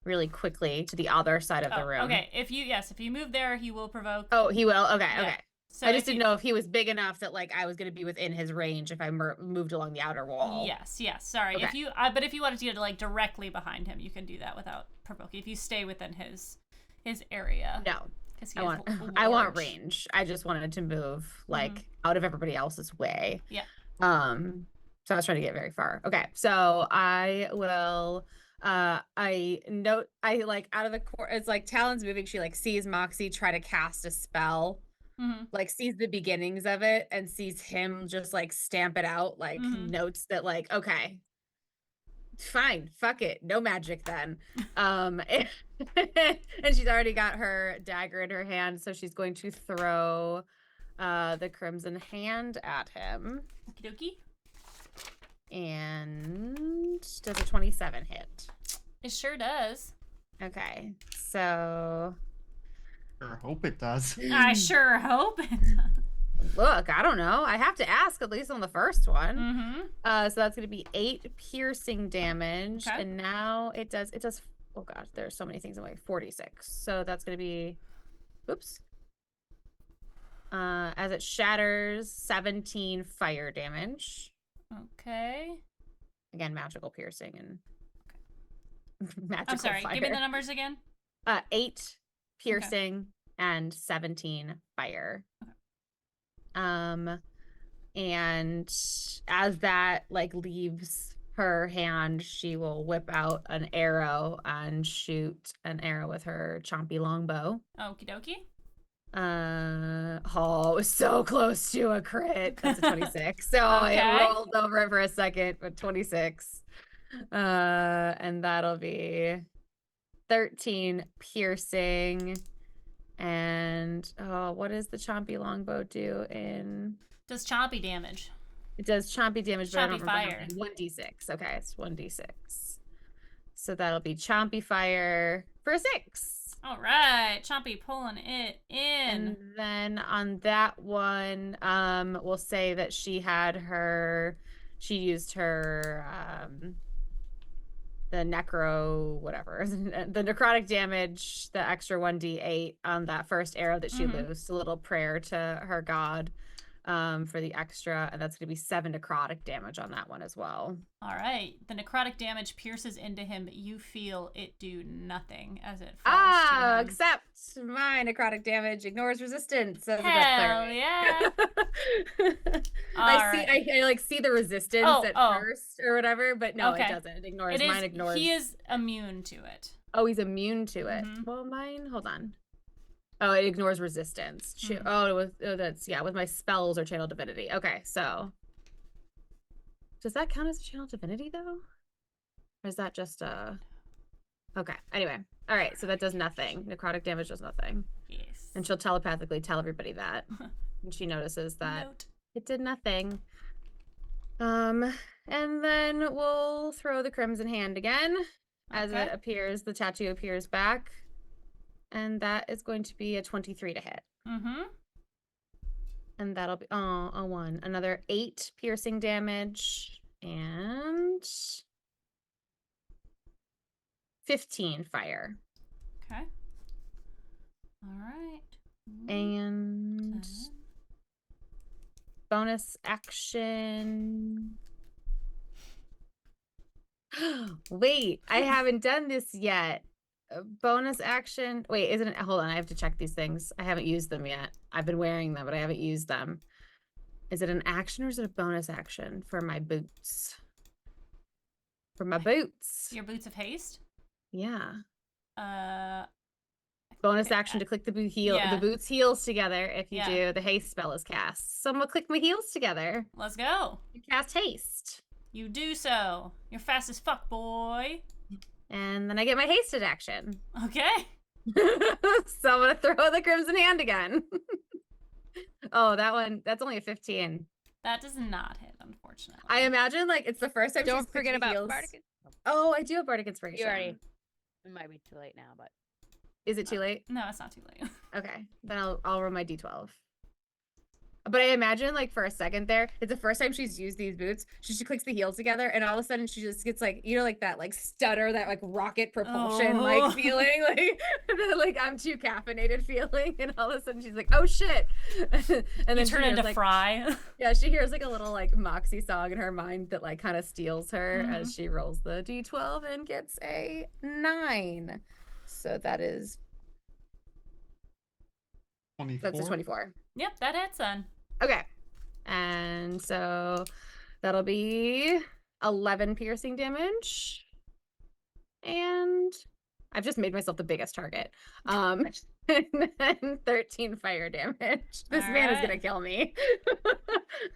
really quickly to the other side of the room. Okay, if you move there, he will provoke. Oh, he will? Okay, Yeah. okay. So I just if didn't you- know if he was big enough that like I was gonna be within his range if I moved along the outer wall. Yes. Sorry. Okay. If you, but if you wanted to get like directly behind him, you can do that without provoking. If you stay within his area. No. Because I want range. I just wanted to move like out of everybody else's way. Yeah. So I was trying to get very far. Okay, so I will. I like out of the it's like Talon's moving. She like sees Moxie try to cast a spell. Like sees the beginnings of it and sees him just like stamp it out. Like notes that like okay. Fine, fuck it, no magic then. And she's already got her dagger in her hand, so she's going to throw the crimson hand at him. Okie dokie. And does a 27 hit? It sure does. Okay, so Sure hope it does. I sure hope it does. look, I don't know. I have to ask at least on the first one. So that's going to be 8 piercing damage, Okay. and now it does. Oh gosh, there's so many things in my 46. So that's going to be, oops. As it shatters, 17 fire damage. Okay. Again, magical piercing and magical I'm sorry. fire. Give me the numbers again. 8 piercing and 17 fire. Okay. And as that like leaves her hand, she will whip out an arrow and shoot an arrow with her chompy longbow. Okie dokie. Oh, it was so close to a crit. That's a 26. So Okay. it rolled over it for a second, but 26. And that'll be 13 piercing. And what does the chompy longbow do in? Does chompy damage. It does chompy damage, but I don't Chompy remember how fire. many. 1d6. Okay, it's 1d6. So that'll be chompy fire for a 6. All right. Chompy pulling it in. And then on that one, we'll say that she used her the necro whatever the necrotic damage, the extra 1d8 on that first arrow that she loosed, a little prayer to her god for the extra, and that's going to be 7 necrotic damage on that one as well. All right. The necrotic damage pierces into him, but you feel it do nothing as it falls to him. Except my necrotic damage ignores resistance. As Hell yeah. I like see the resistance at first or whatever, but no, Okay. it doesn't. It ignores. It is, Mine ignores. He is immune to it. Oh, he's immune to it. Well, mine. Hold on. Oh, it ignores resistance. That's with my spells or channel divinity. Okay, so does that count as a channel divinity though, or is that just Okay. Anyway, all right. So that does nothing. Necrotic damage does nothing. Yes. And she'll telepathically tell everybody that, and she notices that Note. it did nothing. And then we'll throw the crimson hand again as Okay. it appears. The tattoo appears back. And that is going to be a 23 to hit. And that'll be a 1. Another 8 piercing damage and 15 fire. Okay. All right. And bonus action. Wait, I haven't done this yet. Bonus action. Wait, isn't it? Hold on, I have to check these things. I haven't used them yet. I've been wearing them, but I haven't used them. Is it an action or is it a bonus action for my boots? For my boots. Your boots of haste? Yeah. okay. Bonus action to click the Yeah. the boots heels together. If you Yeah. do, the haste spell is cast. So I'm gonna click my heels together. Let's go. And cast haste. You do so. You're fast as fuck, boy. And then I get my hasted action. Okay. So I'm gonna throw the crimson hand again. Oh, that's only a 15. That does not hit, unfortunately. I imagine like it's the first time. Don't she's forget clicked the about heels. Bardic. Oh, I do have Bardic Inspiration. You already. It might be too late now, but Is it too late? No, it's not too late. Okay, then I'll roll my d12. But I imagine like for a second there, it's the first time she's used these boots. She clicks the heels together, and all of a sudden she just gets like like that like stutter, that like rocket propulsion like feeling, like I'm too caffeinated feeling, and all of a sudden she's like, oh shit, and then You she turn hears, into like, Fry. Yeah, she hears like a little like Moxie song in her mind that like kind of steals her as she rolls the d12 and gets a 9. So that is 24. That's a 24. Yep, that hits then. Okay. And so that'll be 11 piercing damage. And I've just made myself the biggest target. And then 13 fire damage. This man is gonna Alright. kill me.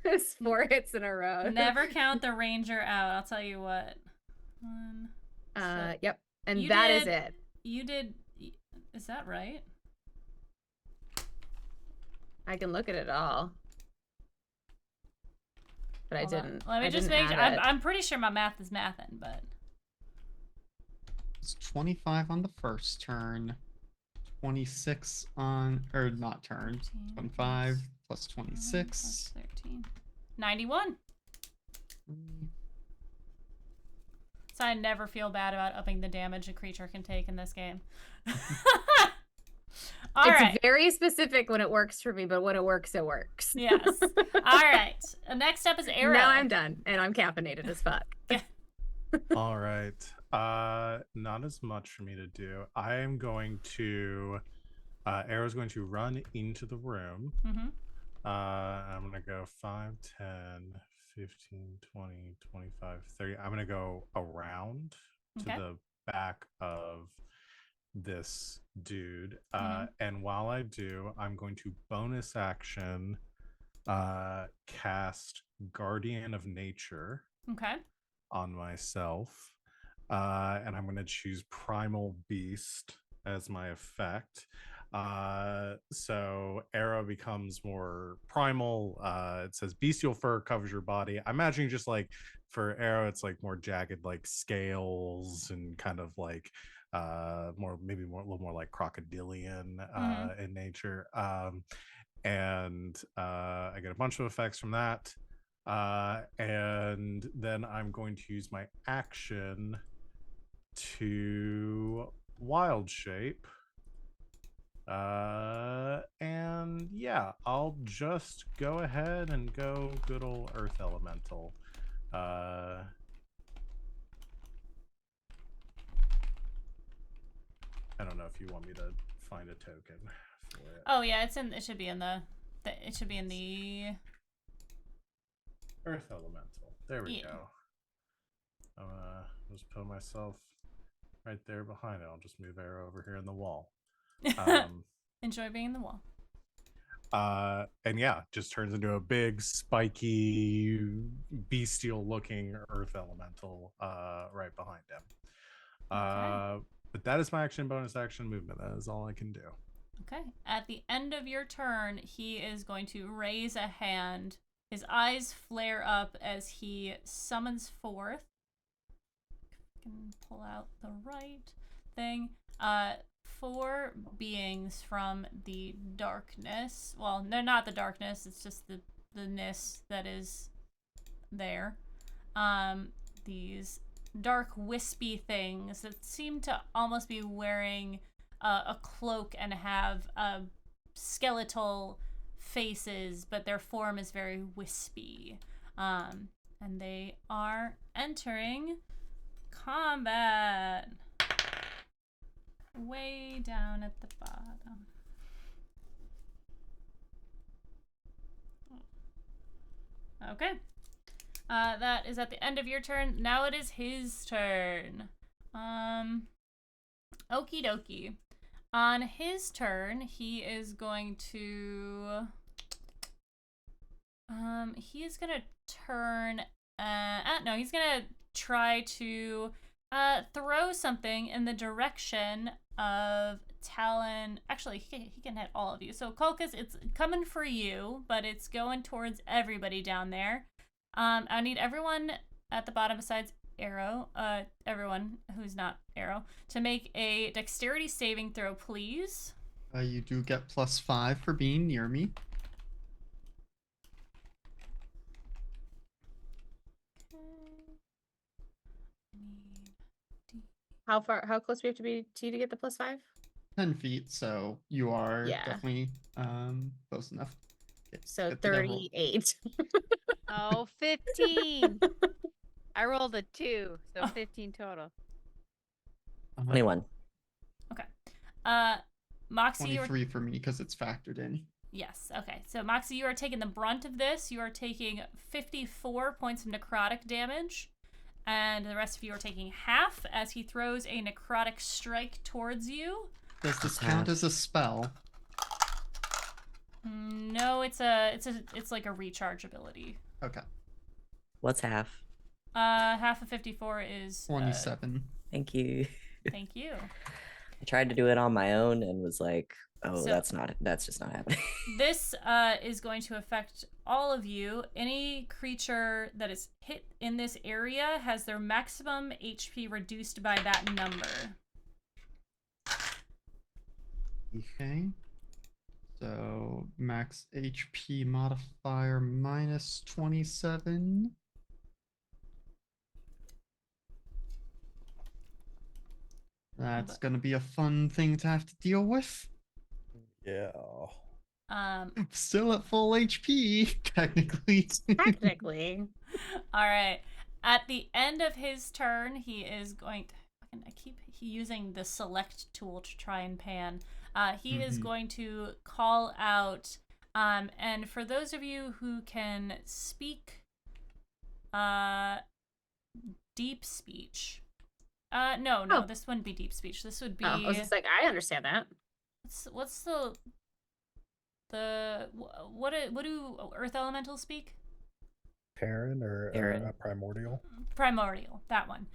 It's 4 hits in a row. Never count the ranger out, I'll tell you what. One. Yep. And You that is did- it. You did. Is that right? I can look at it all. But Hold I on. didn't. Let me I just didn't make. add it. I'm pretty sure my math is mathing, but It's 25 on the first turn, 26 on, or not turn, 14 25 plus plus 26. 13. 91. So I never feel bad about upping the damage a creature can take in this game. All It's right. very specific when it works for me, but when it works, it works. Yes. All right. Next up is Arrow. Now I'm done, and I'm caffeinated as fuck. All right. Not as much for me to do. I am going to. Arrow's going to run into the room. Mm-hmm. I'm going to go 5, 10, 15, 20, 25, 30. I'm going to go around to Okay. the back of this dude. Mhm. And while I do, I'm going to bonus action cast Guardian of Nature Okay. on myself. And I'm going to choose Primal Beast as my effect. So Arrow becomes more primal. It says bestial fur covers your body. I'm imagining just like for Arrow, it's like more jagged, like scales and kind of like more maybe more a little more like crocodilian in nature. And I get a bunch of effects from that. And then I'm going to use my action to wild shape. And yeah, I'll just go ahead and go good old Earth Elemental. I don't know if you want me to find a token for it. Oh yeah, it's in. It should be in the. It should be in the. Earth Elemental. There we Yeah. go. Just put myself right there behind it. I'll just move Arrow over here in the wall. Enjoy being in the wall. And yeah, just turns into a big, spiky, bestial looking Earth Elemental right behind him. Okay. But that is my action, bonus action, movement. That is all I can do. Okay. At the end of your turn, he is going to raise a hand. His eyes flare up as he summons forth. I can pull out the right thing. 4 beings from the darkness. Well, they're not the darkness. It's just the ness that is there. These dark wispy things that seem to almost be wearing a cloak and have skeletal faces, but their form is very wispy. And they are entering combat. Way down at the bottom. Okay. That is at the end of your turn. Now it is his turn. Okie dokie. On his turn, he is going to... he is gonna turn... no, he's gonna try to throw something in the direction of Talon. Actually, he can hit all of you. So Kolkus, it's coming for you, but it's going towards everybody down there. I need everyone at the bottom besides Arrow, everyone who's not Arrow, to make a dexterity saving throw, please. You do get +5 for being near me. How close do we have to be to you to get the +5? 10 feet, so you are Yeah. definitely close enough. So Get the devil. 38. Oh, 15. I rolled a 2, so Oh. 15 total. 21. Moxie, you're 23 for me because it's factored in. yes. Okay. So Moxie, you are taking the brunt of this. You are taking 54 points of necrotic damage. And the rest of you are taking half as he throws a necrotic strike towards you. Does this That's count half. as a spell? No, it's like a recharge ability. Okay. What's half? Half of 54 is 27. Thank you. thank you. I tried to do it on my own and was like, oh, So- that's just not happening. This is going to affect all of you. Any creature that is hit in this area has their maximum HP reduced by that number. Okay. So max HP modifier minus 27. That's gonna be a fun thing to have to deal with. Yeah. I'm still at full HP, technically. Technically. All right. At the end of his turn, he is going to. I keep using the select tool to try and pan. He is going to call out. And for those of you who can speak deep speech. No, Oh. this wouldn't be deep speech. This would be. Oh, I was just like, I understand that. What's what do earth elementals speak? Terran or Terran. a primordial? Primordial, that one.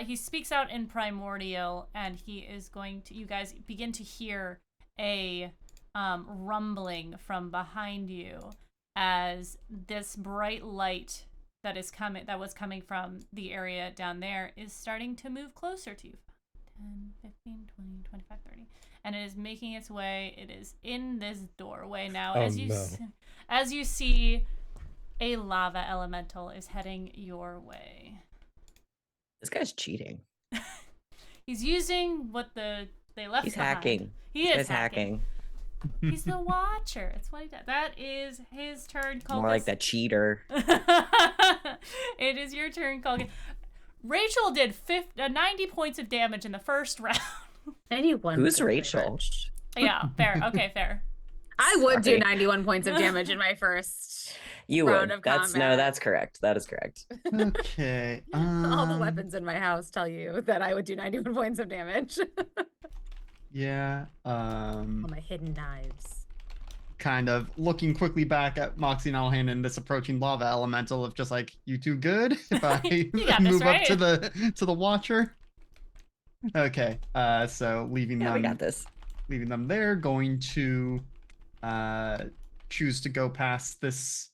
He speaks out in primordial, and he is going to. You guys begin to hear a rumbling from behind you as this bright light that was coming from the area down there is starting to move closer to you. 10, 15, 20, 25, 30. And it is making its way. It is in this doorway now. Oh, As you see, a lava elemental is heading your way. This guy's cheating. He's using what they left He's behind. hacking. He This is guy's hacking. He's the watcher. It's what he does. That is his turn. More like that cheater. It is your turn, Culkin. Rachel did 90 points of damage in the first round. 91. Who's points of Rachel? damage. Yeah, fair. Okay, fair. I would do Sorry. 91 points of damage in my first. You Round would. of That's no, combat. that's correct. That is correct. Okay. All the weapons in my house tell you that I would do 91 points of damage. Yeah. All my hidden knives. Kind of looking quickly back at Moxie and Alhan and this approaching lava elemental of just like, you too good if I You got this, move right? up to the watcher. Okay. So leaving Yeah, we them got this. leaving them there, going to choose to go past this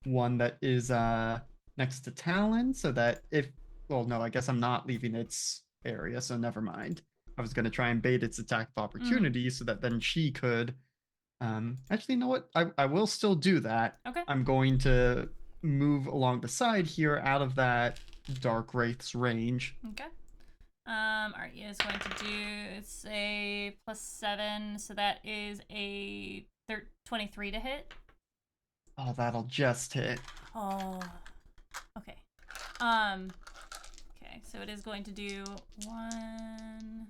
one that is next to Talon, so that no, I guess I'm not leaving its area, so never mind. I was gonna try and bait its attack of opportunity so that then she could actually, you know what? I will still do that. Okay. I'm going to move along the side here out of that Dark Wraith's range. Okay. Artie is going to do, it's a +7, so that is a 23 to hit. Oh, that'll just hit. Oh. Okay. Okay, so it is going to do 1.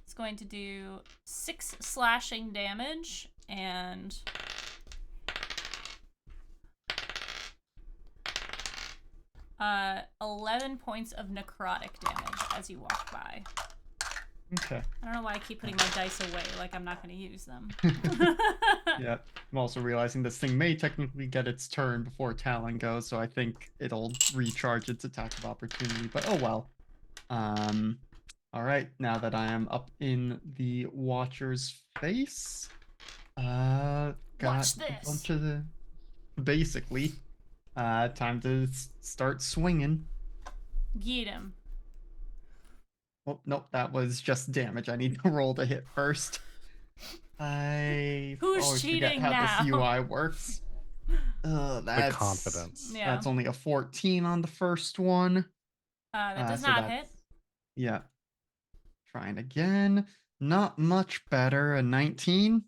It's going to do 6 slashing damage and 11 points of necrotic damage as you walk by. Okay. I don't know why I keep putting my dice away like I'm not going to use them. Yeah. I'm also realizing this thing may technically get its turn before Talon goes, so I think it'll recharge its attack of opportunity, but oh well. All right, now that I am up in the Watcher's face, got Watch a this. bunch of the basically time to start swinging. Get him. Oh, nope, that was just damage. I need to roll to hit first. I Who's always forget cheating how this now? UI works. The That's confidence. Yeah. That's only a 14 on the first one. That does So not that's- hit. Yeah. Trying again. Not much better. A 19.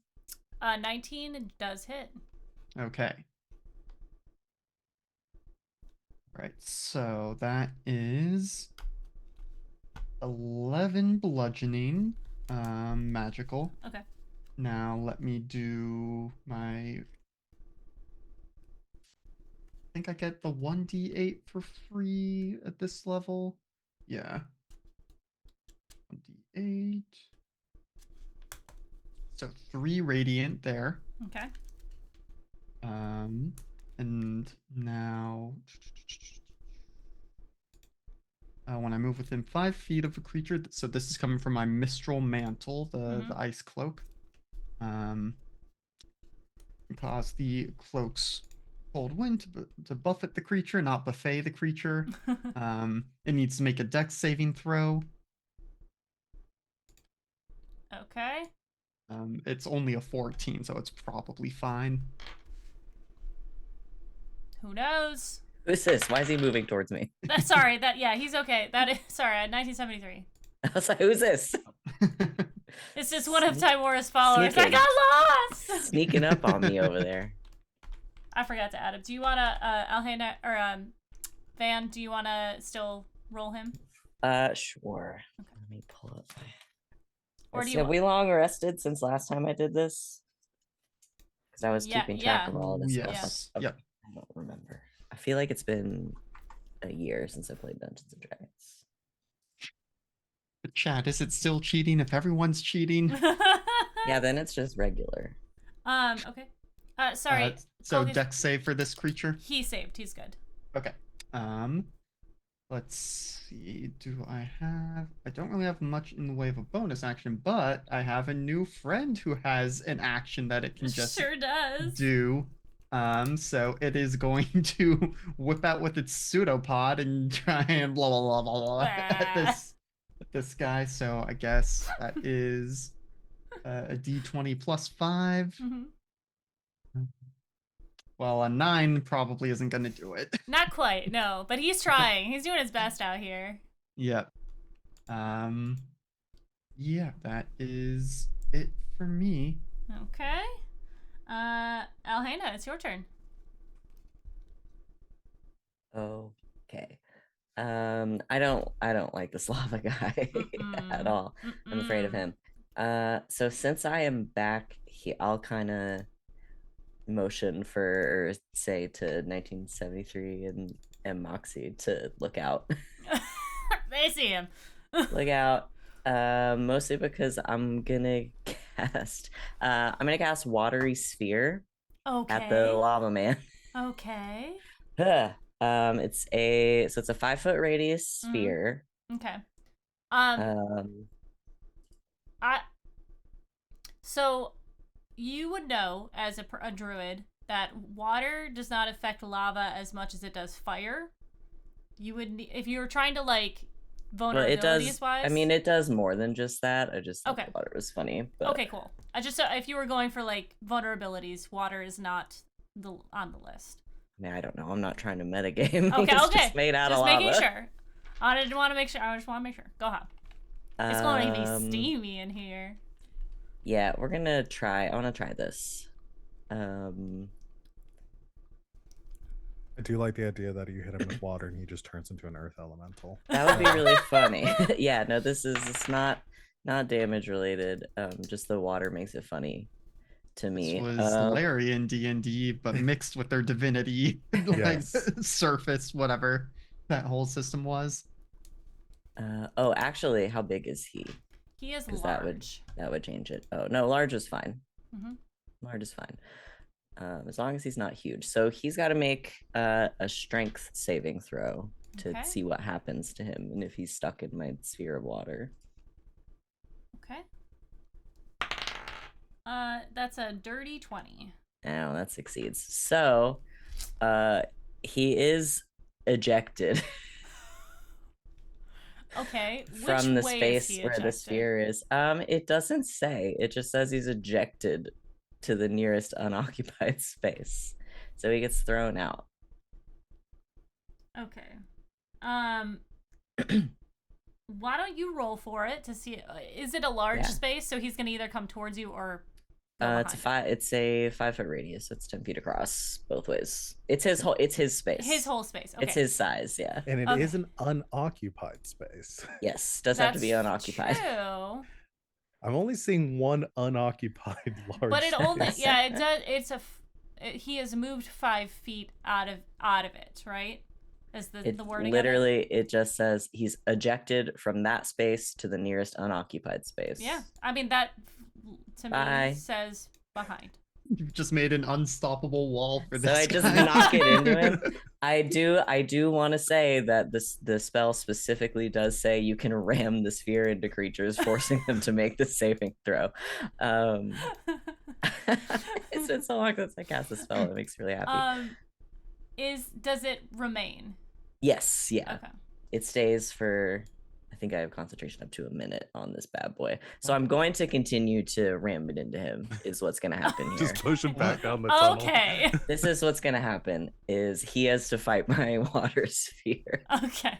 19 does hit. Okay. Right. So that is 11 bludgeoning magical. Okay. Now let me do my. I think I get the 1d8 for free at this level. Yeah. 1d8. So 3 radiant there. Okay. And now when I move within 5 feet of a creature, so this is coming from my Mistral Mantle, the ice cloak. Cause the cloak's cold wind to buffet the creature, not buffet the creature. It needs to make a dex saving throw. Okay. It's only a 14, so it's probably fine. Who knows? Who's this? Why is he moving towards me? Sorry, yeah, he's okay. That is sorry, 1973. I was like, who's this? It's just one of Timora's followers. I Sneaking. got lost. Sneaking up on me over there. I forgot to add him. Do you wanna Alhena or Van, do you wanna still roll him? Sure. Okay. Let me pull up my... Or do you Have we long rested since last time I did this? Because I was Yeah, keeping track yeah. of all of this Yes. stuff. Okay. Yep. I don't remember. I feel like it's been a year since I played Dungeons and Dragons. But chat, is it still cheating if everyone's cheating? Yeah, then it's just regular. Okay. Sorry. So Cole, dex save for this creature. he saved. He's good. Okay. Let's see. Do I have? I don't really have much in the way of a bonus action, but I have a new friend who has an action that it can just Sure does. do. So it is going to whip out with its pseudopod and try and blah blah blah blah blah at this guy. So I guess that is a d20 plus 5. Mm-hmm. Well, a 9 probably isn't going to do it. Not quite, no, but he's trying. He's doing his best out here. Yep. Yeah, that is it for me. Okay. Alhena, it's your turn. Okay. I don't like this lava guy at all. I'm afraid of him. So since I am back, I'll kind of motion for, say, to 1973 and Moxie to look out. They see him. Look out. Mostly because I'm gonna cast Watery Sphere Okay. at the lava man. Okay. It's a 5-foot radius sphere. Okay. So you would know as a druid that water does not affect lava as much as it does fire. You would if you were trying to like vulnerabilities Well, it does. wise. I mean, it does more than just that. I just thought Okay. water was funny. But... Okay, cool. I just if you were going for like vulnerabilities, water is not on the list. I mean, I don't know. I'm not trying to metagame. Okay, It's okay. just made out just of lava. making sure. I just want to make sure. Go ahead. It's going to be steamy in here. Yeah, we're gonna try. I want to try this. I do like the idea that you hit him with water and he just turns into an earth elemental. That would be really funny. Yeah, no, it's not damage related. Just the water makes it funny to me. This was Larry in D&D, but mixed with their divinity, like Yes. surface, whatever that whole system was. Oh, actually, how big is he? He is 'Cause large. that would change it. Oh no, large is fine. Mm-hmm. Large is fine. As long as he's not huge. So he's got to make a strength saving throw to Okay. see what happens to him and if he's stuck in my sphere of water. Okay. That's a dirty 20. Oh, that succeeds. So, he is ejected Okay. from the Which way space is he where the ejected? sphere is. It doesn't say. It just says he's ejected to the nearest unoccupied space. So he gets thrown out. Okay. Why don't you roll for it to see? Is it a large Yeah. space? So he's gonna either come towards you or. go It's behind it? It's a 5-foot radius, so it's 10 feet across both ways. It's his space. His whole space. Okay. It's his size, yeah. And it is Okay. an unoccupied space. Yes, does have to be That's unoccupied. True. I'm only seeing one unoccupied large. But it only, space. yeah, it does. He has moved 5 feet out of it, right? Is the It wording literally it just says he's ejected from that space to the nearest unoccupied space. of it? Yeah, I mean that to Bye. me says behind. You've just made an unstoppable wall for So this I just guy. knock it into him. I do want to say that the spell specifically does say you can ram the sphere into creatures, forcing them to make the saving throw. It's been so long since I cast the spell. It makes me really happy. Does it remain? Yes, yeah. Okay. It stays for, I think I have concentration up to a minute on this bad boy. So I'm going to continue to ram it into him, is what's going to happen here. Just push him back down the tunnel. Okay. This is what's going to happen, is he has to fight my water sphere. Okay.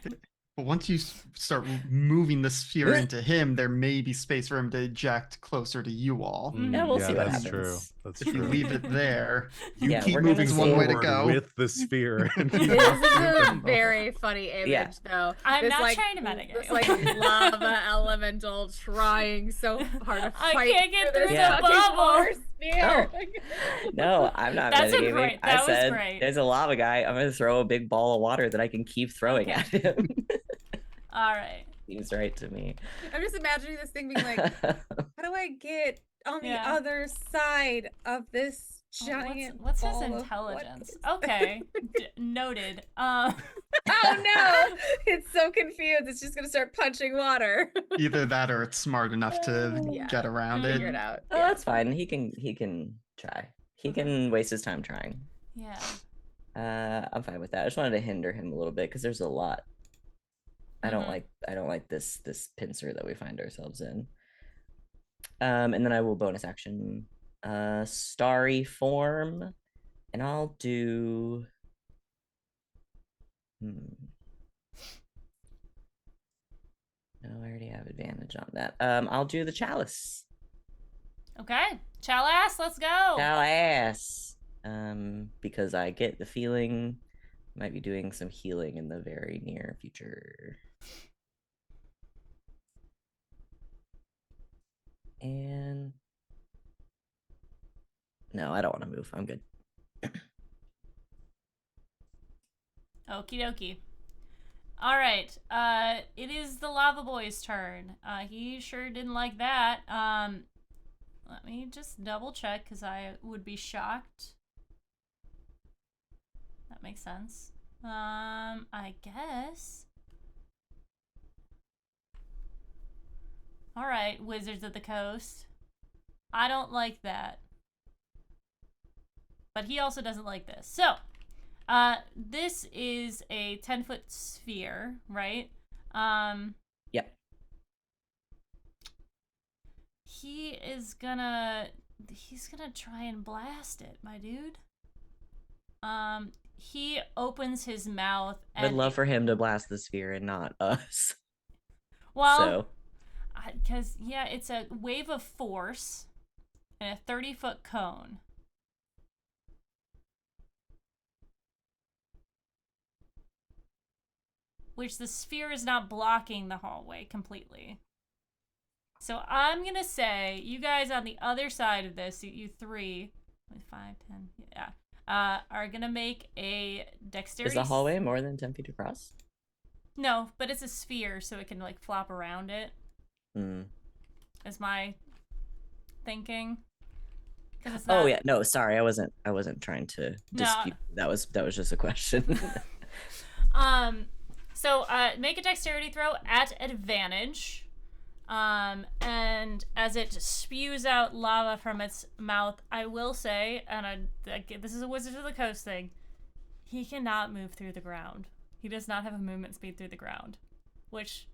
But once you start moving the sphere into him, there may be space for him to eject closer to you all. Yeah, we'll see what that's happens. true. That's If you true. leave it there, You Yeah, keep we're gonna moving It's one way to forward go. with the sphere. And you This don't is shoot a them. very funny image, Yeah. though. I'm This, not like, trying to metagame. This like lava elemental trying so hard to I fight can't get through through this the fucking bubble. water sphere. No, I'm not That's a metagaming. great- I that was said, great. there's a lava guy. I'm going to throw a big ball of water that I can keep throwing Okay. at him. All right. Seems right to me. I'm just imagining this thing being like, how do I get on the Yeah. other side of this Oh, giant what's his ball of- what intelligence? is- Okay. Noted. Oh no! It's so confused. It's just gonna start punching water. either that or it's smart enough to Yeah. get around Figure it. it out. Oh, Yeah. that's fine. He can try. He can waste his time trying. Yeah. I'm fine with that. I just wanted to hinder him a little bit because there's a lot. I don't Mhm. like this pincer that we find ourselves in. And then I will bonus action starry form, and I'll do No, I already have advantage on that. I'll do the chalice. Okay. Chalice, let's go. Chalice. Because I get the feeling I might be doing some healing in the very near future. And no, I don't want to move. I'm good. Okie dokie. All right. It is the Lava Boy's turn. He sure didn't like that. Let me just double check because I would be shocked. That makes sense. I guess. All right, Wizards of the Coast. I don't like that. But he also doesn't like this. So, this is a 10-foot sphere, right? Yep. He's gonna try and blast it, my dude. He opens his mouth and I'd love for him to blast the sphere and not us. well, So because yeah, it's a wave of force and a 30-foot cone. Which the sphere is not blocking the hallway completely. So I'm gonna say you guys on the other side of this, you three, 5, 10, yeah, are gonna make a dexterity. is the hallway more than 10 feet across? No, but it's a sphere, so it can like flop around it. Is my thinking. 'Cause it's Oh not- yeah, no, sorry, I wasn't trying to No. dispute. That was just a question. So make a dexterity throw at advantage. And as it spews out lava from its mouth, I will say, and this is a Wizards of the Coast thing, he cannot move through the ground. He does not have a movement speed through the ground, which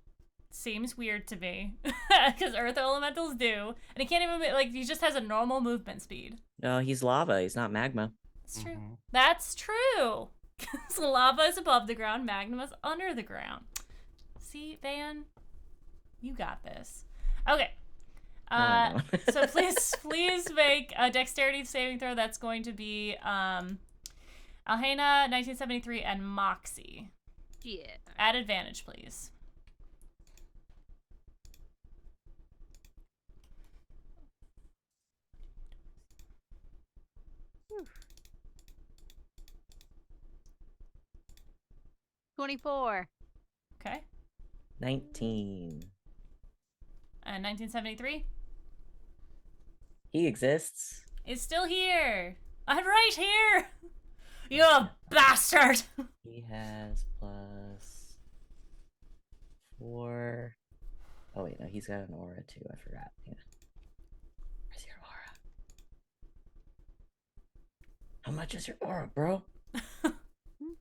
seems weird to me, because Earth Elementals do, and he can't even, like, he just has a normal movement speed. No, he's lava. He's not magma. It's true. That's true. Because lava is above the ground, magma is under the ground. See, Van? You got this. Okay. No, I don't. So please make a dexterity saving throw. That's going to be Alhena, 1973, and Moxie. Yeah. At advantage, please. 24. Okay. 19. And 1973 He exists. is still here. I'm right here. You bastard. He has plus 4. Oh wait, no, he's got an aura too. I forgot. Yeah. Where's your aura? How much is your aura, bro?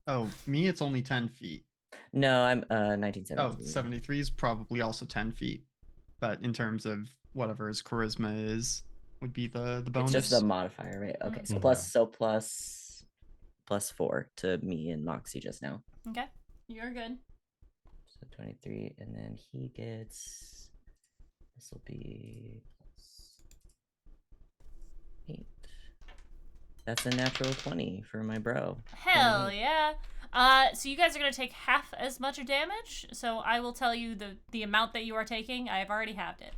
Oh, me, it's only 10 feet. No, I'm Oh, 1973. 73 is probably also 10 feet. But in terms of whatever his charisma is, would be the bonus. It's just the modifier, right? Okay, so plus 4 to me and Moxie just now. Okay. You're good. So 23, and then he gets. This will be plus 8. That's a natural 20 for my bro. Hell 28. yeah. So you guys are gonna take half as much damage. So I will tell you the amount that you are taking. I have already halved it.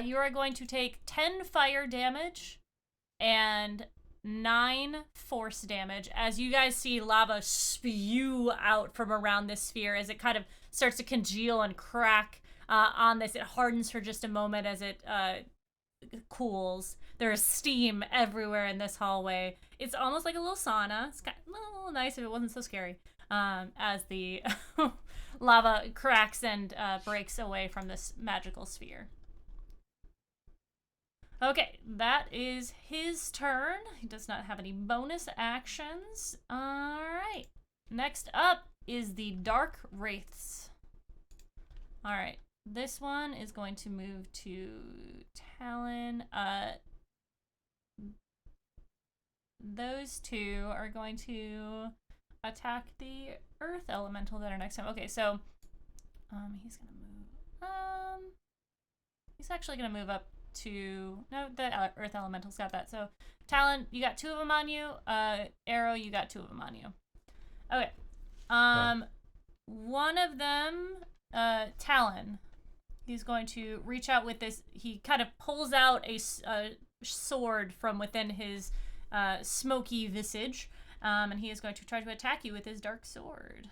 You are going to take 10 fire damage and 9 force damage as you guys see lava spew out from around this sphere as it kind of starts to congeal and crack on this. It hardens for just a moment as it cools. There is steam everywhere in this hallway. It's almost like a little sauna. It's kind of a little nice if it wasn't so scary. As the lava cracks and breaks away from this magical sphere. Okay, that is his turn. He does not have any bonus actions. Alright. Next up is the Dark Wraiths. Alright. This one is going to move to Talon. Those two are going to attack the Earth Elemental that are next to him. Okay, so he's gonna move. He's actually gonna move up to the Earth Elemental's got that. So Talon, you got 2 of them on you. Arrow, you got 2 of them on you. Okay. One of them, Talon. He's going to reach out with this. He kind of pulls out a sword from within his smoky visage, and he is going to try to attack you with his dark sword.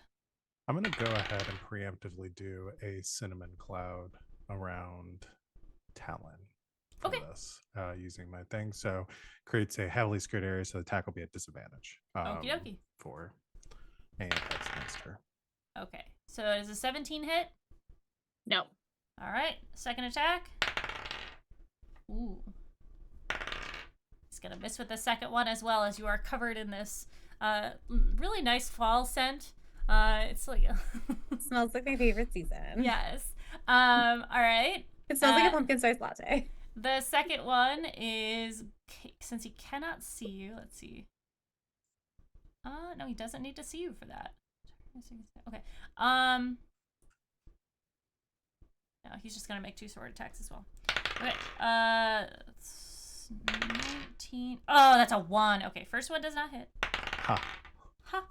I'm going to go ahead and preemptively do a cinnamon cloud around Talon for this, using my thing. So creates a heavily scared area, so the attack will be at disadvantage. Okie dokie. For any attacks against her. Okay, so it is a 17 hit. No. All right, second attack. Ooh. He's gonna miss with the second one as well, as you are covered in this really nice fall scent. It's like It smells like my favorite season. yes. All right. It smells like a pumpkin spice latte. The second one is, since he cannot see you, let's see. No, he doesn't need to see you for that. Okay. No, he's just gonna make 2 sword attacks as well. Okay. 19. Oh, that's a 1. Okay, first one does not hit. Ha. Ha.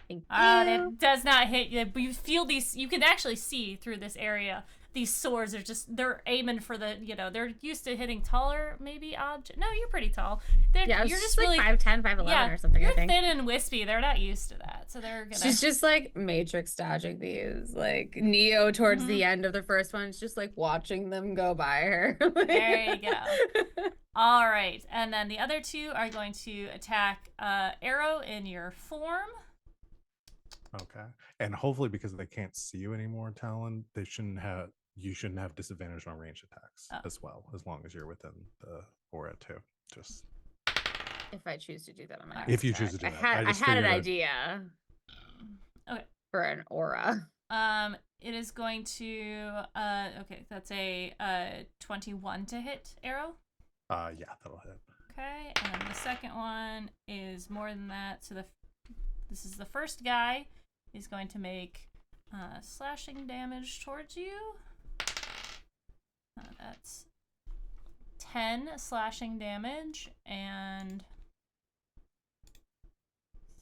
Thank It does not hit you. You feel these. You can actually see through this area. These swords are they're aiming for the, they're used to hitting taller, maybe object. No, you're pretty tall. Yeah, you're just really 5'10", 5'11", or something. You're I think thin and wispy. They're not used to that, so they're gonna. she's just like Matrix dodging these, like Neo towards the end of the first one. It's just like watching them go by her. There you go. All right, and then the other 2 are going to attack Arrow in your form. Okay. And hopefully because they can't see you anymore, Talon, you shouldn't have disadvantage on ranged attacks as well, as long as you're within the aura too. Just if I choose to do that on my own. If you choose to do I that. had an idea. Okay. For an aura. It is going to okay, that's a 21 to hit Arrow. Yeah, that'll hit. Okay, and then the second one is more than that. So this is the first guy. He's going to make slashing damage towards you. That's 10 slashing damage and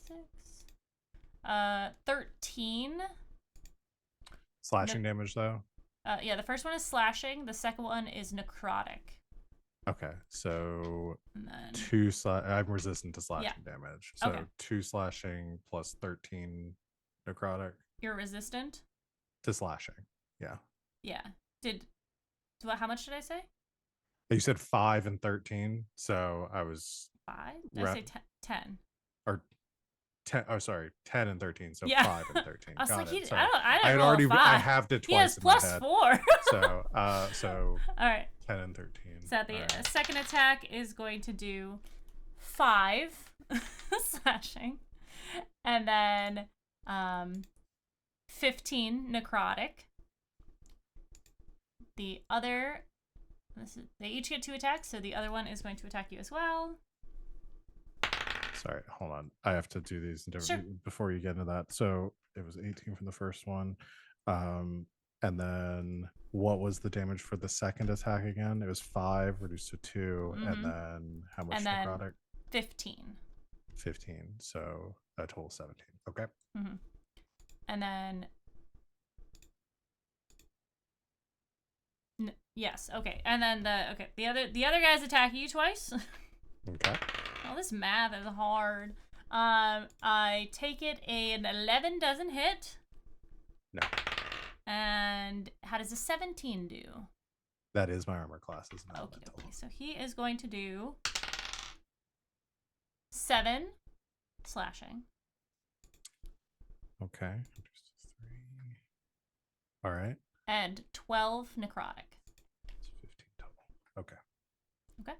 6. 13. Slashing damage though? Yeah, the first one is slashing. The second one is necrotic. Okay, so And then 2 I'm resistant to slashing damage. So Okay. 2 slashing plus 13 necrotic You're resistant? to slashing. Yeah. Yeah. How much did I say? You said 5 and 13, so I was 5? Did I say 10? or 10. Oh, sorry, 10 and 13. So Yeah. 5 and 13. I was Got like, it. So I I didn't had roll already a 5. I halved it He has twice in my plus head. 4. So All right. 10 and 13. So the All right. second attack is going to do 5 slashing, and then 15 necrotic. The other, they each get 2 attacks, so the other one is going to attack you as well. Sorry, hold on. I have to do these before you get into that. So it was 18 from the first one. And then what was the damage for the second attack again? It was 5 reduced to 2. And then how much And then necrotic? 15. 15. So a total of 17. Okay. And then yes, okay. And then the other guys attack you twice. Okay. Oh, this math is hard. I take it an 11 doesn't hit. No. And how does a 17 do? That is my armor class. Is an Okay, elemental. okay. So he is going to do 7 slashing. Okay. All right. And 12 necrotic. It's 15 total. Okay. Okay.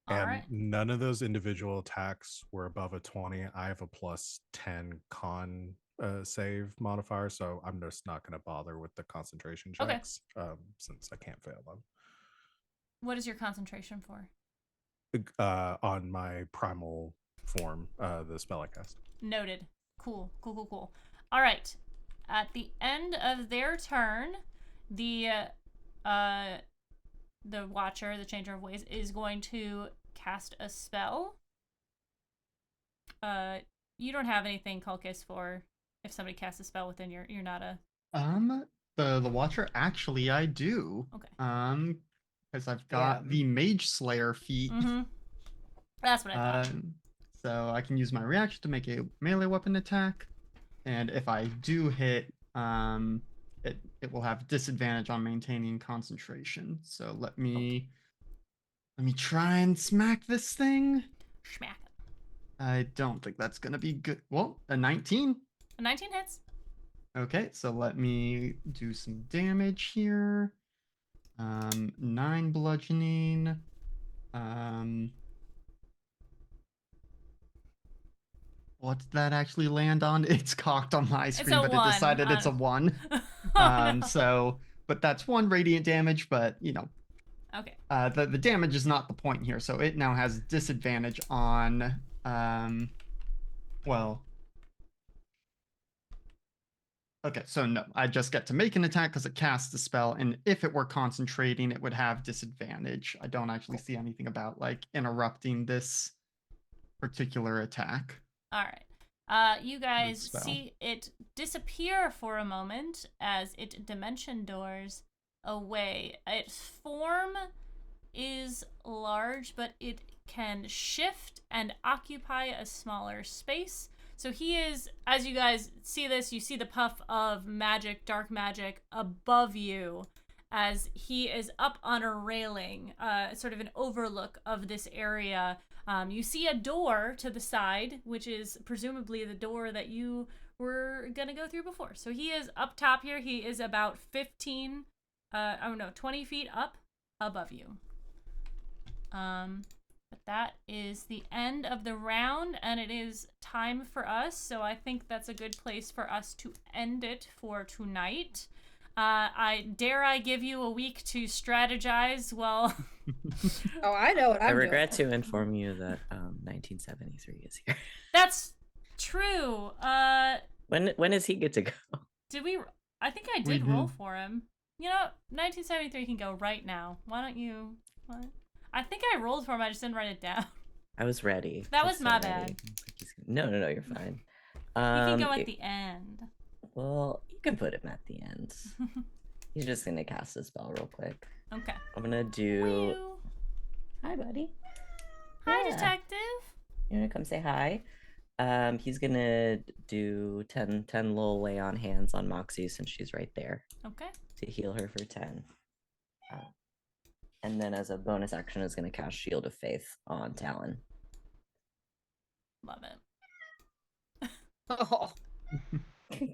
And All right. none of those individual attacks were above a 20. I have a plus 10 con save modifier, so I'm just not going to bother with the concentration checks since I can't fail them. What is your concentration for? On my primal form, the spell I cast. Noted. Cool. All right. At the end of their turn, the Watcher, the Changer of Ways, is going to cast a spell. You don't have anything, Kulkis, for if somebody casts a spell within you're not a... The Watcher, actually, I do. Okay. Because I've got the Mage Slayer feat. That's what I thought. So I can use my reaction to make a melee weapon attack, and if I do hit, it will have disadvantage on maintaining concentration. So let me try and smack this thing. Smack it. I don't think that's gonna be good. Well, a 19. A 19 hits. Okay, so let me do some damage here. 9 bludgeoning. What did that actually land on? It's cocked on my screen, but it decided it's a 1. No. So, but that's 1 radiant damage, but you know. Okay. The damage is not the point here, so it now has disadvantage on, well. Okay, so no, I just get to make an attack because it casts the spell, and if it were concentrating, it would have disadvantage. I don't actually see anything about, like, interrupting this particular attack. All right. You guys see it disappear for a moment as it dimension doors away. Its form is large, but it can shift and occupy a smaller space. So he is, as you guys see this, you see the puff of magic, dark magic above you as he is up on a railing, sort of an overlook of this area. You see a door to the side, which is presumably the door that you were going to go through before. So he is up top here. He is about 20 feet up above you. But that is the end of the round, and it is time for us. So I think that's a good place for us to end it for tonight. I give you a week to strategize while... Oh, I know what I'm I doing. regret to inform you that 1973 is here. That's true. When is he good to go? Did we... I think I did roll for him. You know, 1973 can go right now. Why don't you... What? I think I rolled for him. I just didn't write it down. I was ready. That was my bad. No, you're fine. He can go at the end. Well, you can put him at the end. He's just gonna cast a spell real quick. Okay. I'm gonna do... Wee-oo. Hi, buddy. Hi, Yeah. detective. You wanna come say hi? He's gonna do 10 little lay on hands on Moxie since she's right there Okay. to heal her for 10. And then as a bonus action is gonna cast Shield of Faith on Talon. Love it. Oh,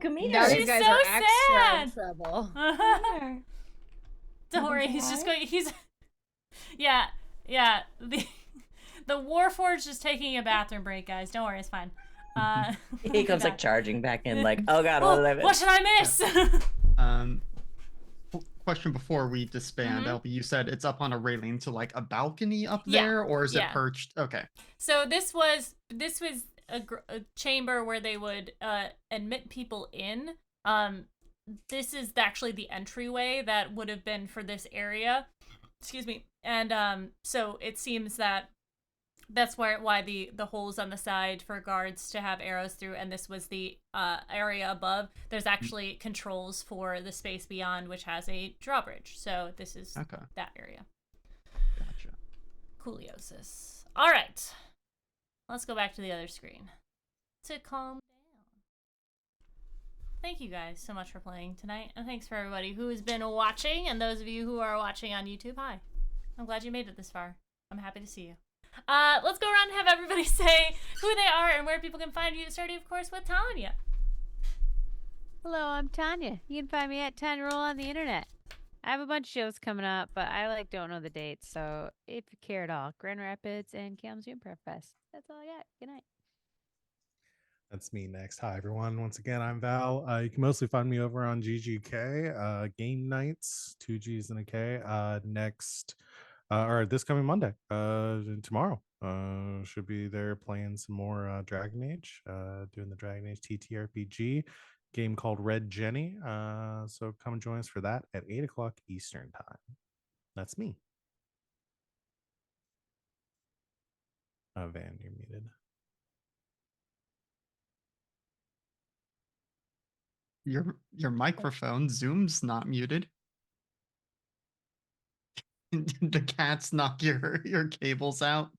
Come now here. these She's guys so are extra in sad. trouble. Here. Don't worry, he's just going. He's, yeah. The Warforged is taking a bathroom break, guys. Don't worry, it's fine. He comes like charging back in, like, oh god, what did I miss? What should I miss? Question before we disband, Mhm. LB, you said it's up on a railing to like a balcony up Yeah, there, or is it yeah. perched? Okay. So this was a chamber where they would admit people in. This is actually the entryway that would have been for this area. Excuse me. And so it seems that that's why the holes on the side for guards to have arrows through, and this was the area above. There's actually controls for the space beyond, which has a drawbridge. So this is Okay. that area. Gotcha. Cooliosis. All right. Let's go back to the other screen to calm down. Thank you guys so much for playing tonight, and thanks for everybody who has been watching, and those of you who are watching on YouTube. Hi. I'm glad you made it this far. I'm happy to see you. Let's go around and have everybody say who they are and where people can find you. Starting, of course, with Tanya. Hello, I'm Tanya. You can find me at Tanya Roll on the internet. I have a bunch of shows coming up, but I don't know the dates. So if you care at all, Grand Rapids and Kalamazoo Improv Fest. That's all I got. Good night. That's me next. Hi, everyone. Once again, I'm Val. You can mostly find me over on GGK, game nights, 2 G's and a K, next, or this coming Monday, tomorrow. Should be there playing some more Dragon Age, doing the Dragon Age TTRPG game called Red Jenny. So come join us for that at 8 o'clock Eastern time. That's me. Van, you're muted. Your microphone, Zoom's not muted. The cats knock your cables out.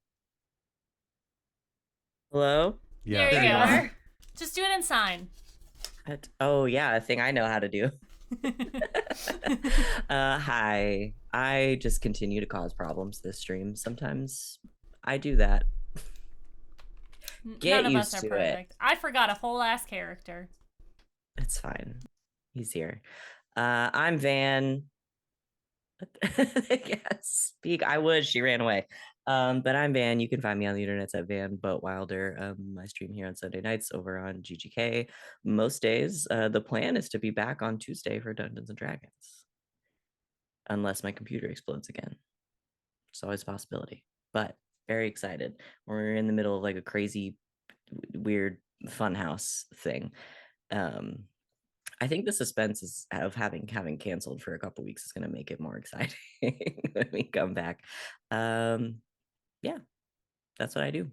Hello? Yeah, There you you are. are. Just do it in sign. Oh yeah, a thing I know how to do. Hi. I just continue to cause problems this stream. Sometimes I do that. Get None of used us are to it. perfect. I forgot a whole ass character. It's fine. He's here. I'm Van. Yes, speak. I would. She ran away. But I'm Van. You can find me on the internet at Van But Wilder. I stream here on Sunday nights over on GGK. Most days, the plan is to be back on Tuesday for Dungeons and Dragons, unless my computer explodes again. It's always a possibility. But very excited. We're in the middle of like a crazy, weird funhouse thing. I think the suspense of having canceled for a couple weeks is going to make it more exciting when we come back. Yeah, that's what I do.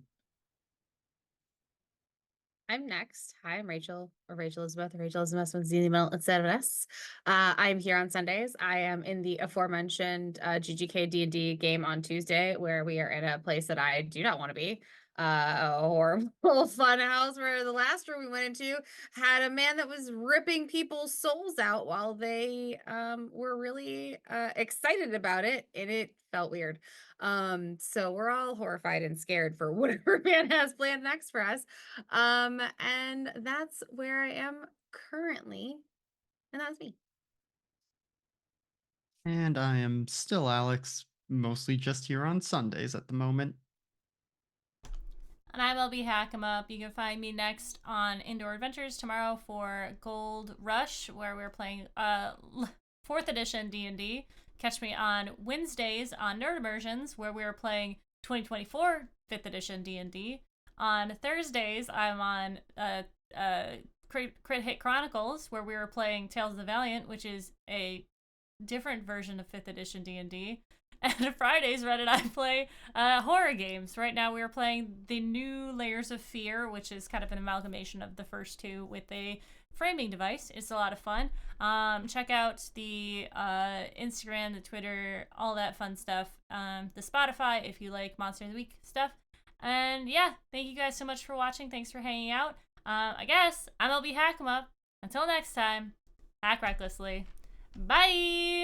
I'm next. Hi, I'm Rachel, or Rachel Elizabeth, or Rachel Elizabeth with Z in the middle instead of an S. I'm here on Sundays. I am in the aforementioned GGK D&D game on Tuesday, where we are in a place that I do not want to be. A horrible fun house where the last room we went into had a man that was ripping people's souls out while they were really excited about it, and it felt weird. So we're all horrified and scared for whatever man has planned next for us. And that's where I am currently, and that's me. And I am still Alex, mostly just here on Sundays at the moment. And I'm LB Hack 'em Up. You can find me next on Indoor Adventures tomorrow for Gold Rush, where we're playing 4th edition D&D. Catch me on Wednesdays on Nerd Immersions, where we're playing 2024 5th edition D&D. On Thursdays, I'm on Crit Hit Chronicles, where we were playing Tales of the Valiant, which is a different version of 5th edition D&D. And Fridays, Red and I play horror games. Right now we are playing the new Layers of Fear, which is kind of an amalgamation of the first two with a framing device. It's a lot of fun. Check out the Instagram, the Twitter, all that fun stuff. The Spotify if you like Monster of the Week stuff. And yeah, thank you guys so much for watching. Thanks for hanging out. I guess I'm LB Hack 'em Up. Until next time, hack recklessly. Bye!